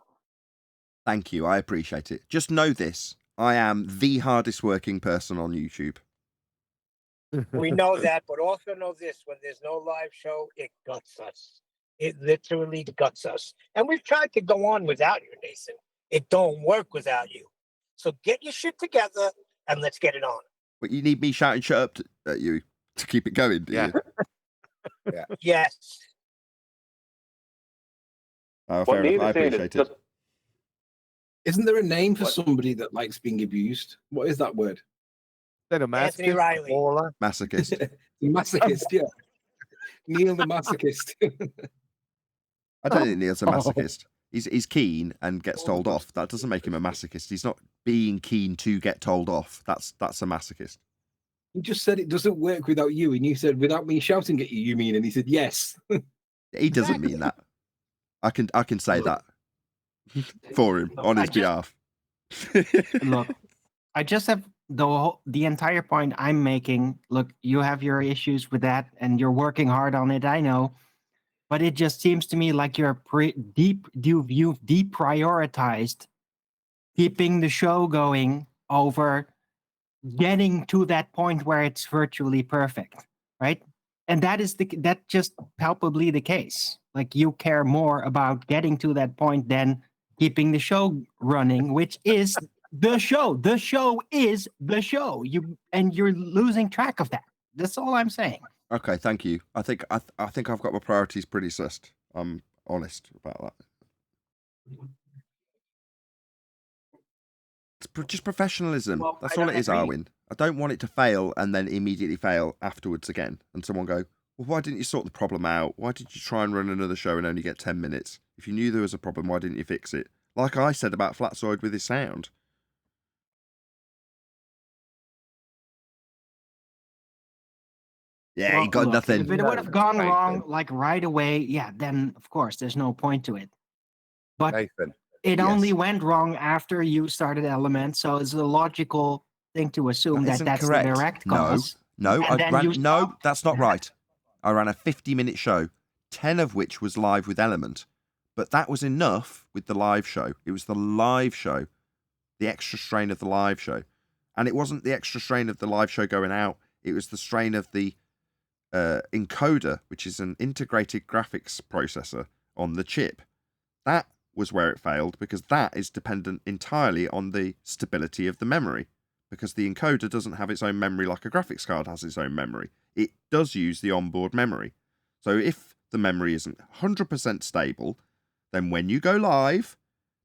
Thank you. I appreciate it. Just know this. I am the hardest working person on YouTube. We know that, but also know this: when there's no live show, it guts us. It literally guts us. And we've tried to go on without you, Nathan. It don't work without you. So get your shit together and let's get it on. But you need me shouting shut up at you to keep it going, do you? Yeah. Yes. Oh, fair enough. I appreciate it. Isn't there a name for somebody that likes being abused? What is that word? Anthony Riley. Masochist. Masochist, yeah. Neil the masochist. I don't think Neil's a masochist. He's keen and gets told off. That doesn't make him a masochist. He's not being keen to get told off. That's a masochist. You just said it doesn't work without you, and you said without me shouting at you, you mean? And he said yes. He doesn't mean that. I can say that for him on his behalf. Look, I just have the entire point I'm making. Look, you have your issues with that, and you're working hard on it. I know, but it just seems to me like you've deprioritized keeping the show going over getting to that point where it's virtually perfect, right? And that just palpably the case. Like you care more about getting to that point than keeping the show running, which is the show. The show is the show. You're losing track of that. That's all I'm saying. Okay, thank you. I think I've got my priorities pretty sussed. I'm honest about that. It's just professionalism. Well, That's I all don't it is, agree. Arwin. I don't want it to fail and then immediately fail afterwards again. And someone go, well, why didn't you sort the problem out? Why did you try and run another show and only get 10 minutes? If you knew there was a problem, why didn't you fix it? Like I said about Flatsoid with his sound. Yeah, he got look, nothing. If it would have gone wrong like right away, yeah, then of course there's no point to it. But Nathan. it only went wrong after you started Element, so it's a logical thing to assume That that's isn't the correct. direct cause. No, And then you no, that's not right. I ran a 50-minute show, 10 of which was live with Element. But that was enough with the live show. It was the live show, the extra strain of the live show. And it wasn't the extra strain of the live show going out. It was the strain of the encoder, which is an integrated graphics processor on the chip. That was where it failed, because that is dependent entirely on the stability of the memory, because the encoder doesn't have its own memory like a graphics card has its own memory. It does use the onboard memory. So if the memory isn't 100% stable, then when you go live,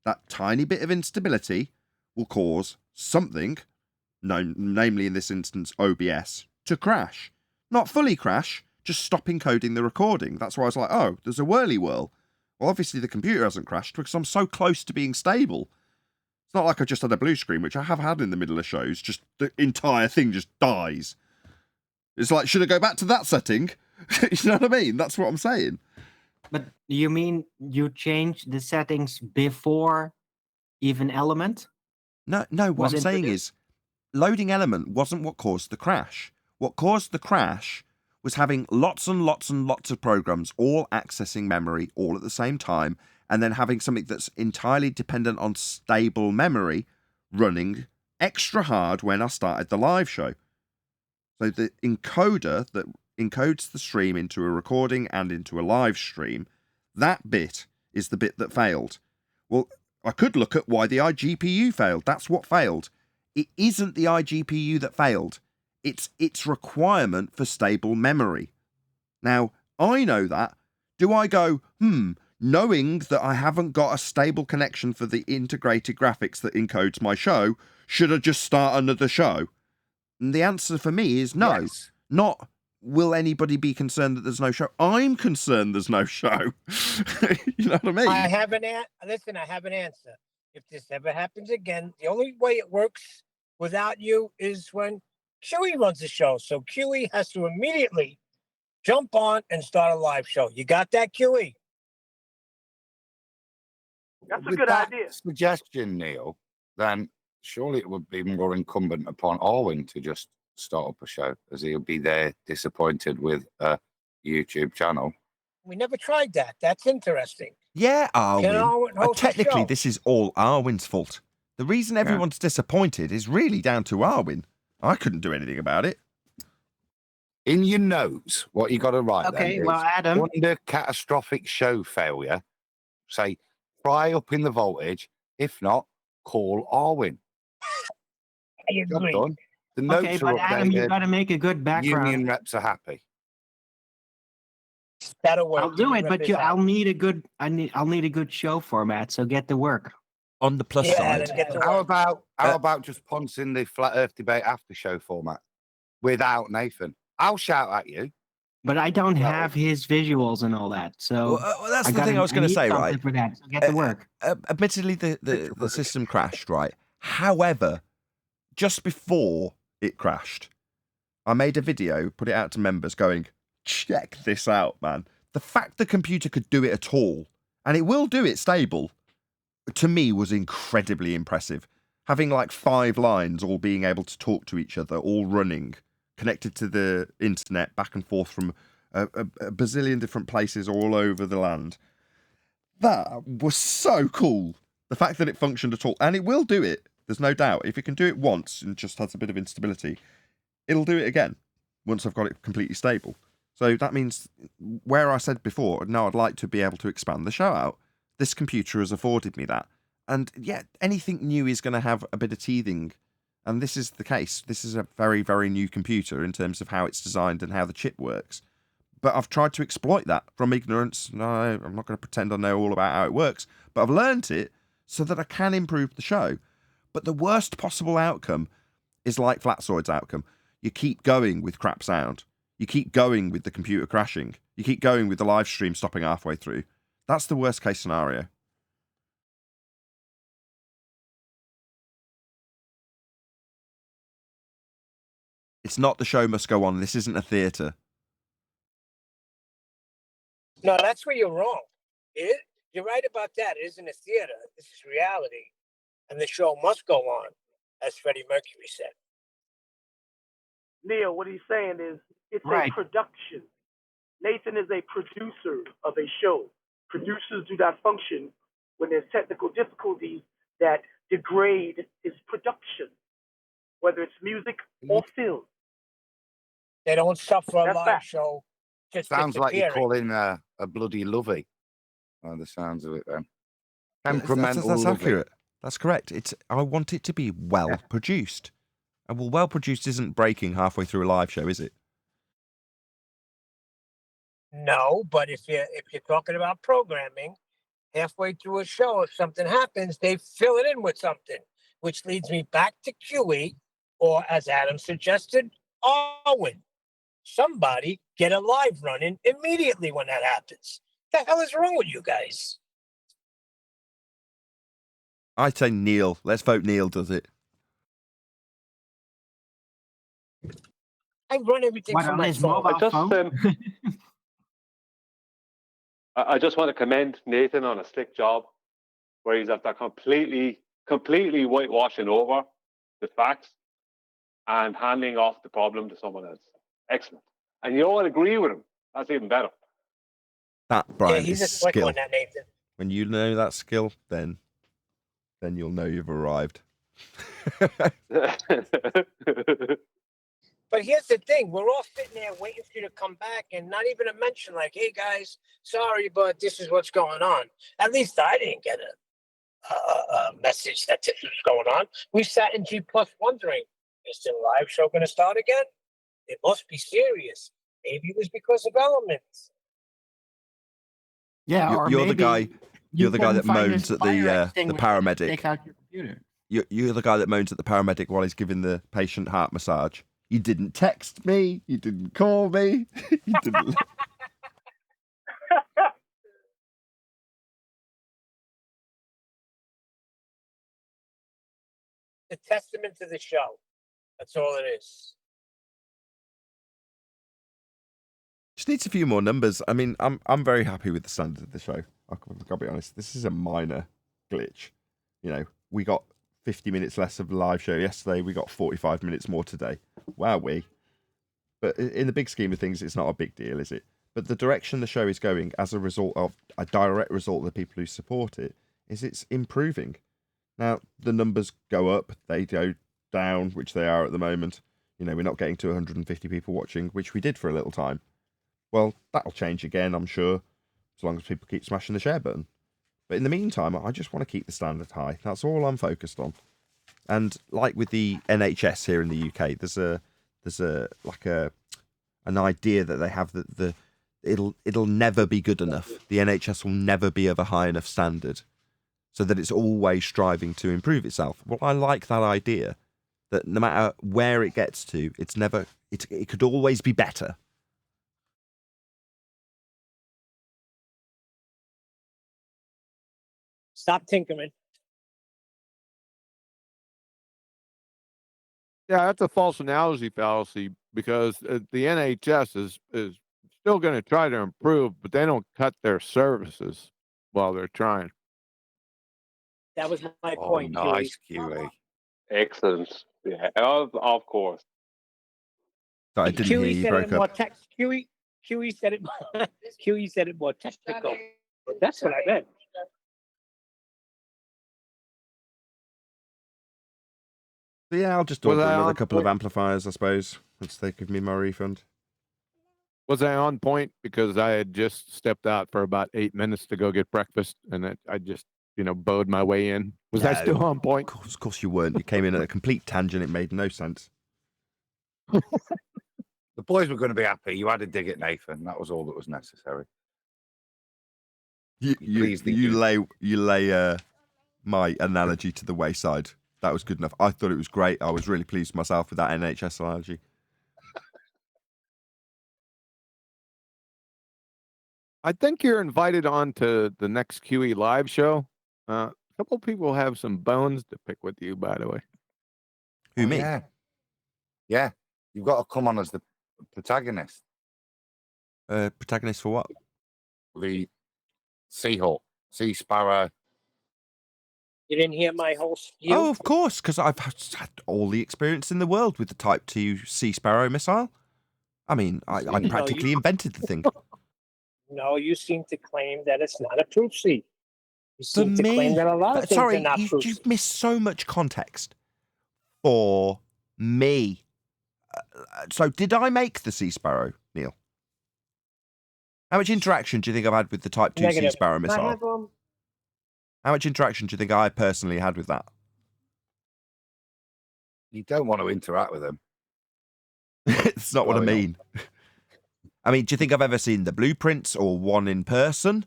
that tiny bit of instability will cause something, namely in this instance OBS, to crash. Not fully crash, just stop encoding the recording. That's why I was like, oh, there's a whirly whirl. Well, obviously the computer hasn't crashed because I'm so close to being stable. It's not like I just had a blue screen, which I have had in the middle of shows. Just the entire thing just dies. It's like, should I go back to that setting? You know what I mean? That's what I'm saying. But you mean you changed the settings before even Element? No, what I'm saying is loading Element wasn't what caused the crash. What caused the crash was having lots and lots and lots of programs all accessing memory all at the same time, and then having something that's entirely dependent on stable memory running extra hard when I started the live show. So the encoder that encodes the stream into a recording and into a live stream, that bit is the bit that failed. Well, I could look at why the iGPU failed. That's what failed. It isn't the iGPU that failed. It's its requirement for stable memory. Now, I know that. Do I go, knowing that I haven't got a stable connection for the integrated graphics that encodes my show, should I just start another show? And the answer for me is no. Yes. Not, will anybody be concerned that there's no show? I'm concerned there's no show. You know what I mean? I have an answer. If this ever happens again, the only way it works without you is when QE runs the show. So QE has to immediately jump on and start a live show. You got that, QE? That's a With good that idea. suggestion, Neil, then surely it would be more incumbent upon Alwyn to just start up a show, as he'll be there disappointed with a YouTube channel. We never tried that. That's interesting. Yeah, Arwin. Can Arwin host a Technically, show? this is all Arwin's fault. The reason everyone's disappointed is really down to Arwin. I couldn't do anything about it. In your notes, what you got to write Okay, then well, is, Adam. under catastrophic show failure, say, try up in the voltage. If not, call Arwin. I Job agree. done. The Okay, notes but are Adam, you updated. got to make a good background. Union reps are happy. That'll work. I'll do it, but Rep I'll need a good. I'll need a good show format. So get to work. On the plus Yeah, side, then get to How work. about just poncing the flat Earth debate after show format without Nathan? I'll shout at you. But I don't have his visuals and all that. So well, that's the thing I was going to need say, something right? For that. So get to work. Admittedly, the system crashed, right? However, just before it crashed, I made a video, put it out to members going, check this out, man. The fact the computer could do it at all, and it will do it stable, to me was incredibly impressive. Having like 5 lines all being able to talk to each other, all running, connected to the internet, back and forth from a bazillion different places all over the land. That was so cool. The fact that it functioned at all, and it will do it. There's no doubt. If it can do it once and just has a bit of instability, it'll do it again once I've got it completely stable. So that means where I said before, no, I'd like to be able to expand the show out. This computer has afforded me that. And yet anything new is going to have a bit of teething. And this is the case. This is a very, very new computer in terms of how it's designed and how the chip works. But I've tried to exploit that from ignorance. No, I'm not going to pretend I know all about how it works. But I've learnt it so that I can improve the show. But the worst possible outcome is like Flatzoid's outcome. You keep going with crap sound. You keep going with the computer crashing. You keep going with the live stream stopping halfway through. That's the worst case scenario. It's not the show must go on. This isn't a theatre. No, that's where you're wrong. You're right about that. It isn't a theater. This is reality. And the show must go on, as Freddie Mercury said. Neil, what he's saying is it's Right. a production. Nathan is a producer of a show. Producers do not function when there's technical difficulties that degrade his production, whether it's music or film. They don't suffer a That's live fact. show just Sounds like you're disappearing. calling a bloody lovey. By the sounds of it, then. That's Temperamental lovey. accurate. That's correct. I want it to be well produced. And well produced isn't breaking halfway through a live show, is it? No, but if you're talking about programming, halfway through a show, if something happens, they fill it in with something, which leads me back to QE, or as Adam suggested, Arwin. Somebody get a live running immediately when that happens. What the hell is wrong with you guys? I'd say Neil. Let's vote Neil does it. I run everything What, from on my his phone. mobile phone? I just want to commend Nathan on a slick job where he's after completely whitewashing over the facts and handing off the problem to someone else. Excellent. And you all agree with him. That's even better. That, Brian, he's a is slick skill. one, that Nathan. When you know that skill, then you'll know you've arrived. But here's the thing: we're all sitting there waiting for you to come back, and not even a mention like, "Hey guys, sorry, but this is what's going on." At least I didn't get a message that this was going on. We sat in G Plus wondering, is the live show going to start again? It must be serious. Maybe it was because of elements. Yeah, or You're the maybe guy. You're the guy that moans at the extinguisher to paramedic. Take out your computer. You're the guy that moans at the paramedic while he's giving the patient heart massage. You didn't text me. You didn't call me. You didn't. A testament to the show. That's all it is. Just needs a few more numbers. I mean, I'm very happy with the standard of the show. I've got to be honest. This is a minor glitch. You know, we got 50 minutes less of the live show yesterday. We got 45 minutes more today. Wowee. But in the big scheme of things, it's not a big deal, is it? But the direction the show is going as a result of a direct result of the people who support it is it's improving. Now, the numbers go up, they go down, which they are at the moment. You know, we're not getting to 150 people watching, which we did for a little time. Well, that'll change again, I'm sure, as long as people keep smashing the share button. But in the meantime, I just want to keep the standard high. That's all I'm focused on. And like with the NHS here in the UK, there's an idea that they have that it'll never be good enough. The NHS will never be of a high enough standard, so that it's always striving to improve itself. Well, I like that idea, that no matter where it gets to, it could always be better. Stop tinkering. Yeah, that's a false analogy fallacy because the NHS is still going to try to improve, but they don't cut their services while they're trying. That was my point, nice, Huey. QE. Excellent. Yeah, of course. But I didn't hear you broke up. Huey said it. Huey said it more technical. That's what I meant. So yeah, I'll just order another couple of amplifiers, I suppose, once they give me my refund. Was I on point? Because I had just stepped out for about 8 minutes to go get breakfast, and I just, bowed my way in. Was I still on point? Of course you weren't. You came in at a complete tangent. It made no sense. The boys were going to be happy. You had a dig at Nathan. That was all that was necessary. You lay my analogy to the wayside. That was good enough. I thought it was great. I was really pleased with myself with that NHS analogy. I think you're invited on to the next QE live show. A couple people have some bones to pick with you, by the way. Who, me? Yeah. You've got to come on as the protagonist. Protagonist for what? The Seahawk, Sea Sparrow. You didn't hear my whole spiel? Oh, of course, because I've had all the experience in the world with the Type 2 Sea Sparrow missile. I mean, I practically invented the thing. No, you seem to claim that it's not a proof seed. You seem to claim that a lot of things are not proof. You've missed so much context for me. So did I make the Sea Sparrow, Neil? How much interaction do you think I've had with the Type 2 Sea Sparrow missile? How much interaction do you think I personally had with that? You don't want to interact with them. It's not what I mean. I mean, do you think I've ever seen the blueprints or one in person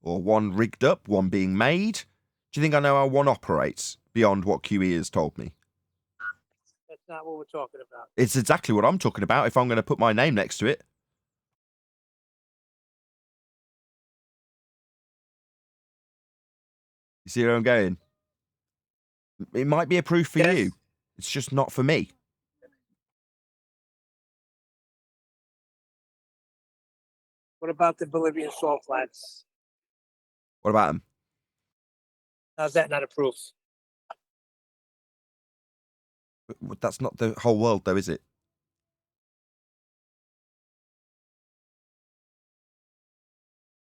or one rigged up, one being made? Do you think I know how one operates beyond what QE has told me? That's not what we're talking about. It's exactly what I'm talking about if I'm going to put my name next to it. You see where I'm going? It might be a proof for you. It's just not for me. What about the Bolivian salt flats? What about them? How's that not a proof? That's not the whole world, though, is it?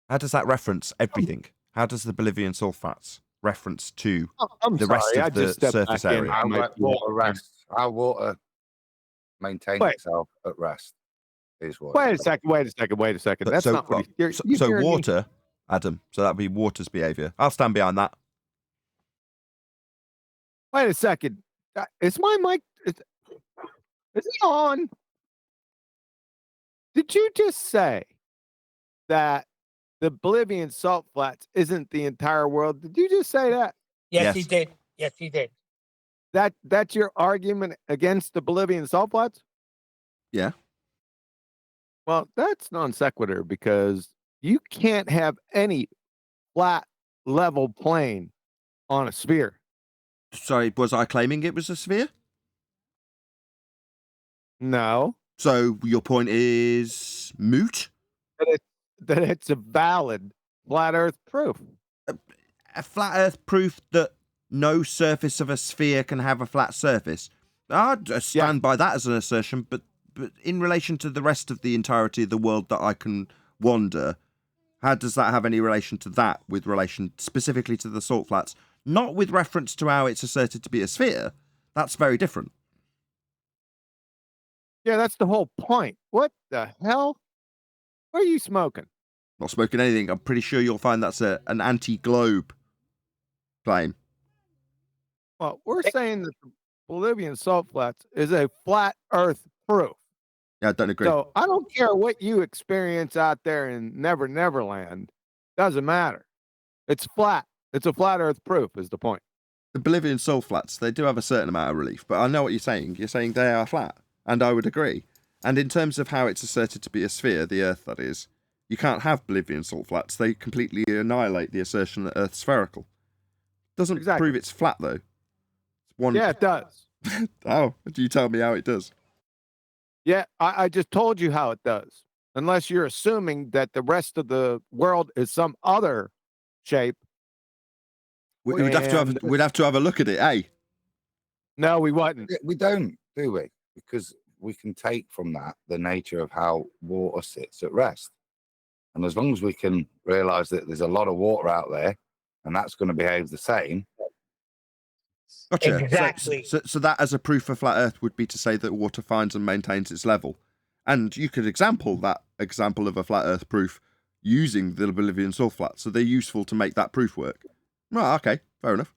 How does that reference everything? How does the Bolivian sulfates reference to I'm the rest sorry, I of the just stepped surface back in. area. How might let be water out. rest? How water maintains Wait. itself at rest is what. Wait a second. That's So, not what you're so hearing me. water, Adam. So that'd be water's behavior. I'll stand behind that. Wait a second. Is my mic? Is it on? Did you just say that the Bolivian salt flats isn't the entire world? Did you just say that? Yes, he did. Yes, he did. That's your argument against the Bolivian salt flats? Yeah. Well, that's non sequitur because you can't have any flat level plane on a sphere. Sorry, was I claiming it was a sphere? No. So your point is moot? That it's a valid flat Earth proof. A flat Earth proof that no surface of a sphere can have a flat surface. I'd stand by that as an assertion, but in relation to the rest of the entirety of the world that I can wander, how does that have any relation to that with relation specifically to the salt flats? Not with reference to how it's asserted to be a sphere. That's very different. Yeah, that's the whole point. What the hell? What are you smoking? Not smoking anything. I'm pretty sure you'll find that's an anti-globe claim. Well, we're saying that the Bolivian salt flats is a flat Earth proof. Yeah, I don't agree. So I don't care what you experience out there in Neverland. Doesn't matter. It's flat. It's a flat Earth proof is the point. The Bolivian salt flats, they do have a certain amount of relief, but I know what you're saying. You're saying they are flat, and I would agree. And in terms of how it's asserted to be a sphere, the Earth that is, you can't have Bolivian salt flats. They completely annihilate the assertion that Earth's spherical. Doesn't prove it's flat, though. It's one... Yeah, it does. How? Do you tell me how it does? Yeah, I just told you how it does. Unless you're assuming that the rest of the world is some other shape. We'd have to have a look at it, eh? No, we wouldn't. We don't, do we? Because we can take from that the nature of how water sits at rest. And as long as we can realize that there's a lot of water out there and that's going to behave the same. Gotcha. Exactly. So that as a proof for flat Earth would be to say that water finds and maintains its level. And you could example that example of a flat Earth proof using the Bolivian salt flats. So they're useful to make that proof work. Right, okay, fair enough.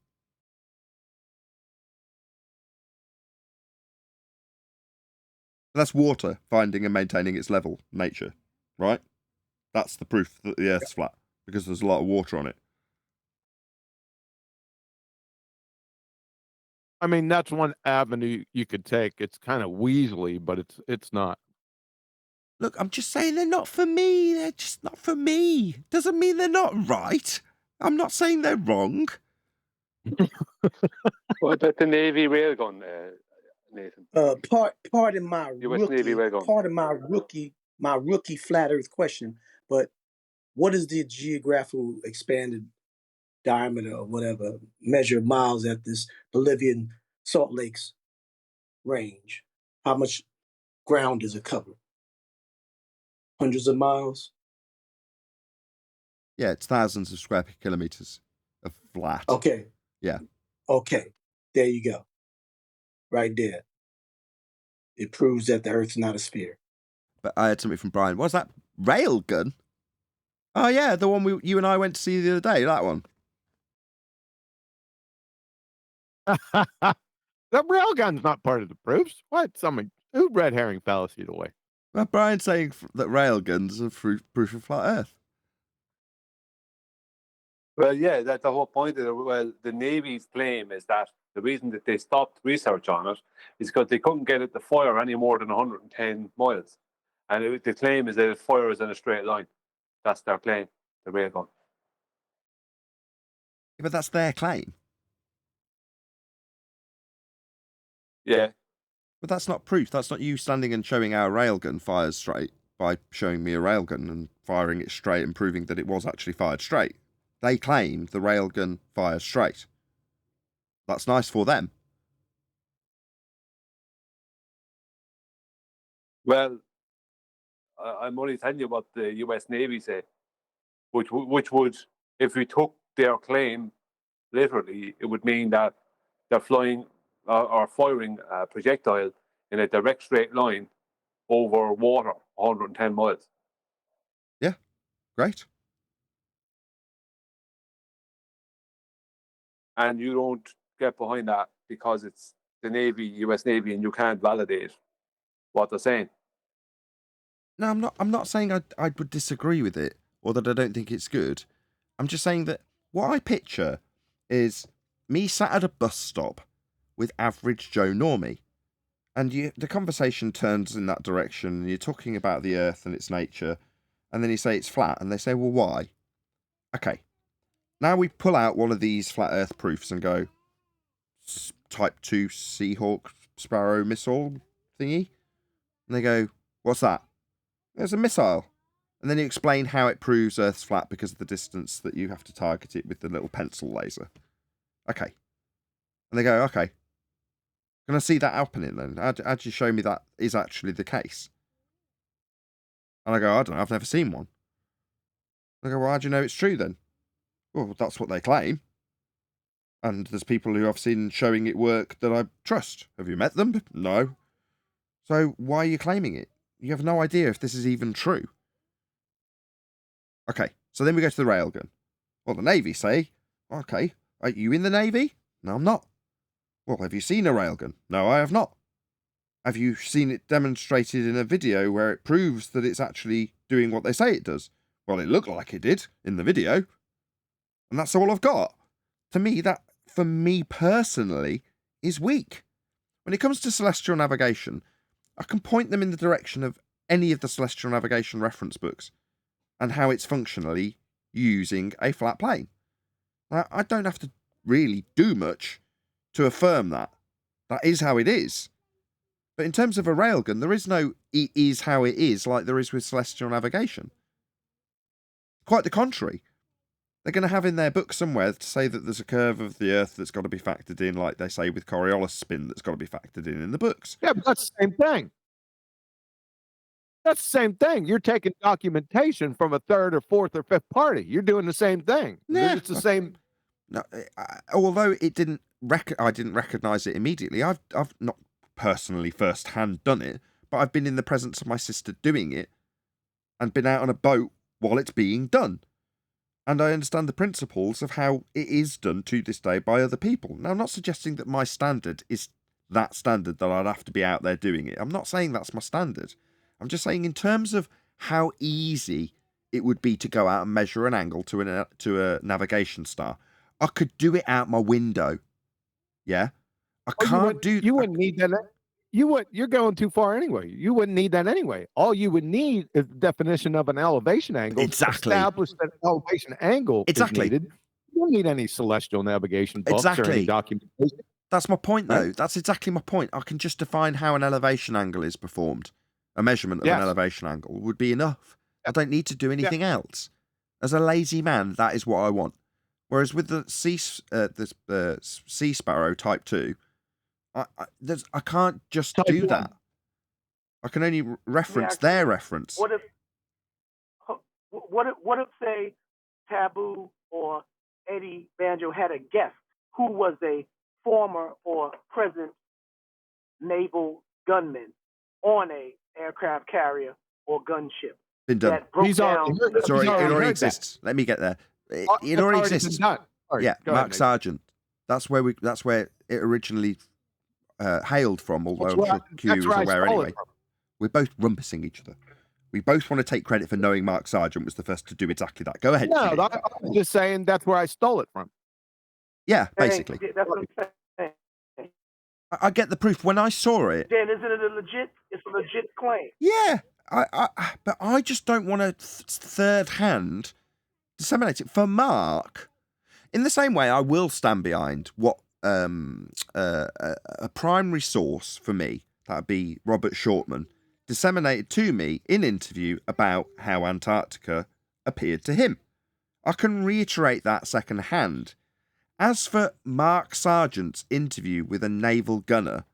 That's water finding and maintaining its level nature, right? That's the proof that the Earth's flat, because there's a lot of water on it. I mean, that's one avenue you could take. It's kind of weaselly, but it's not. Look, I'm just saying they're not for me. They're just not for me. Doesn't mean they're not right. I'm not saying they're wrong. What about the Navy railgun, Nathan? Pardon my US Navy railgun. pardon my rookie flat Earth question, but what is the geographical expanded diameter or whatever measure miles at this Bolivian Salt Lakes range? How much ground does it cover? Hundreds of miles? Yeah, it's thousands of square kilometers of flat. Okay. Yeah. Okay. There you go. Right there. It proves that the Earth's not a sphere. But I had something from Brian. What's that? Railgun? Oh, yeah, the one you and I went to see the other day, that one. The railgun's not part of the proofs. What? Who red herring fallacy away? Well, Brian's saying that railguns are proof of flat Earth. Well, yeah, that's the whole point of it. Well, the Navy's claim is that the reason that they stopped research on it is because they couldn't get it to fire any more than 110 miles. And the claim is that it fires in a straight line. That's their claim, the railgun. Yeah, but that's their claim. Yeah. But that's not proof. That's not you standing and showing our railgun fires straight by showing me a railgun and firing it straight and proving that it was actually fired straight. They claimed the railgun fires straight. That's nice for them. Well, I'm only telling you what the US Navy say, which would, if we took their claim literally, it would mean that they're flying or firing a projectile in a direct straight line over water, 110 miles. Yeah, great. And you don't get behind that because it's the Navy, US Navy, and you can't validate what they're saying. No, I'm not saying I would disagree with it or that I don't think it's good. I'm just saying that what I picture is me sat at a bus stop with average Joe Normie. And the conversation turns in that direction, and you're talking about the Earth and its nature, and then you say it's flat, and they say, well, why? Okay. Now we pull out one of these flat Earth proofs and go, Type 2 Seahawk Sparrow missile thingy. And they go, what's that? There's a missile. And then you explain how it proves Earth's flat because of the distance that you have to target it with the little pencil laser. Okay. And they go, okay. Can I see that happening then? How do you show me that is actually the case? And I go, I don't know, I've never seen one. I go, well, how do you know it's true then? Well, that's what they claim. And there's people who I've seen showing it work that I trust. Have you met them? No. So why are you claiming it? You have no idea if this is even true. Okay, so then we go to the railgun. Well, the Navy say, okay, are you in the Navy? No, I'm not. Well, have you seen a railgun? No, I have not. Have you seen it demonstrated in a video where it proves that it's actually doing what they say it does? Well, it looked like it did in the video. And that's all I've got. To me, that, for me personally, is weak. When it comes to celestial navigation, I can point them in the direction of any of the celestial navigation reference books and how it's functionally using a flat plane. Now, I don't have to really do much to affirm that. That is how it is. But in terms of a railgun, there is no it is how it is like there is with celestial navigation. Quite the contrary. They're going to have in their book somewhere to say that there's a curve of the Earth that's got to be factored in, like they say with Coriolis spin that's got to be factored in the books. Yeah, but that's the same thing. That's the same thing. You're taking documentation from a third or fourth or fifth party. You're doing the same thing. Yeah. It's the same. No, although it didn't, I didn't recognise it immediately. I've not personally firsthand done it, but I've been in the presence of my sister doing it, and been out on a boat while it's being done, and I understand the principles of how it is done to this day by other people. Now, I'm not suggesting that my standard is that standard that I'd have to be out there doing it. I'm not saying that's my standard. I'm just saying in terms of how easy it would be to go out and measure an angle to a navigation star. I could do it out my window. Yeah. I can't do. You wouldn't need that. You're going too far anyway. You wouldn't need that anyway. All you would need is the definition of an elevation angle. Exactly. Establish that elevation angle exactly. is needed. You don't need any celestial navigation books or any documentation. That's my point, though. That's exactly my point. I can just define how an elevation angle is performed. A measurement of an elevation angle would be enough. I don't need to do anything else. As a lazy man, that is what I want. Whereas with the Sea Sparrow Type 2, I can't just do that. I can only reference their reference. What if say Taboo or Eddie Banjo had a guest who was a former or present naval gunman on a aircraft carrier or gunship? Been done. Sorry, it already exists. Let me get there. It already exists. Yeah, Mark Sargent. That's where it originally hailed from, although I'm sure Q was aware anyway. We're both rumpusing each other. We both want to take credit for knowing Mark Sargent was the first to do exactly that. Go ahead. No, I was just saying that's where I stole it from. Yeah, basically. That's what I'm saying. I get the proof. When I saw it... Then isn't it it's a legit claim? Yeah, but I just don't want to third-hand disseminate it. For Mark, in the same way I will stand behind what a primary source for me, that would be Robert Shortman, disseminated to me in interview about how Antarctica appeared to him. I can reiterate that second hand. As for Mark Sargent's interview with a naval gunner,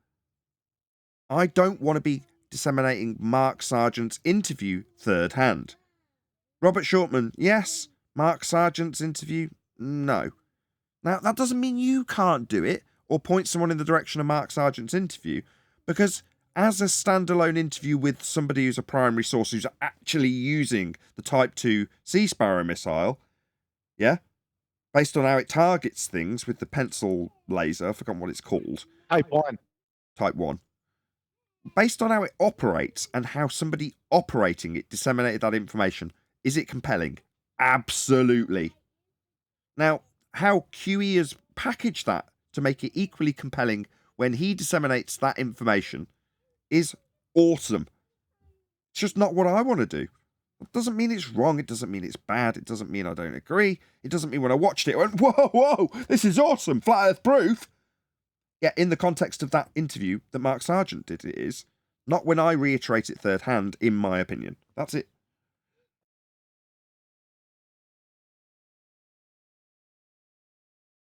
I don't want to be disseminating Mark Sargent's interview third hand. Robert Shortman, yes. Mark Sargent's interview, no. Now, that doesn't mean you can't do it or point someone in the direction of Mark Sargent's interview, because as a standalone interview with somebody who's a primary source who's actually using the Type 2 Sea Sparrow missile, yeah, based on how it targets things with the pencil laser, I've forgotten what it's called. Type 1. Type 1. Based on how it operates and how somebody operating it disseminated that information, is it compelling? Absolutely. Now, how QE has packaged that to make it equally compelling when he disseminates that information is awesome. It's just not what I want to do. It doesn't mean it's wrong. It doesn't mean it's bad. It doesn't mean I don't agree. It doesn't mean when I watched it, I went, whoa, this is awesome. Flat Earth proof. Yeah, in the context of that interview that Mark Sargent did, it is. Not when I reiterate it third hand, in my opinion. That's it.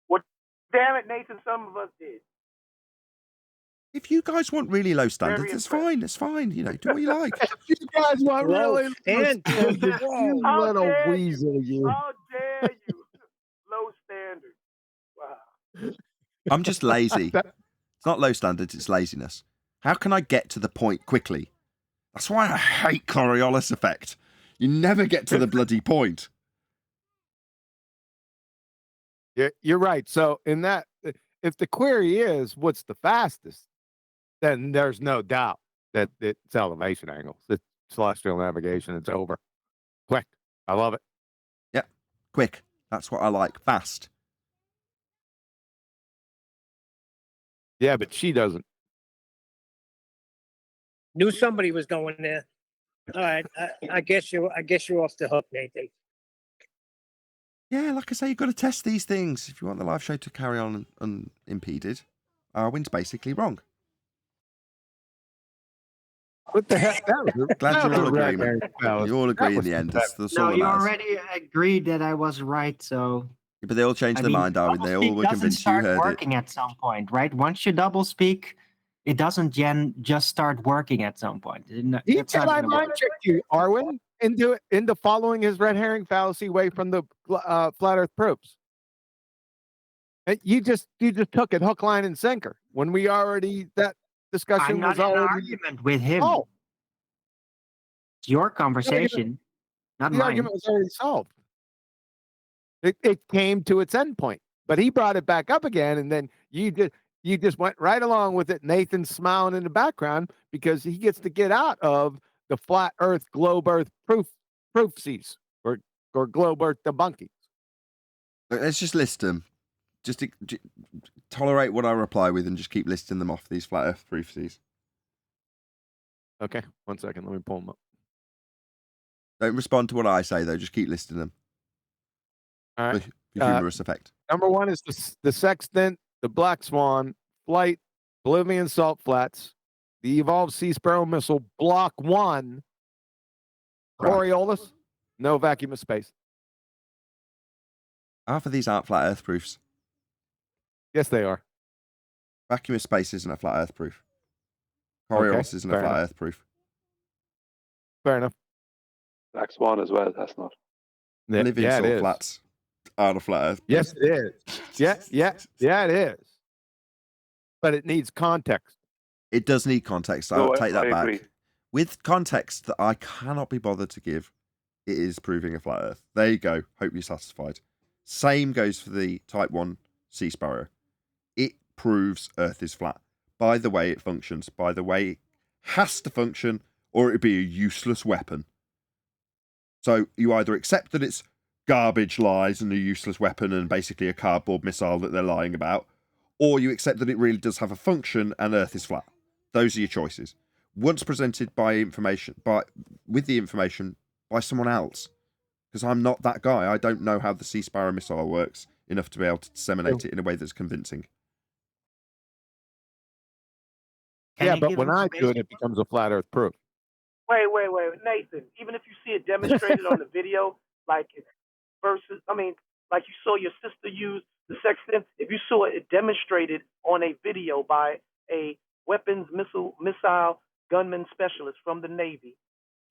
Well, damn it, Nathan, some of us did. If you guys want really low standards, it's fine. It's fine. You know, do what you like. You guys want really low standards, you How little dare weasel, you. How dare you? Low standards. Wow. I'm just lazy. It's not low standards, it's laziness. How can I get to the point quickly? That's why I hate Coriolis effect. You never get to the bloody point. You're right. So in that, if the query is what's the fastest, then there's no doubt that it's elevation angles. It's celestial navigation. It's over. Quick. I love it. Yep. Quick. That's what I like. Fast. Yeah, but she doesn't. Knew somebody was going there. All right, I guess you're off the hook, Nathan. Yeah, like I say, you've got to test these things if you want the live show to carry on unimpeded. Arwin's basically wrong. What the heck? Glad you all agree, man. You all agree in the end. That's No, all that you matters. already agreed that I was right, so... Yeah, but they all changed their mind, Darwin. They all were convinced you heard it. Working at some point, right? Once you double speak, it doesn't just start working at some point. He said I mind tricked you, Arwin, into following his red herring fallacy away from the flat Earth proofs. You just took it hook, line, and sinker when we already that discussion I'm not was in an already argument with him. Oh, it's your conversation, not the mine. argument was already solved. It came to its end point, but he brought it back up again, and then you just went right along with it. Nathan's smiling in the background because he gets to get out of the flat Earth, globe Earth proofsies or globe Earth debunking. Let's just list them. Just tolerate what I reply with and just keep listing them off, these flat Earth proofsies. Okay, 1 second. Let me pull them up. Don't respond to what I say, though. Just keep listing them. All right. For humorous effect. Number one is the Sextant, the Black Swan, Flight, Bolivian Salt Flats, the Evolved Sea Sparrow Missile, Block 1, Coriolis, no vacuum of space. Half of these aren't flat Earth proofs. Yes, they are. Vacuum of space isn't a flat Earth proof. Coriolis isn't a flat Earth proof. Fair enough. Black Swan as well. That's not. Living salt flats are a flat Earth. Yes, it is. Yeah, it is. But it needs context. It does need context. I'll take that back. Agree. With context that I cannot be bothered to give, it is proving a flat Earth. There you go. Hope you're satisfied. Same goes for the Type 1 Sea Sparrow. It proves Earth is flat. By the way it functions, by the way it has to function, or it'd be a useless weapon. So you either accept that it's garbage lies and a useless weapon and basically a cardboard missile that they're lying about, or you accept that it really does have a function and Earth is flat. Those are your choices. Once presented with the information by someone else, because I'm not that guy. I don't know how the Sea Sparrow missile works enough to be able to disseminate it in a way that's convincing. Yeah, but when I do it, it becomes a flat Earth proof. Wait, Nathan. Even if you see it demonstrated on the video, like you saw your sister use the Sextant. If you saw it demonstrated on a video by a weapons missile gunman specialist from the Navy,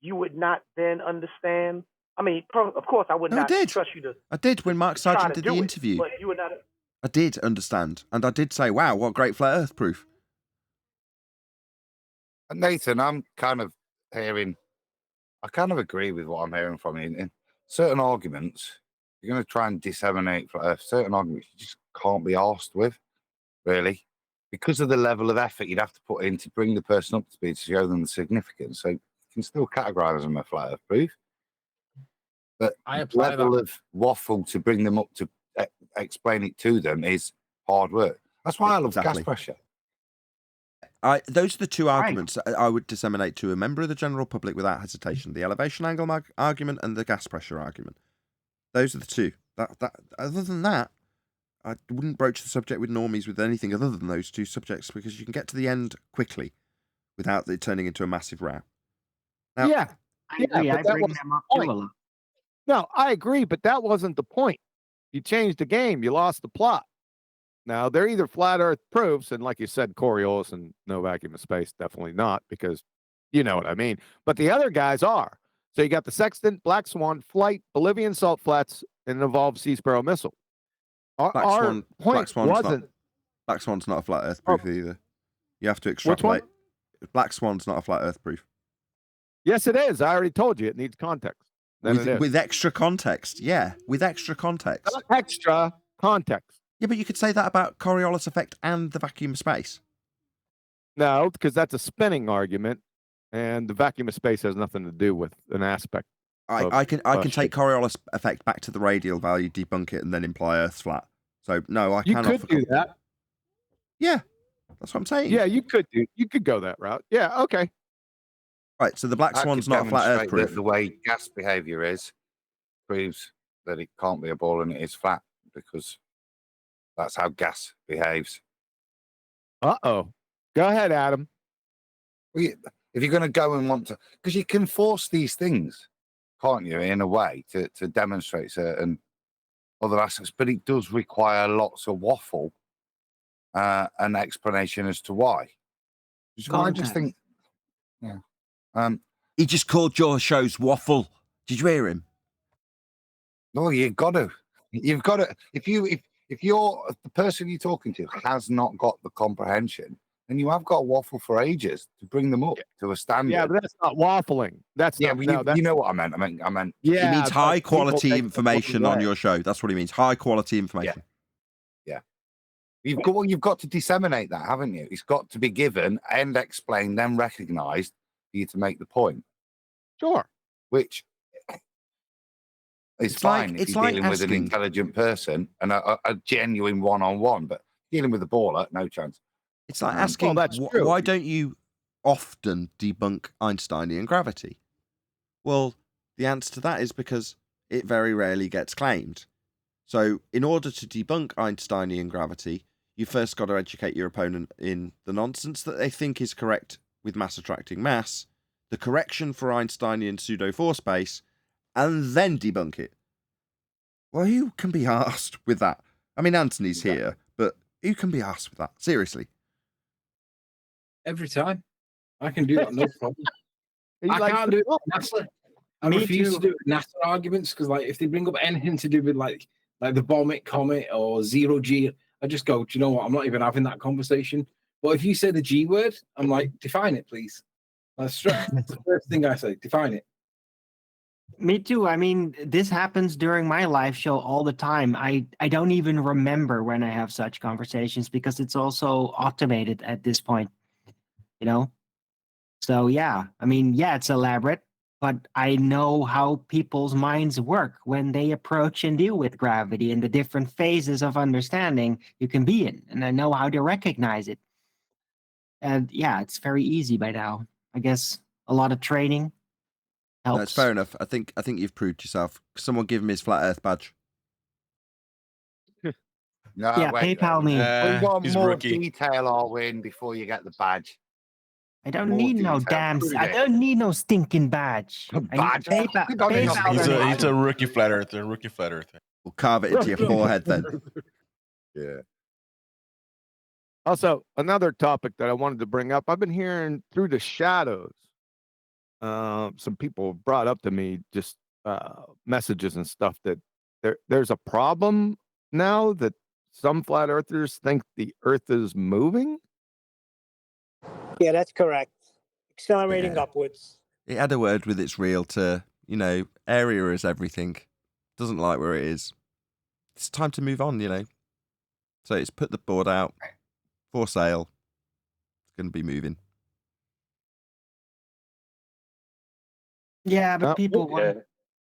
you would not then understand. I mean, of course, I would not trust you to. I did when Mark Sargent did the it, interview. but you would not. I did understand, and I did say, "Wow, what great flat Earth proof." Nathan, I'm kind of hearing. I kind of agree with what I'm hearing from you. In certain arguments, you're going to try and disseminate flat Earth. Certain arguments you just can't be arsed with, really, because of the level of effort you'd have to put in to bring the person up to speed to show them the significance. So you can still categorize them as flat Earth proof, but the level of waffle to bring them up to explain it to them is hard work. That's why I love gas pressure. Those are the two arguments that I would disseminate to a member of the general public without hesitation: the elevation angle argument and the gas pressure argument. Those are the two. Other than that, I wouldn't broach the subject with normies with anything other than those two subjects, because you can get to the end quickly without it turning into a massive row. Now, I agree. I bring them up too a lot. No, I agree, but that wasn't the point. You changed the game. You lost the plot. Now, they're either flat Earth proofs, and like you said, Coriolis and no vacuum of space, definitely not, because you know what I mean. But the other guys are. So you got the Sextant, Black Swan, Flight, Bolivian salt flats, and an evolved Sea Sparrow missile. Our point wasn't... Black Swan's not a flat Earth proof either. You have to extrapolate. Black Swan's not a flat Earth proof. Yes, it is. I already told you it needs context. With extra context, yeah. With extra context. Extra context. Yeah, but you could say that about Coriolis effect and the vacuum of space. No, because that's a spinning argument, and the vacuum of space has nothing to do with an aspect. I can take Coriolis effect back to the radial value, debunk it, and then imply Earth's flat. So no, I cannot. You could do that. Yeah, that's what I'm saying. Yeah, you could go that route. Yeah, okay. Right, so the Black Swan's not a flat Earth proof. The way gas behavior is proves that it can't be a ball and it is flat, because that's how gas behaves. Uh-oh. Go ahead, Adam. Well, if you're going to go and want to, because you can force these things, can't you, in a way to demonstrate certain other aspects, but it does require lots of waffle and explanation as to why. I just think, yeah. He just called your shows waffle. Did you hear him? No, you've got to. If you're the person you're talking to has not got the comprehension, then you have got waffle for ages to bring them up to a standard. Yeah, but that's not waffling. That's you know what I meant. Yeah, he means high quality information on your show. That's what he means. High quality information. Yeah. You've got to disseminate that, haven't you? It's got to be given and explained, then recognised for you to make the point. Sure. Which is fine if you're dealing with an intelligent person and a genuine one-on-one, but dealing with a baller, no chance. It's like asking, why don't you often debunk Einsteinian gravity? Well, the answer to that is because it very rarely gets claimed. So in order to debunk Einsteinian gravity, you first got to educate your opponent in the nonsense that they think is correct with mass attracting mass, the correction for Einsteinian pseudo-force space, and then debunk it. Well, who can be asked with that? I mean, Anthony's here, but who can be asked with that? Seriously. Every time. I can do that, no problem. I can't do it with NASA. I refuse to do it with NASA arguments, because like if they bring up anything to do with like the Vomit Comet or Zero G, I just go, do you know what? I'm not even having that conversation. But if you say the G word, I'm like, define it, please. That's the first thing I say. Define it. Me too. I mean, this happens during my live show all the time. I don't even remember when I have such conversations because it's also automated at this point, you know? So yeah, I mean, yeah, it's elaborate, but I know how people's minds work when they approach and deal with gravity and the different phases of understanding you can be in. And I know how to recognize it. And yeah, it's very easy by now. I guess a lot of training helps. That's fair enough. I think you've proved yourself. Someone give him his flat Earth badge. No, yeah, wait, PayPal me. We've got more detail I'll win before you get the badge. I don't need no damn. I don't need no stinking badge. Badge. He's a rookie flat earther. We'll carve it into your forehead then. Yeah. Also, another topic that I wanted to bring up. I've been hearing through the shadows. Some people brought up to me just messages and stuff that there's a problem now that some flat earthers think the Earth is moving. Yeah, that's correct. Accelerating Yeah. upwards. It had a word with its real to, area is everything. Doesn't like where it is. It's time to move on, So it's put the board out for sale. It's going to be moving. Yeah, but people want.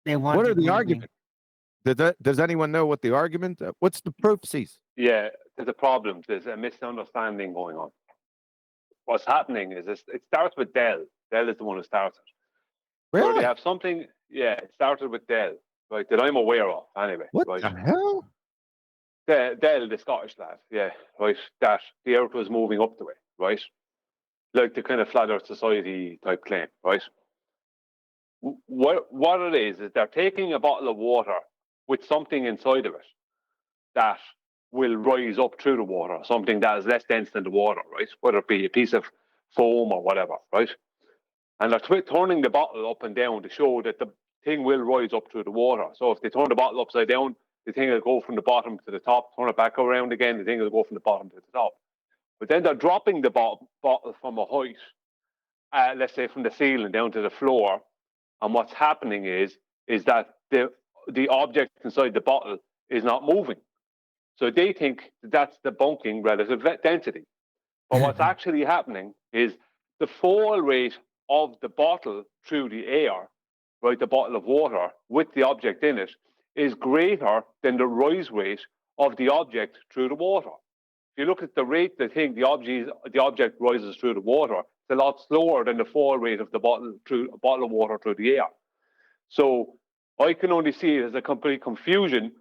They want. What are it the moving. arguments? Does anyone know what the argument? What's the proof, Cease? Yeah, there's a problem. There's a misunderstanding going on. What's happening is it starts with Dell. Dell is the one who starts it. Really? So they have something. Yeah, it started with Dell, right? That I'm aware of, anyway. What right? the hell? Dell, the Scottish lad, yeah, right. That the Earth was moving up the way, right? Like the kind of flat Earth society type claim, right? What it is they're taking a bottle of water with something inside of it that will rise up through the water, something that is less dense than the water, right? Whether it be a piece of foam or whatever, right? And they're turning the bottle up and down to show that the thing will rise up through the water. So if they turn the bottle upside down, the thing will go from the bottom to the top, turn it back around again, the thing will go from the bottom to the top. But then they're dropping the bottle from a height, let's say from the ceiling down to the floor. And what's happening is that the object inside the bottle is not moving. So they think that's debunking relative density. But what's actually happening is the fall rate of the bottle through the air, right, the bottle of water with the object in it, is greater than the rise rate of the object through the water. If you look at the rate the object rises through the water, it's a lot slower than the fall rate of the bottle of water through the air. So I can only see it as a complete confusion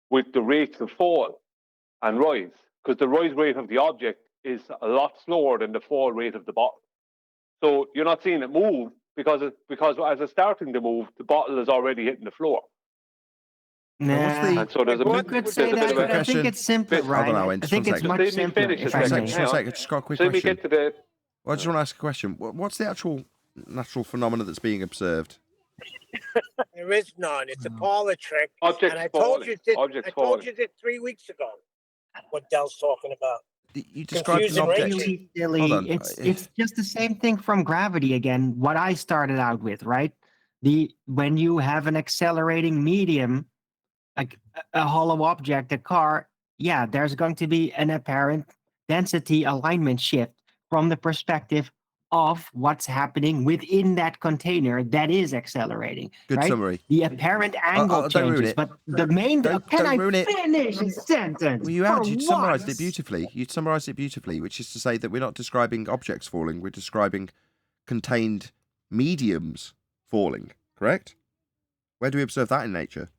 with the rates of fall and rise, because the rise rate of the object is a lot slower than the fall rate of the bottle. So you're not seeing it move because as it's starting to move, the bottle is already hitting the floor. Nah, And so there's a you bit, could there's say a bit that, of but I think a it's simpler, bit- right? Hold on, Owen, I just think one it's second. much Let me simpler. finish a if I second. may. Hang on. Just got a quick So let me question. get to the Well, I just want to ask a question. What's the actual natural phenomena that's being observed? There is none. It's a parlor trick. Objects and I told falling. you this. Objects I told falling. you this 3 weeks ago. What Dell's talking about. You described an Confusing object. rings. Really silly. Hold on. It's just the same thing from gravity again. What I started out with, right? When you have an accelerating medium, like a hollow object, a car, yeah, there's going to be an apparent density alignment shift from the perspective of what's happening within that container that is accelerating. Good right? summary. The apparent angle don't ruin changes, it. but the main. Can Don't I ruin it. finish a sentence? Well, you had. for You summarised it once? beautifully. You summarised it beautifully, which is to say that we're not describing objects falling. We're describing contained mediums falling. Correct? Where do we observe that in nature?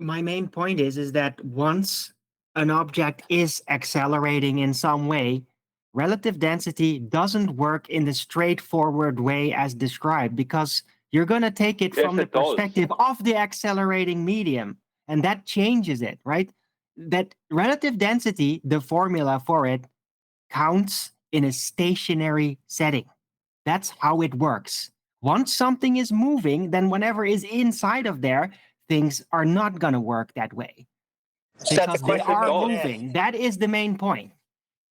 My main point is that once an object is accelerating in some way, relative density doesn't work in the straightforward way as described, because you're going to take it Yes, from the it does. perspective of the accelerating medium, and that changes it, right? That relative density, the formula for it, counts in a stationary setting. That's how it works. Once something is moving, then whatever is inside of there, things are not going to work that way. Is that the Because they question are Nathan moving. That is the main point.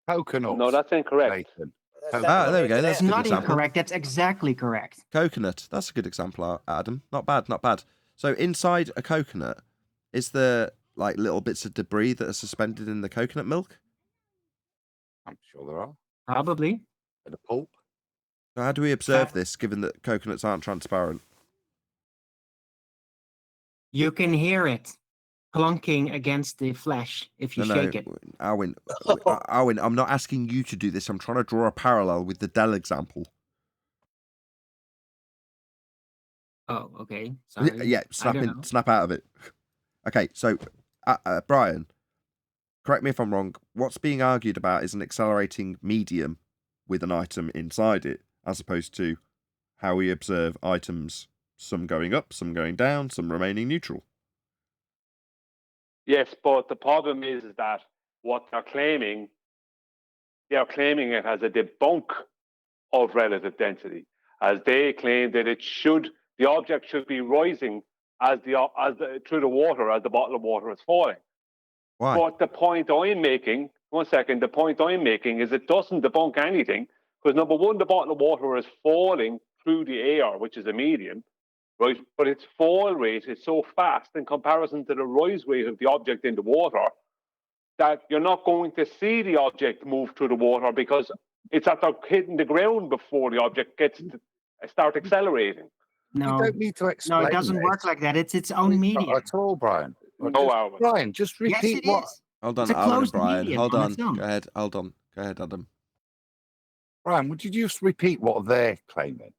Coconuts. No, that's incorrect. Nathan. There we go. That's It's a good not example. incorrect. That's exactly correct. Coconut. That's a good example, Adam. Not bad. Not bad. So inside a coconut, is there like little bits of debris that are suspended in the coconut milk? I'm sure there are. Probably. And the pulp. So how do we observe this, given that coconuts aren't transparent? You can hear it clunking against the flesh if you shake it. Alwyn, I'm not asking you to do this. I'm trying to draw a parallel with the Dell example. Oh, okay. Sorry. Yeah, snap out of it. Okay, so Brian, correct me if I'm wrong. What's being argued about is an accelerating medium with an item inside it, as opposed to how we observe items, some going up, some going down, some remaining neutral. Yes, but the problem is that what they're claiming it as a debunk of relative density, as they claim that the object should be rising through the water as the bottle of water is falling. Why? But the point I'm making, the point I'm making is it doesn't debunk anything, because number one, the bottle of water is falling through the air, which is a medium, right? But its fall rate is so fast in comparison to the rise rate of the object in the water that you're not going to see the object move through the water because it's after hitting the ground before the object gets to start accelerating. No, You don't need to no, explain it doesn't work this. like that. It's its own medium. Not at all, Brian. No, Alvin. Brian, just Yes, repeat it what. is. Hold on, It's a Alan and closed Brian. medium Hold on on. its own. Go ahead. Hold on. Go ahead, Adam. Brian, would you just repeat what they're claiming?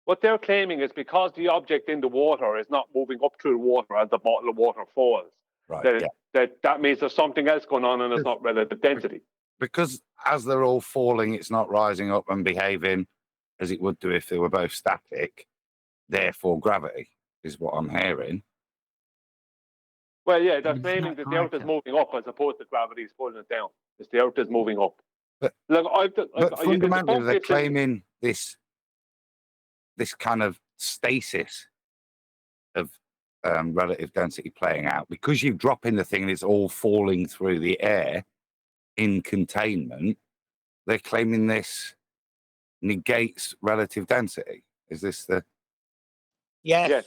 What they're claiming is because the object in the water is not moving up through the water as the bottle of water falls, Right. that means there's something else going on and it's not relative density. Because as they're all falling, it's not rising up and behaving as it would do if they were both static. Therefore, gravity is what I'm hearing. Well, yeah, they're claiming that the Earth is moving up as opposed to gravity is pulling it down. It's the Earth is moving up. But fundamentally, they're claiming this kind of stasis of relative density playing out because you drop in the thing and it's all falling through the air in containment. They're claiming this negates relative density. Is this the? Yes.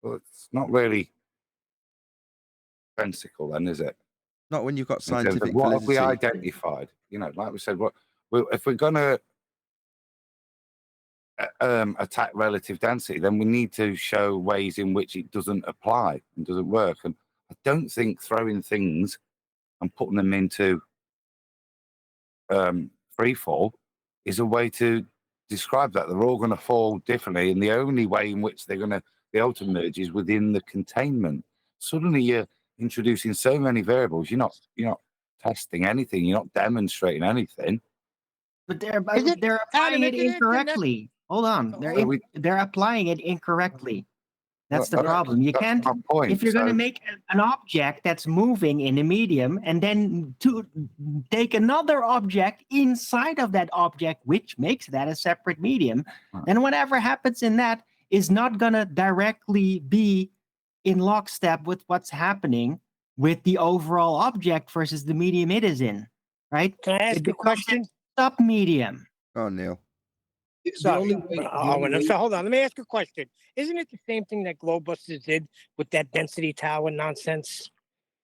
Well, it's not really sensical, then, is it? Not when you've got In terms of scientific what have we validity. identified? You know, like we said, if we're going to attack relative density, then we need to show ways in which it doesn't apply and doesn't work. And I don't think throwing things and putting them into free fall is a way to describe that. They're all going to fall differently, and the only way in which they're going to be able to merge is within the containment. Suddenly, you're introducing so many variables. You're not testing anything. You're not demonstrating anything. But they're applying it incorrectly. Hold on, they're applying it incorrectly. That's the problem. You can't, if you're going to make an object that's moving in a medium and then to take another object inside of that object, which makes that a separate medium, then whatever happens in that is not going to directly be in lockstep with what's happening with the overall object versus the medium it is in, right? Can I ask a question? Sub-medium. Oh, Neil. Sorry. So hold on. Let me ask a question. Isn't it the same thing that Globebusters did with that density tower nonsense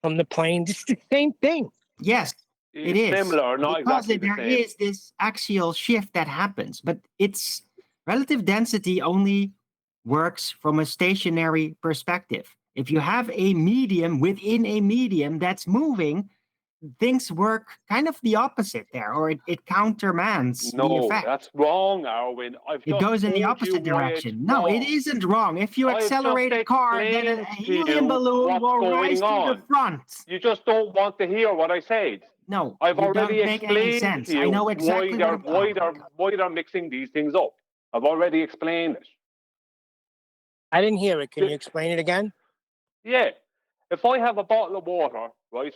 from the plane? It's the same thing. Yes, it is. Similar, not because exactly the there same. is this axial shift that happens, but it's relative density only works from a stationary perspective. If you have a medium within a medium that's moving, things work kind of the opposite there, or it countermands the No, effect. that's wrong, Arwin. It goes in the opposite direction. No, it isn't wrong. If you accelerate a car, then a helium balloon will rise to the front. You just don't want to hear what I said. No, I've you already don't make any explained sense. to you I know exactly why they're mixing these things up. I've already explained it. I didn't hear it. Can you explain it again? Yeah. If I have a bottle of water, right,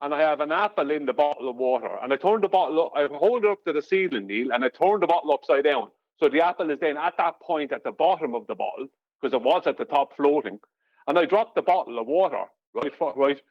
and I have an apple in the bottle of water, and I turn the bottle up, I hold it up to the ceiling, Neil, and I turn the bottle upside down. So the apple is then at that point at the bottom of the bottle, because it was at the top floating, and I drop the bottle of water, right?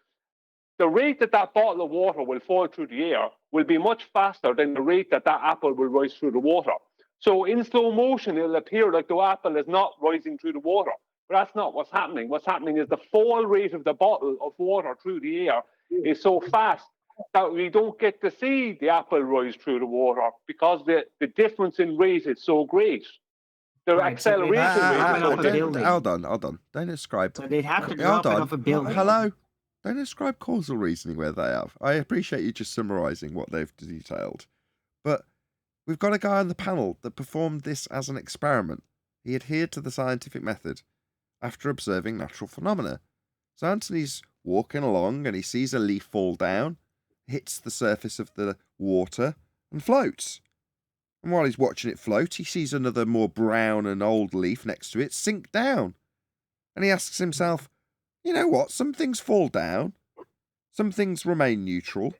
The rate that that bottle of water will fall through the air will be much faster than the rate that that apple will rise through the water. So in slow motion, it'll appear like the apple is not rising through the water. But that's not what's happening. What's happening is the fall rate of the bottle of water through the air is so fast that we don't get to see the apple rise through the water because the difference in rate is so great. The acceleration rate is so different. Hold on. Don't ascribe. So they'd have to Hold drop it on. off a building. Hello. Don't ascribe causal reasoning where they have. I appreciate you just summarising what they've detailed. But we've got a guy on the panel that performed this as an experiment. He adhered to the scientific method after observing natural phenomena. So Anthony's walking along and he sees a leaf fall down, hits the surface of the water and floats. And while he's watching it float, he sees another more brown and old leaf next to it sink down. And he asks himself, you know what, some things fall down, some things remain neutral.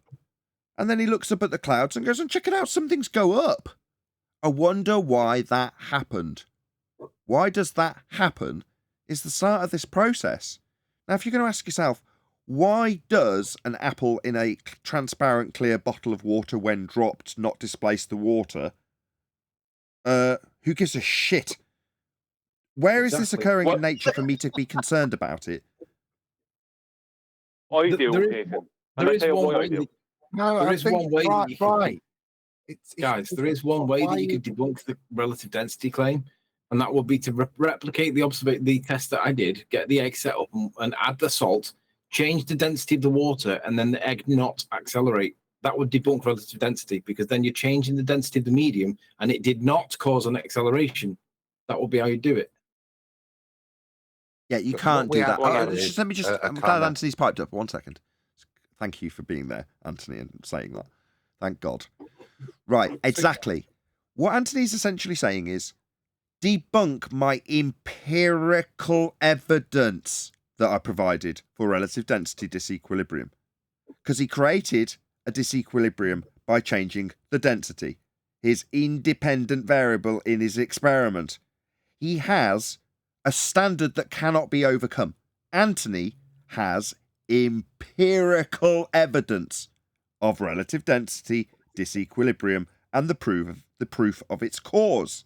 And then he looks up at the clouds and goes, and check it out, some things go up. I wonder why that happened. Why does that happen is the start of this process. Now, if you're going to ask yourself, why does an apple in a transparent, clear bottle of water, when dropped, not displace the water? Who gives a shit? Where is this occurring in nature for me to be concerned about it? I do, Nathan. There is one way. No, There is one way that you can, guys. There is one way that you why- can debunk the relative density claim, and that would be to replicate the test that I did, get the egg set up and add the salt, change the density of the water, and then the egg not accelerate. That would debunk relative density, because then you're changing the density of the medium and it did not cause an acceleration. That would be how you do it. Yeah, you But can't what we do have that. here Oh, is let me just. a I'm glad kind of- Anthony's piped up. 1 second. Thank you for being there, Anthony, and saying that. Thank God. Right, exactly. What Anthony's essentially saying is debunk my empirical evidence that I provided for relative density disequilibrium. Because he created a disequilibrium by changing the density, his independent variable in his experiment. He has a standard that cannot be overcome. Anthony has empirical evidence of relative density disequilibrium and the proof of its cause.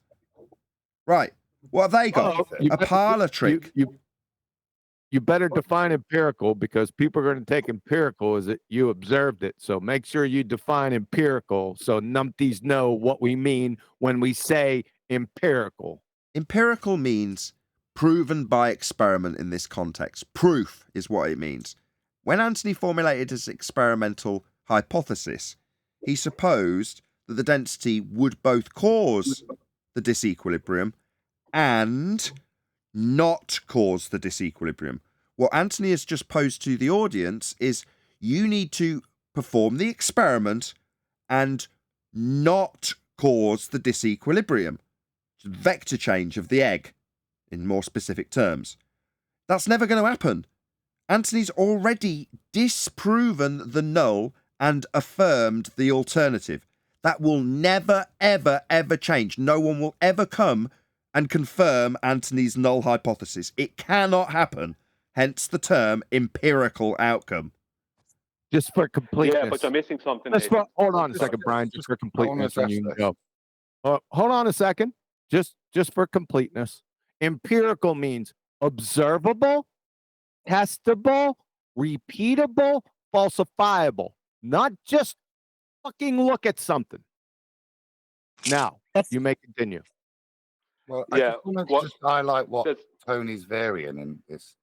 Right. What have they got? A parlor trick. You better define empirical, because people are going to take empirical as that you observed it. So make sure you define empirical so numpties know what we mean when we say empirical. Empirical means proven by experiment in this context. Proof is what it means. When Anthony formulated his experimental hypothesis, he supposed that the density would both cause the disequilibrium and not cause the disequilibrium. What Anthony has just posed to the audience is you need to perform the experiment and not cause the disequilibrium. Vector change of the egg, in more specific terms. That's never going to happen. Anthony's already disproven the null and affirmed the alternative. That will never, ever, ever change. No one will ever come and confirm Anthony's null hypothesis. It cannot happen. Hence the term empirical outcome. Just for completeness. Yeah, but you're missing something. Let's Nathan. hold on a second, Brian, just for completeness, and address you can this. go. Hold on a second, just for completeness. Empirical means observable, testable, repeatable, falsifiable. Not just fucking look at something. Now, you may continue. Well, I just want to just highlight what Tony's varying in this.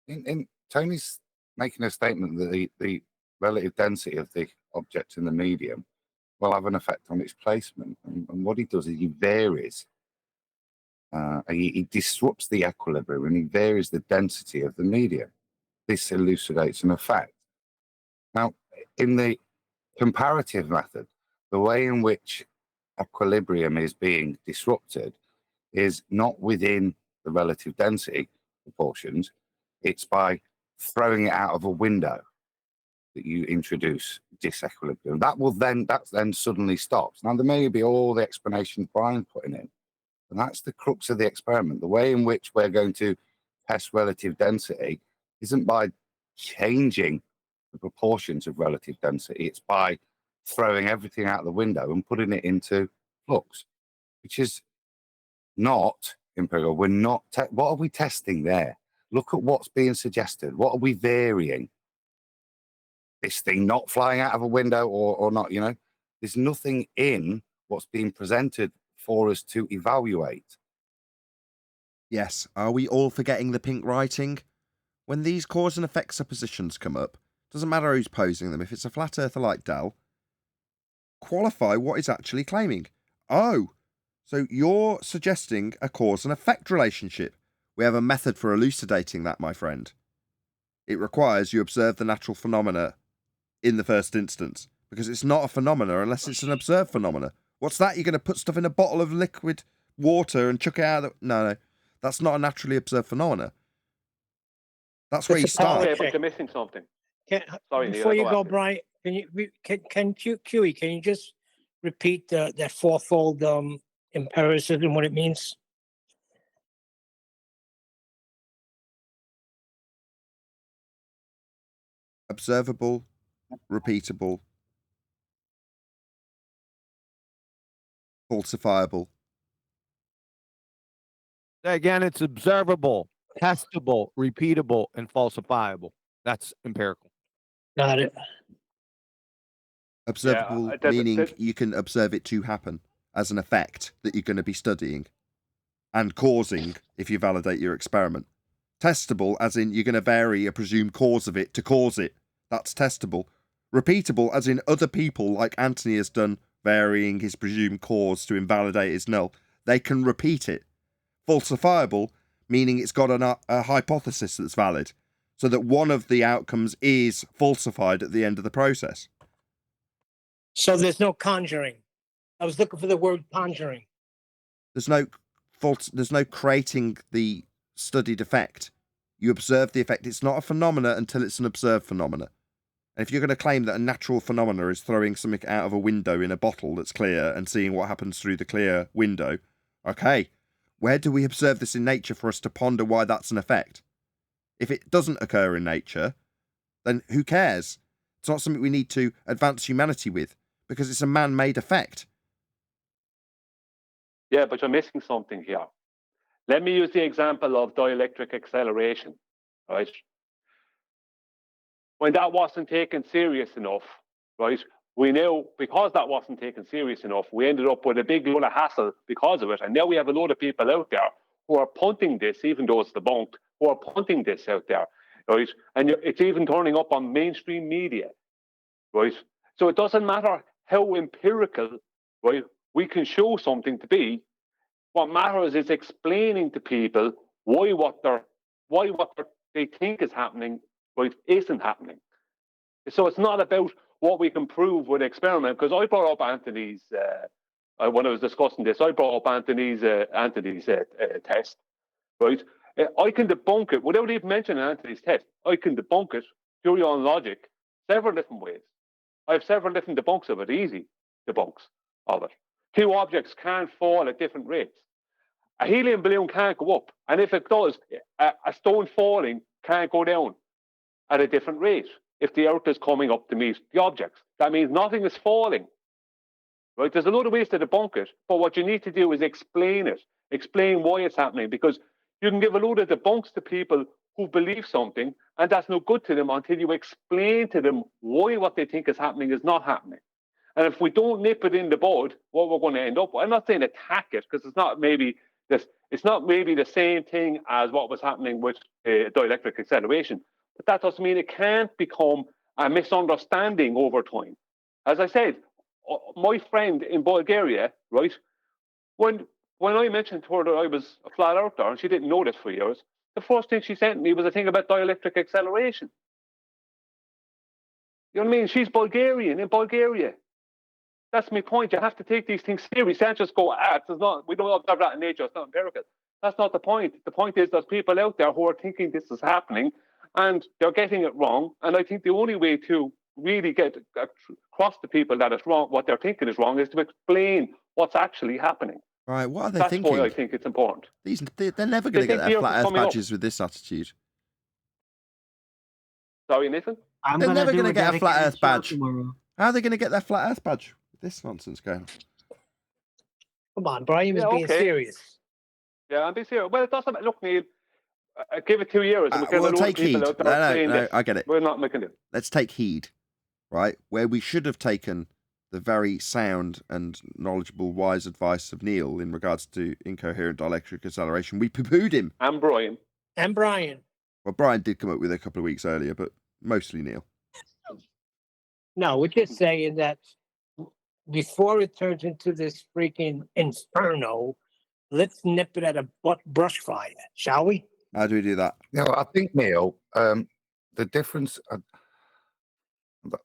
In Tony's making a statement that the relative density of the object in the medium will have an effect on its placement. And what he does is he varies. He disrupts the equilibrium and he varies the density of the medium. This elucidates an effect. Now, in the comparative method, the way in which equilibrium is being disrupted is not within the relative density proportions. It's by throwing it out of a window that you introduce disequilibrium. That then suddenly stops. Now, there may be all the explanations Brian's putting in, and that's the crux of the experiment. The way in which we're going to test relative density isn't by changing the proportions of relative density. It's by throwing everything out the window and putting it into flux, which is not empirical. We're not. What are we testing there? Look at what's being suggested. What are we varying? This thing not flying out of a window or not, you know? There's nothing in what's being presented for us to evaluate. Yes, are we all forgetting the pink writing? When these cause and effect suppositions come up, doesn't matter who's posing them, if it's a flat earther like Dell, qualify what it's actually claiming. Oh, so you're suggesting a cause and effect relationship. We have a method for elucidating that, my friend. It requires you observe the natural phenomena in the first instance, because it's not a phenomena unless it's an observed phenomena. What's that? You're going to put stuff in a bottle of liquid water and chuck it out? No. That's not a naturally observed phenomena. That's where you start. Okay, but you're missing something. Sorry, Before Neil, you go, Brian, can QE, can you just repeat that fourfold empiricism, what it means? observable, repeatable, falsifiable. Again, it's observable, testable, repeatable, and falsifiable. That's empirical. Got it. Observable, meaning you can observe it to happen as an effect that you're going to be studying and causing if you validate your experiment. Testable, as in you're going to vary a presumed cause of it to cause it. That's testable. Repeatable, as in other people, like Anthony has done, varying his presumed cause to invalidate his null. They can repeat it. Falsifiable, meaning it's got a hypothesis that's valid, so that one of the outcomes is falsified at the end of the process. So there's no conjuring. I was looking for the word conjuring. There's no creating the studied effect. You observe the effect. It's not a phenomena until it's an observed phenomena. And if you're going to claim that a natural phenomena is throwing something out of a window in a bottle that's clear and seeing what happens through the clear window, okay, where do we observe this in nature for us to ponder why that's an effect? If it doesn't occur in nature, then who cares? It's not something we need to advance humanity with, because it's a man-made effect. Yeah, but you're missing something here. Let me use the example of dielectric acceleration, right? When that wasn't taken serious enough, right, we knew because that wasn't taken serious enough, we ended up with a big load of hassle because of it. And now we have a load of people out there who are punting this, even though it's debunked, who are punting this out there, right? And it's even turning up on mainstream media, right? So it doesn't matter how empirical, right, we can show something to be. What matters is explaining to people why what they think is happening, right, isn't happening. So it's not about what we can prove with experiment. Because I brought up Anthony's when I was discussing this, I brought up Anthony's test, right? I can debunk it without even mentioning Anthony's test. I can debunk it purely on logic, several different ways. I have several different debunks of it, easy debunks of it. Two objects can't fall at different rates. A helium balloon can't go up, and if it does, a stone falling can't go down at a different rate if the Earth is coming up to meet the objects. That means nothing is falling. Right? There's a lot of ways to debunk it, but what you need to do is explain it, explain why it's happening, because you can give a load of debunks to people who believe something, and that's no good to them until you explain to them why what they think is happening is not happening. And if we don't nip it in the bud, what we're going to end up with, I'm not saying attack it, because it's not maybe the same thing as what was happening with dielectric acceleration, but that doesn't mean it can't become a misunderstanding over time. As I said, my friend in Bulgaria, right, when I mentioned to her that I was a flat earther and she didn't know this for years, the first thing she sent me was a thing about dielectric acceleration. You know what I mean? She's Bulgarian in Bulgaria. That's my point. You have to take these things seriously. You can't just go, we don't observe that in nature, it's not empirical. That's not the point. The point is there's people out there who are thinking this is happening and they're getting it wrong. And I think the only way to really get across to people that it's wrong, what they're thinking is wrong, is to explain what's actually happening. Right, what are they That's thinking? Why I think it's important. They're never going to get their flat earth badges with this attitude. Sorry, Nathan? They're never going to get a flat earth badge. How are they going to get their flat earth badge with this nonsense going on? Come on, Brian was being serious. Yeah, I'm being serious. Well, it doesn't look, Neil. Give it 2 years. And We'll take heed. No, I get it. We're not making it. Let's take heed, right? Where we should have taken the very sound and knowledgeable, wise advice of Neil in regards to incoherent dielectric acceleration, we poo-pooed him. And Brian. Well, Brian did come up with it a couple of weeks earlier, but mostly Neil. No, we're just saying that before it turns into this freaking inferno, let's nip it at a brush fire, shall we? How do we do that? I think, Neil, the difference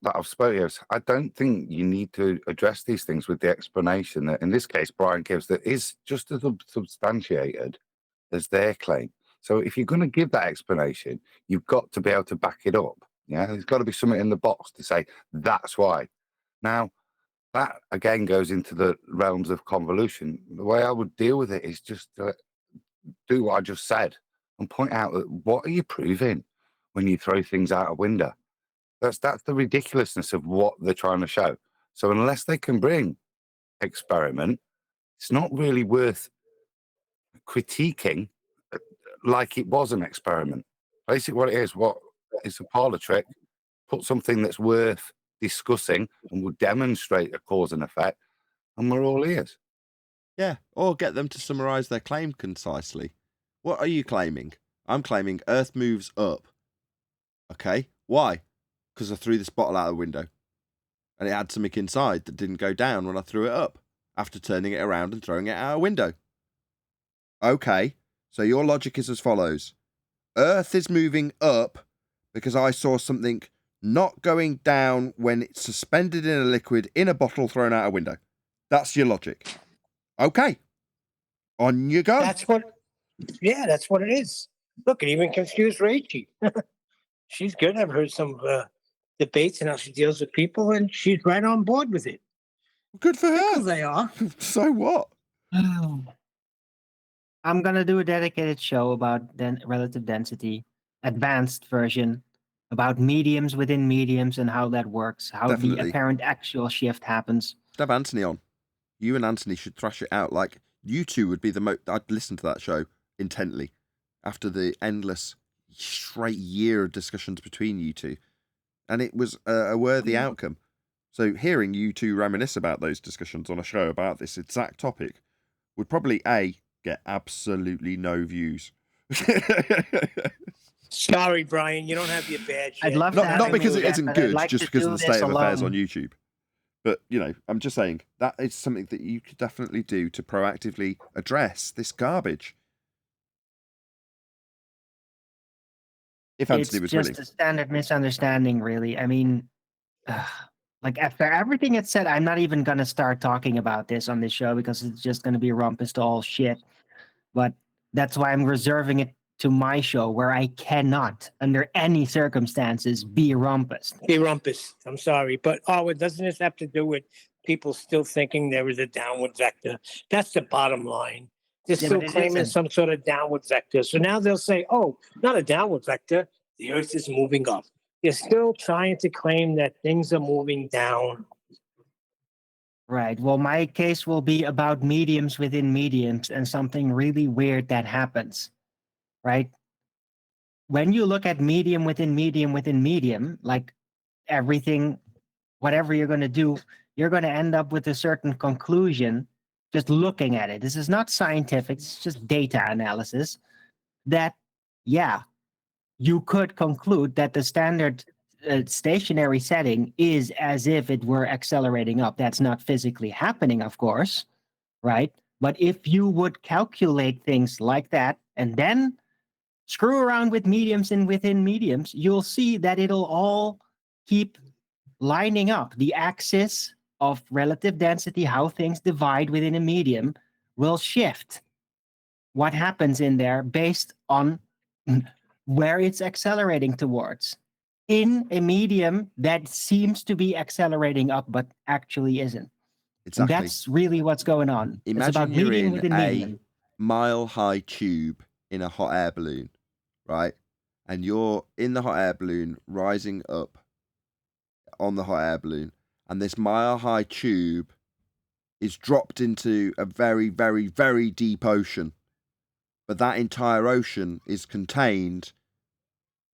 that I've spoken is I don't think you need to address these things with the explanation that, in this case, Brian gives that is just as substantiated as their claim. So if you're going to give that explanation, you've got to be able to back it up. Yeah, there's got to be something in the box to say that's why. Now, that again goes into the realms of convolution. The way I would deal with it is just to do what I just said and point out that what are you proving when you throw things out a window? That's the ridiculousness of what they're trying to show. So unless they can bring experiment, it's not really worth critiquing like it was an experiment. Basically what it is, it's a parlor trick. Put something that's worth discussing and will demonstrate a cause and effect, and we're all ears. Yeah, or get them to summarize their claim concisely. What are you claiming? I'm claiming Earth moves up. Okay, why? Because I threw this bottle out the window. And it had something inside that didn't go down when I threw it up, after turning it around and throwing it out a window. Okay, so your logic is as follows. Earth is moving up because I saw something not going down when it's suspended in a liquid in a bottle thrown out a window. That's your logic. Okay. On you go. That's what it is. Look, it even confused Rachie. She's good. I've heard some debates and how she deals with people, and she's right on board with it. Good for her. They are. So what? I'm gonna do a dedicated show about relative density, advanced version, about mediums within mediums and how that works, how Definitely. the apparent actual shift happens. Have Anthony on. You and Anthony should thrash it out. Like, you two would be the most... I'd listen to that show intently after the endless straight year of discussions between you two. And it was a worthy outcome. So hearing you two reminisce about those discussions on a show about this exact topic would probably, A, get absolutely no views. Sorry, Brian, you don't have your badge yet. I'd love Not because it isn't good, like just to because do of the this state of affairs alone. on YouTube. But, you know, I'm just saying that is something that you could definitely do to proactively address this garbage. If Anthony was It's willing. just a standard misunderstanding, really. I mean, like after everything it's said, I'm not even going to start talking about this on this show because it's just going to be rumpus to all shit. But that's why I'm reserving it to my show, where I cannot, under any circumstances, be rumpus. Be rumpus. I'm sorry. But, doesn't this have to do with people still thinking there is a downward vector? That's the bottom line. They're Yeah, still but it claiming isn't. some sort of downward vector. So now they'll say, oh, not a downward vector. The Earth is moving up. They're still trying to claim that things are moving down. Right. Well, my case will be about mediums within mediums and something really weird that happens. Right? When you look at medium within medium within medium, like everything, whatever you're going to do, you're going to end up with a certain conclusion just looking at it. This is not scientific, it's just data analysis. That, yeah, you could conclude that the standard stationary setting is as if it were accelerating up. That's not physically happening, of course, right? But if you would calculate things like that and then screw around with mediums and within mediums, you'll see that it'll all keep lining up. The axis of relative density, how things divide within a medium, will shift. What happens in there based on where it's accelerating towards in a medium that seems to be accelerating up but actually isn't. Exactly. And that's really what's going on. It's Imagine about you're medium in within a medium. mile-high tube in a hot air balloon, right? And you're in the hot air balloon, rising up on the hot air balloon, and this mile-high tube is dropped into a very, very, very deep ocean. But that entire ocean is contained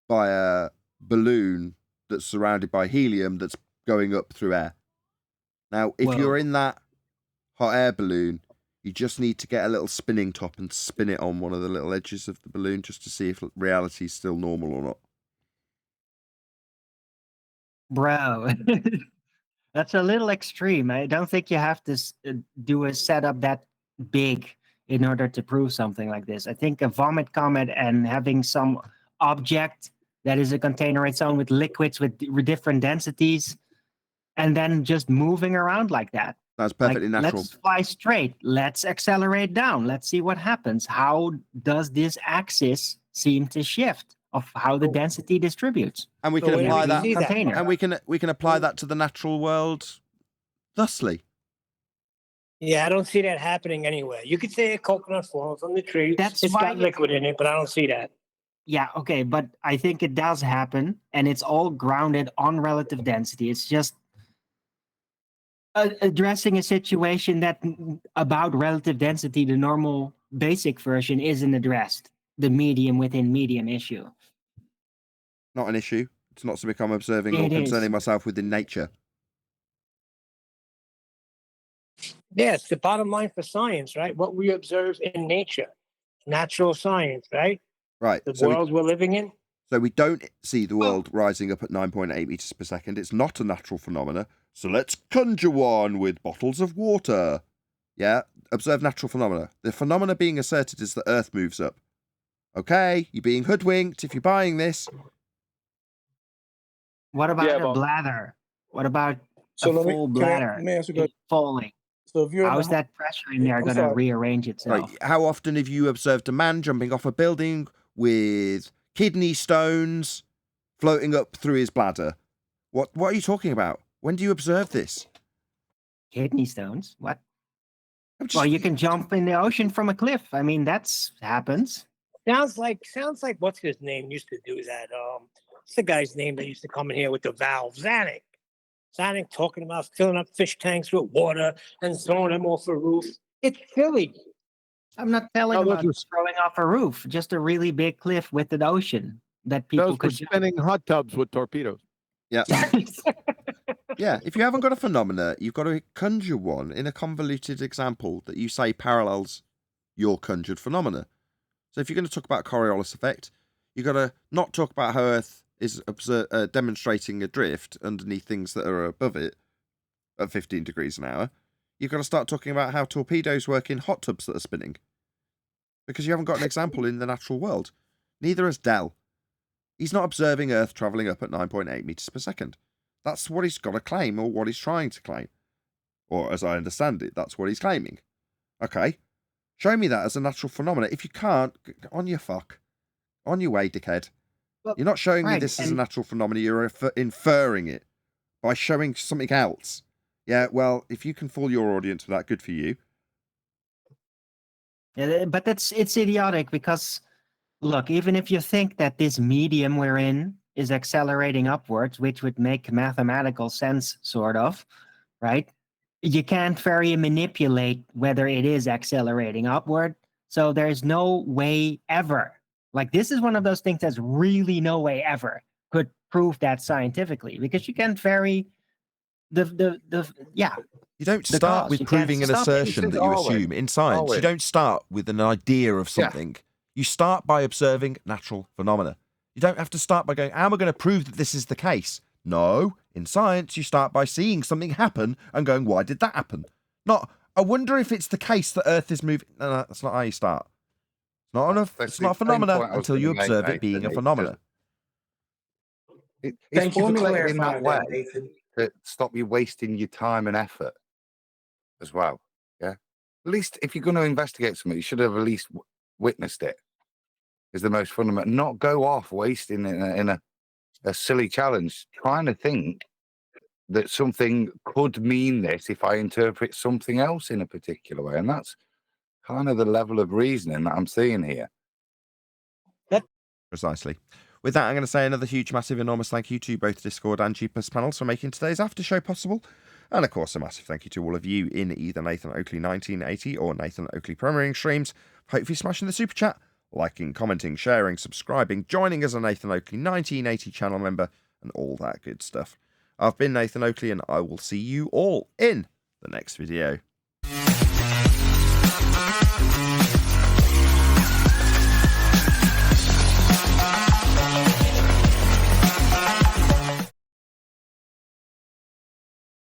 by a balloon that's surrounded by helium that's going up through air. Now, if you're in that hot air balloon, you just need to get a little spinning top and spin it on one of the little edges of the balloon just to see if reality is still normal or not. Bro, that's a little extreme. I don't think you have to do a setup that big in order to prove something like this. I think a vomit comet and having some object that is a container its own with liquids with different densities and then just moving around like that. That's perfectly natural. Let's fly straight. Let's accelerate down. Let's see what happens. How does this axis seem to shift of how the density distributes? And we can apply that. Container. And we can apply that to the natural world thusly. Yeah, I don't see that happening anywhere. You could say a coconut falling from the tree. That's it's why got liquid in it, but I don't see that. Yeah, okay, but I think it does happen, and it's all grounded on relative density. It's just addressing a situation that about relative density, the normal basic version isn't addressed. The medium within medium issue. Not an issue. It's not something I'm observing or It is. concerning myself within nature. Yeah, it's the bottom line for science, right? What we observe in nature, natural science, right? Right. The world we're living in. So we don't see the world rising up at 9.8 meters per second. It's not a natural phenomena. So let's conjure one with bottles of water. Yeah, observe natural phenomena. The phenomena being asserted is that Earth moves up. Okay, you're being hoodwinked if you're buying this. What about a bladder? What about So a let me- full can I- bladder let me ask you a falling? So if you're in How the is ho- that pressure in there I'm going to sorry. rearrange itself? Right. How often have you observed a man jumping off a building with kidney stones floating up through his bladder? What are you talking about? When do you observe this? Kidney stones? What? Well, you can jump in the ocean from a cliff. I mean, that's happens. Sounds like what's his name used to do that. What's the guy's name that used to come in here with the valve? Zanuck. Zanuck talking about filling up fish tanks with water and throwing them off a roof. It's silly. I'm not telling about throwing off a roof, just a really big cliff with the ocean that people Those were could jump. spinning hot tubs with torpedoes. Yeah. Yeah, if you haven't got a phenomena, you've got to conjure one in a convoluted example that you say parallels your conjured phenomena. So if you're going to talk about Coriolis effect, you've got to not talk about how Earth is demonstrating a drift underneath things that are above it at 15 degrees an hour. You've got to start talking about how torpedoes work in hot tubs that are spinning. Because you haven't got an example in the natural world. Neither has Dell. He's not observing Earth travelling up at 9.8 meters per second. That's what he's got to claim, or what he's trying to claim. Or, as I understand it, that's what he's claiming. Okay, show me that as a natural phenomenon. If you can't, on your fuck. On your way, dickhead. Well, You're not showing me right, this as a and- natural phenomenon, you're inferring it by showing something else. Yeah, well, if you can fool your audience with that, good for you. Yeah, but it's idiotic because, look, even if you think that this medium we're in is accelerating upwards, which would make mathematical sense, sort of, right? You can't very manipulate whether it is accelerating upward. So there's no way ever. Like, this is one of those things that's really no way ever could prove that scientifically, because you can't vary the yeah. You don't the start cause. with You can't proving an stop it. assertion that you assume in science. You don't start with an idea of something. You start by observing natural phenomena. You don't have to start by going, how am I going to prove that this is the case? No, in science, you start by seeing something happen and going, why did that happen? Not, I wonder if it's the case that Earth is moving. No, that's not how you start. It's not enough. It's not a phenomena until you observe it being a phenomena. It's Thank you for formulated in that clarifying way that, Nathan. to stop you wasting your time and effort as well. Yeah. At least if you're going to investigate something, you should have at least witnessed it. Is the most fundamental. Not go off wasting in a silly challenge, trying to think that something could mean this if I interpret something else in a particular way. And that's kind of the level of reasoning that I'm seeing here. Precisely. With that, I'm going to say another huge, massive, enormous thank you to both Discord and Cheapest panels for making today's after show possible. And of course, a massive thank you to all of you in either Nathan Oakley 1980 or Nathan Oakley Premiering streams. Hopefully smashing the super chat, liking, commenting, sharing, subscribing, joining as a Nathan Oakley 1980 channel member, and all that good stuff. I've been Nathan Oakley, and I will see you all in the next video.